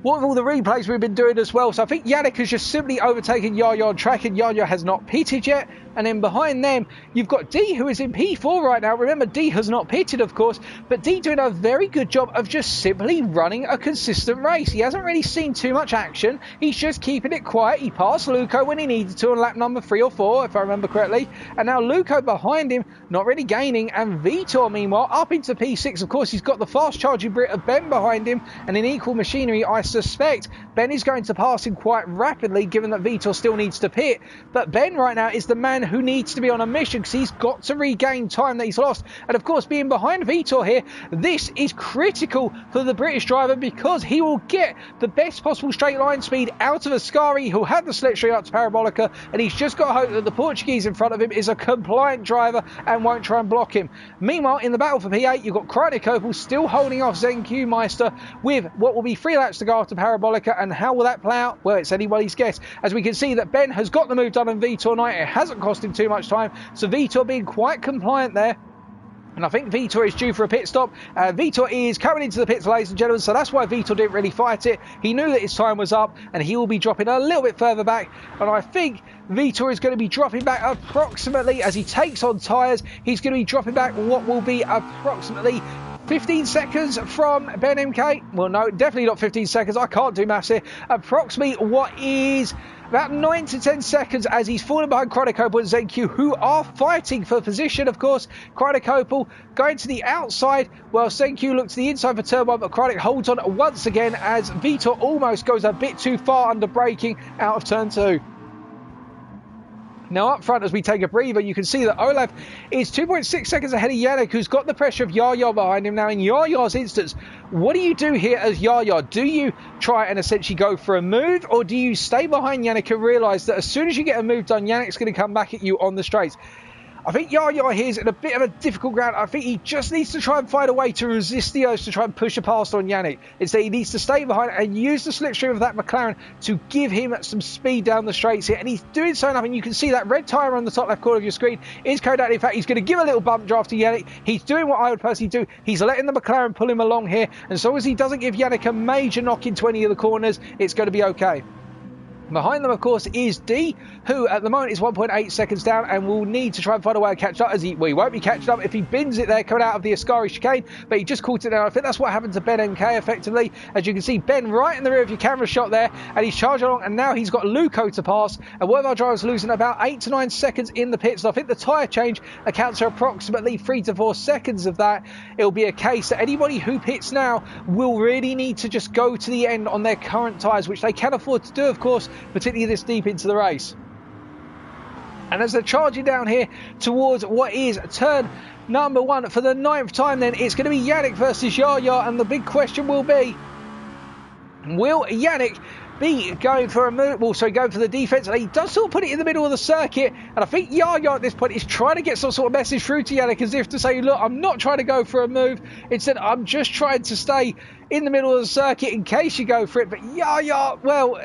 What with all the replays we've been doing as well. So I think Yannick has just simply overtaken Yaya on track, and Yaya has not pitted yet. And then behind them, you've got D, who is in P4 right now. Remember, D has not pitted, of course, but D doing a very good job of just simply running a consistent race. He hasn't really seen too much action. He's just keeping it quiet. He passed Luco when he needed to on lap number 3 or 4, if I remember correctly. And now Luco behind him, not really gaining. And Vitor, meanwhile, up into P6. Of course, he's got the fast charging Brit of Ben behind him. And in equal machinery, I suspect Ben is going to pass him quite rapidly, given that Vitor still needs to pit. But Ben right now is the man who needs to be on a mission, because he's got to regain time that he's lost. And of course, being behind Vitor here, this is critical for the British driver, because he will get the best possible straight line speed out of Ascari, who'll have the slipstream up to Parabolica, and he's just got to hope that the Portuguese in front of him is a compliant driver and won't try and block him. Meanwhile, in the battle for P8, you've got Opel still holding off Zenq Meister with what will be 3 laps to go after Parabolica. And how will that play out? Well, it's anybody's guess, as we can see that Ben has got the move done on Vitor Knight. It hasn't cost him too much time, so Vitor being quite compliant there. And I think Vitor is due for a pit stop. Vitor is coming into the pits, ladies and gentlemen, so that's why Vitor didn't really fight it. He knew that his time was up, and he will be dropping a little bit further back. And I think Vitor is going to be dropping back approximately, as he takes on tyres, he's going to be dropping back what will be approximately 15 seconds from Ben MK. Well, no, definitely not 15 seconds. I can't do maths here. Approximately what is about 9 to 10 seconds, as he's falling behind Opel and Zenq, who are fighting for position, of course. Opel going to the outside, while Zenq looks to the inside for turn 1, but Kronich holds on once again as Vitor almost goes a bit too far under braking out of turn 2. Now up front, as we take a breather, you can see that Olaf is 2.6 seconds ahead of Yannick, who's got the pressure of Yaya behind him. Now in Yaya's instance, what do you do here as Yaya? Do you try and essentially go for a move, or do you stay behind Yannick and realise that as soon as you get a move done, Yannick's going to come back at you on the straights? I think Yaya here is in a bit of a difficult ground. I think he just needs to try and find a way to resist the urge to try and push a past on Yannick. Instead, he needs to stay behind and use the slipstream of that McLaren to give him some speed down the straights here. And he's doing so enough, and you can see that red tyre on the top left corner of your screen is coded out. In fact, he's going to give a little bump draft to Yannick. He's doing what I would personally do. He's letting the McLaren pull him along here. And as long as he doesn't give Yannick a major knock into any of the corners, it's going to be okay. Behind them, of course, is D, who at the moment is 1.8 seconds down and will need to try and find a way to catch up. He won't be catching up if he bins it there coming out of the Ascari chicane, but he just caught it down. I think that's what happened to Ben MK effectively. As you can see, Ben right in the rear of your camera shot there, and he's charging along, and now he's got Luco to pass, and one of our drivers losing about 8 to 9 seconds in the pits. So I think the tyre change accounts for approximately 3 to 4 seconds of that. It'll be a case that anybody who pits now will really need to just go to the end on their current tyres, which they can afford to do, of course, particularly this deep into the race. And as they're charging down here towards what is turn number 1 for the 9th time, then it's going to be Yannick versus Yaya, and the big question will be, will Yannick be going for a move, also going for the defence? And he does sort of put it in the middle of the circuit, and I think Yaya at this point is trying to get some sort of message through to Yannick, as if to say, look, I'm not trying to go for a move, instead I'm just trying to stay in the middle of the circuit in case you go for it. But Yaya, well,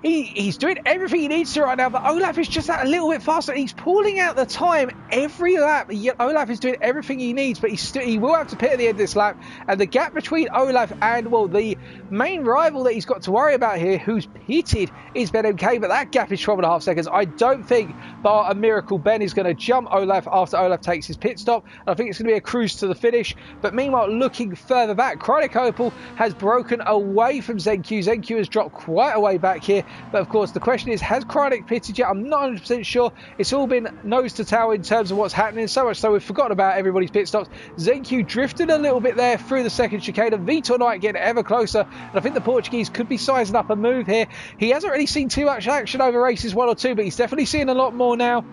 he's doing everything he needs to right now, but Olaf is just that a little bit faster. He's pulling out the time every lap. Olaf is doing everything he needs, but he will have to pit at the end of this lap. And the gap between Olaf and, well, the main rival that he's got to worry about here, who's pitted, is Ben MK, but that gap is 12.5 seconds. I don't think, bar a miracle, Ben is going to jump Olaf after Olaf takes his pit stop. And I think it's going to be a cruise to the finish. But meanwhile, looking further back, Chronic Opal has broken away from ZenQ. ZenQ has dropped quite a way back here. But of course, the question is, has Chronic pitted yet? I'm not 100% sure. It's all been nose to tail in terms of what's happening. So much so we've forgotten about everybody's pit stops. ZenQ drifted a little bit there through the second chicane. Vitor Knight getting ever closer. And I think the Portuguese could be sizing up a move here. He hasn't really seen too much action over races 1 or 2, but he's definitely seeing a lot more now.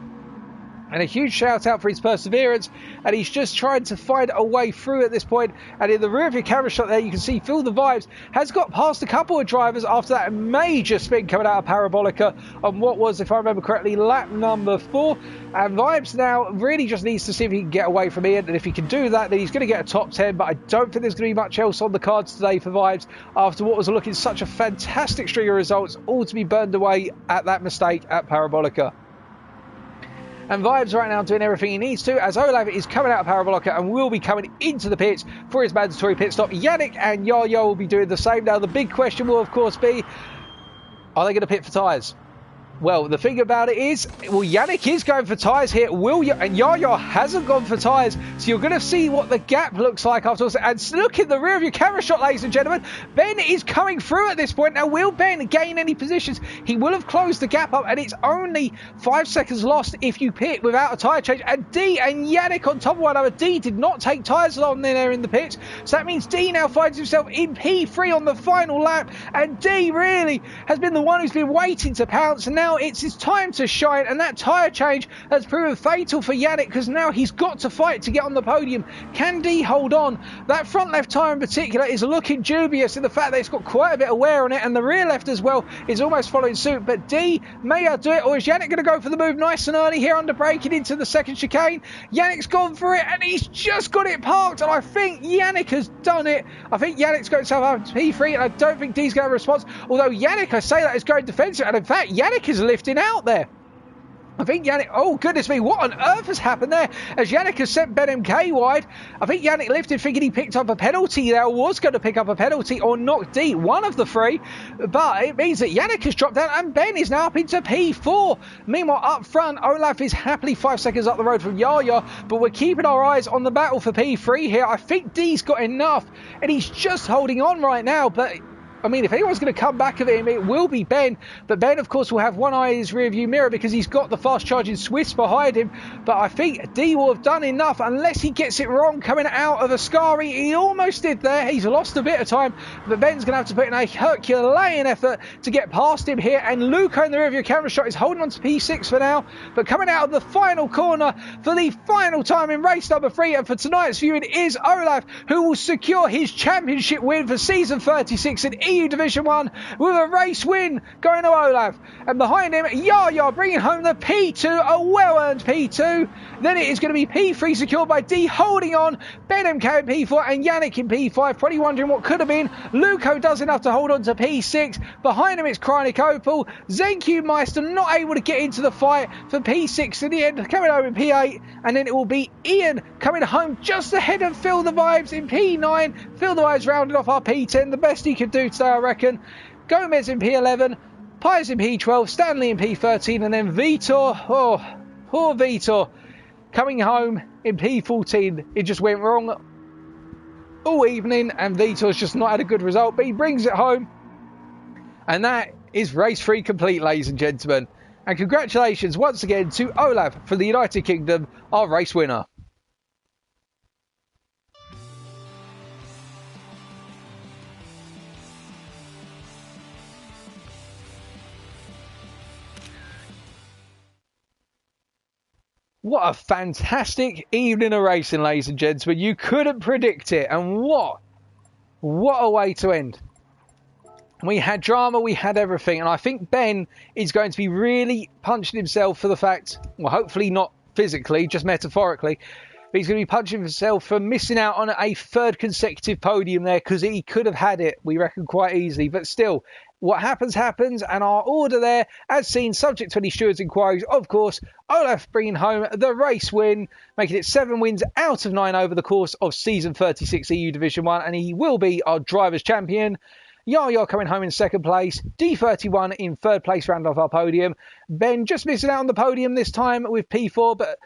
And a huge shout out for his perseverance, and he's just trying to find a way through at this point. And in the rear of your camera shot there, you can see Feel the Vibes has got past a couple of drivers after that major spin coming out of Parabolica on what was, if I remember correctly, lap number 4. And Vibes now really just needs to see if he can get away from Ian, and if he can do that, then he's going to get a top 10. But I don't think there's going to be much else on the cards today for Vibes after what was looking such a fantastic string of results, all to be burned away at that mistake at Parabolica. And Vibes right now doing everything he needs to, as Olaf is coming out of Parabolica and will be coming into the pits for his mandatory pit stop. Yannick and Yaya will be doing the same. Now the big question will of course be, are they going to pit for tyres? Well, the thing about it is, well, Yannick is going for tyres here. And Yaya hasn't gone for tyres. So you're going to see what the gap looks like afterwards. And look in the rear of your camera shot, ladies and gentlemen. Ben is coming through at this point. Now, will Ben gain any positions? He will have closed the gap up, and it's only 5 seconds lost if you pit without a tyre change. And D and Yannick on top of one another. D did not take tyres on there in the pits. So that means D now finds himself in P3 on the final lap. And D really has been the one who's been waiting to pounce. And now it's his time to shine, and that tyre change has proven fatal for Yannick, because now he's got to fight to get on the podium. Can D hold on? That front left tyre in particular is looking dubious in the fact that it's got quite a bit of wear on it, and the rear left as well is almost following suit. But D may outdo it, or is Yannick going to go for the move nice and early here under braking into the second chicane? Yannick's gone for it, and he's just got it parked, and I think Yannick has done it. I think Yannick's got himself out to P3, and I don't think D's going to have a response, although Yannick, I say that, is going defensive, and in fact Yannick is lifting out there. I think Yannick, oh goodness me, what on earth has happened there? As Yannick has sent Ben MK wide. I think Yannick lifted thinking he picked up a penalty there, was going to pick up a penalty or knock D, one of the three. But it means that Yannick has dropped down and Ben is now up into P4. Meanwhile, up front, Olaf is happily 5 seconds up the road from Yaya, but we're keeping our eyes on the battle for P3 here. I think D's got enough, and he's just holding on right now, but I mean, if anyone's going to come back of him, it will be Ben. But Ben, of course, will have one eye in his rearview mirror because he's got the fast-charging Swiss behind him. But I think D will have done enough unless he gets it wrong coming out of Ascari. He almost did there. He's lost a bit of time. But Ben's going to have to put in a Herculean effort to get past him here. And Luco in the rearview camera shot is holding on to P6 for now. But coming out of the final corner for the final time in race number 3 and for tonight's viewing is Olaf, who will secure his championship win for season 36 in EU Division 1 with a race win going to Olaf. And behind him, Yaya bringing home the P2, a well-earned P2. Then it is going to be P3 secured by D, holding on. Ben MK in P4 and Yannick in P5. Probably wondering what could have been. Luco does enough to hold on to P6. Behind him, it's Krynik Opel. Zenq Meister not able to get into the fight for P6 in the end, coming home in P8. And then it will be Ian coming home just ahead of Phil the Vibes in P9. Phil the Vibes rounded off our P10, the best he could do today, I reckon. Gomez in P11, Pies in P12, Stanley in P13, and then Vitor, poor Vitor, coming home in P14. It just went wrong all evening, and Vitor's just not had a good result, but he brings it home. And that is race 3 complete, ladies and gentlemen. And congratulations once again to Olaf from the United Kingdom, our race winner. What a fantastic evening of racing, ladies and gentlemen. You couldn't predict it. And what a way to end. We had drama, we had everything. And I think Ben is going to be really punching himself for the fact, well, hopefully not physically, just metaphorically, but he's going to be punching himself for missing out on a 3rd consecutive podium there, because he could have had it, we reckon, quite easily. But still, what happens, happens, and our order there, as seen, subject to any stewards' inquiries, of course, Olaf bringing home the race win, making it 7 wins out of 9 over the course of Season 36 EU Division 1, and he will be our Drivers' Champion. Yaya coming home in 2nd place, D31 in 3rd place, round off our podium. Ben just missing out on the podium this time with P4, but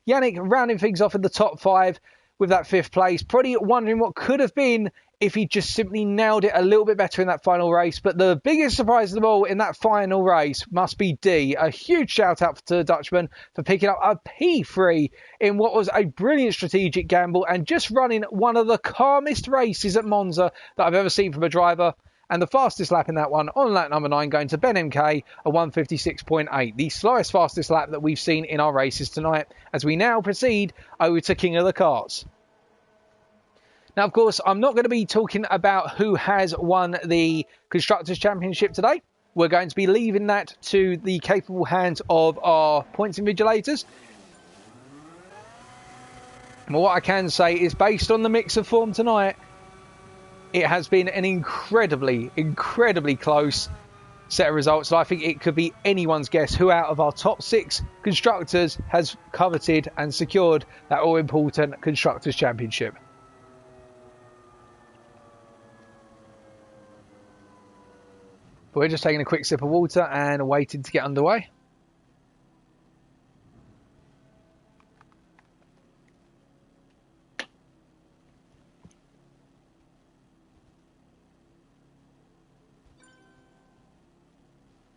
Yannick rounding things off in the top 5 with that 5th place. Probably wondering what could have been if he just simply nailed it a little bit better in that final race. But the biggest surprise of them all in that final race must be D. A huge shout out to the Dutchman for picking up a P3 in what was a brilliant strategic gamble and just running one of the calmest races at Monza that I've ever seen from a driver. And the fastest lap in that one on lap number 9 going to Ben MK, a 156.8. The slowest fastest lap that we've seen in our races tonight, as we now proceed over to King of the Karts. Now, of course, I'm not going to be talking about who has won the Constructors' Championship today. We're going to be leaving that to the capable hands of our points invigilators. But what I can say is, based on the mix of form tonight, it has been an incredibly close set of results. So I think it could be anyone's guess who out of our top 6 constructors has coveted and secured that all-important Constructors' Championship. But we're just taking a quick sip of water and waiting to get underway.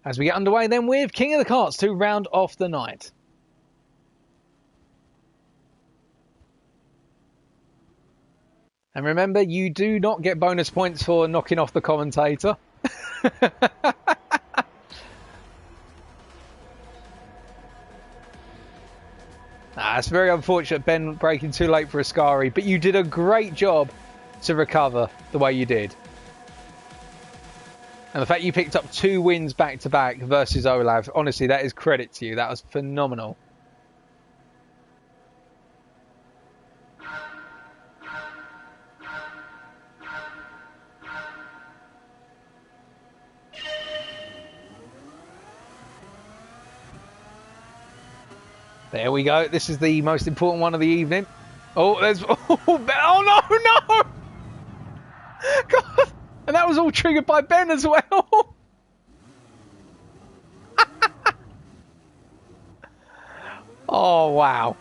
As we get underway then with King of the Karts to round off the night. And remember, you do not get bonus points for knocking off the commentator. It's very unfortunate, Ben breaking too late for Ascari, but you did a great job to recover the way you did. And the fact you picked up 2 wins back-to-back versus Olaf, honestly, that is credit to you. That was phenomenal. There we go. This is the most important one of the evening. Oh, there's... Oh, no! God! And that was all triggered by Ben as well. Oh, wow.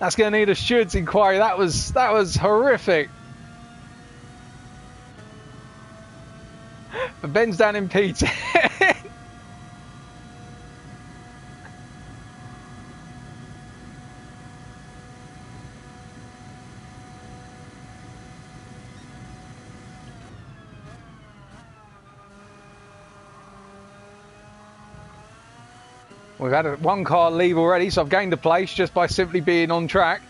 That's going to need a shoulds inquiry. That was horrific. But Ben's down in P10. We've had one car leave already, so I've gained a place just by simply being on track.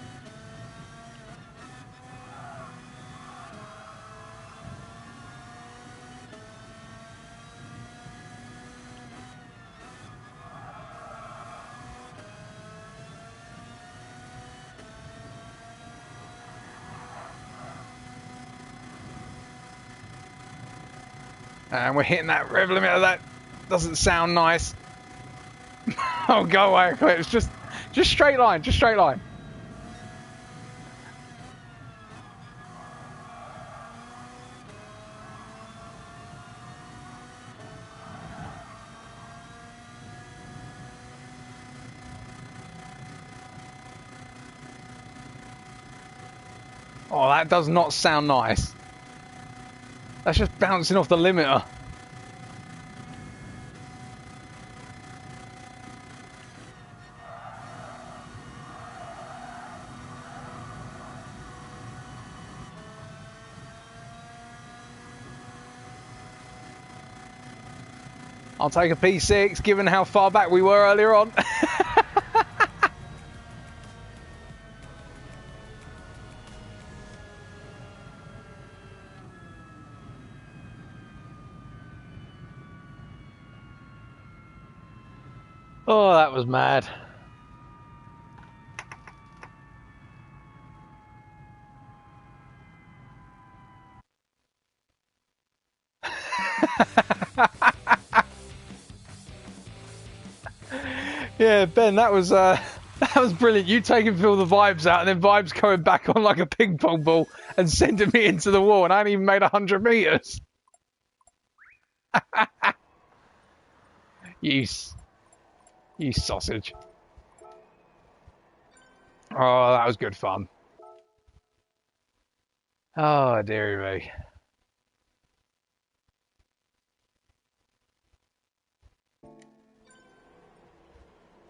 And we're hitting that rev limiter. That doesn't sound nice. Oh, go away, Eclipse. Just straight line, just straight line. Oh, that does not sound nice. That's just bouncing off the limiter. I'll take a P6, given how far back we were earlier on. Oh, that was mad. Yeah, Ben, that was brilliant. You taking Phil the vibes out, and then vibes coming back on like a ping pong ball and sending me into the wall, and I hadn't even made 100 meters. You sausage. Oh, that was good fun. Oh, dearie me.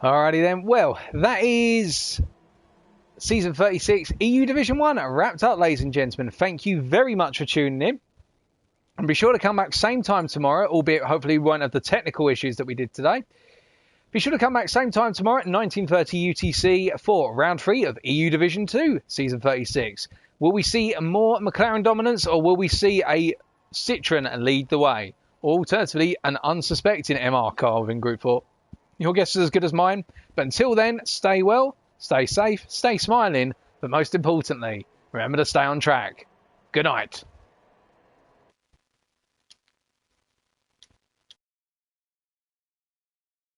Alrighty then. Well, that is Season 36 EU Division 1 wrapped up, ladies and gentlemen. Thank you very much for tuning in. And be sure to come back same time tomorrow, albeit hopefully we won't have the technical issues that we did today. Be sure to come back same time tomorrow at 19:30 UTC for round 3 of EU Division 2, Season 36. Will we see more McLaren dominance, or will we see a Citroen lead the way? Or alternatively, an unsuspecting MR car within Group 4? Your guess is as good as mine. But until then, stay well, stay safe, stay smiling, but most importantly, remember to stay on track. Good night.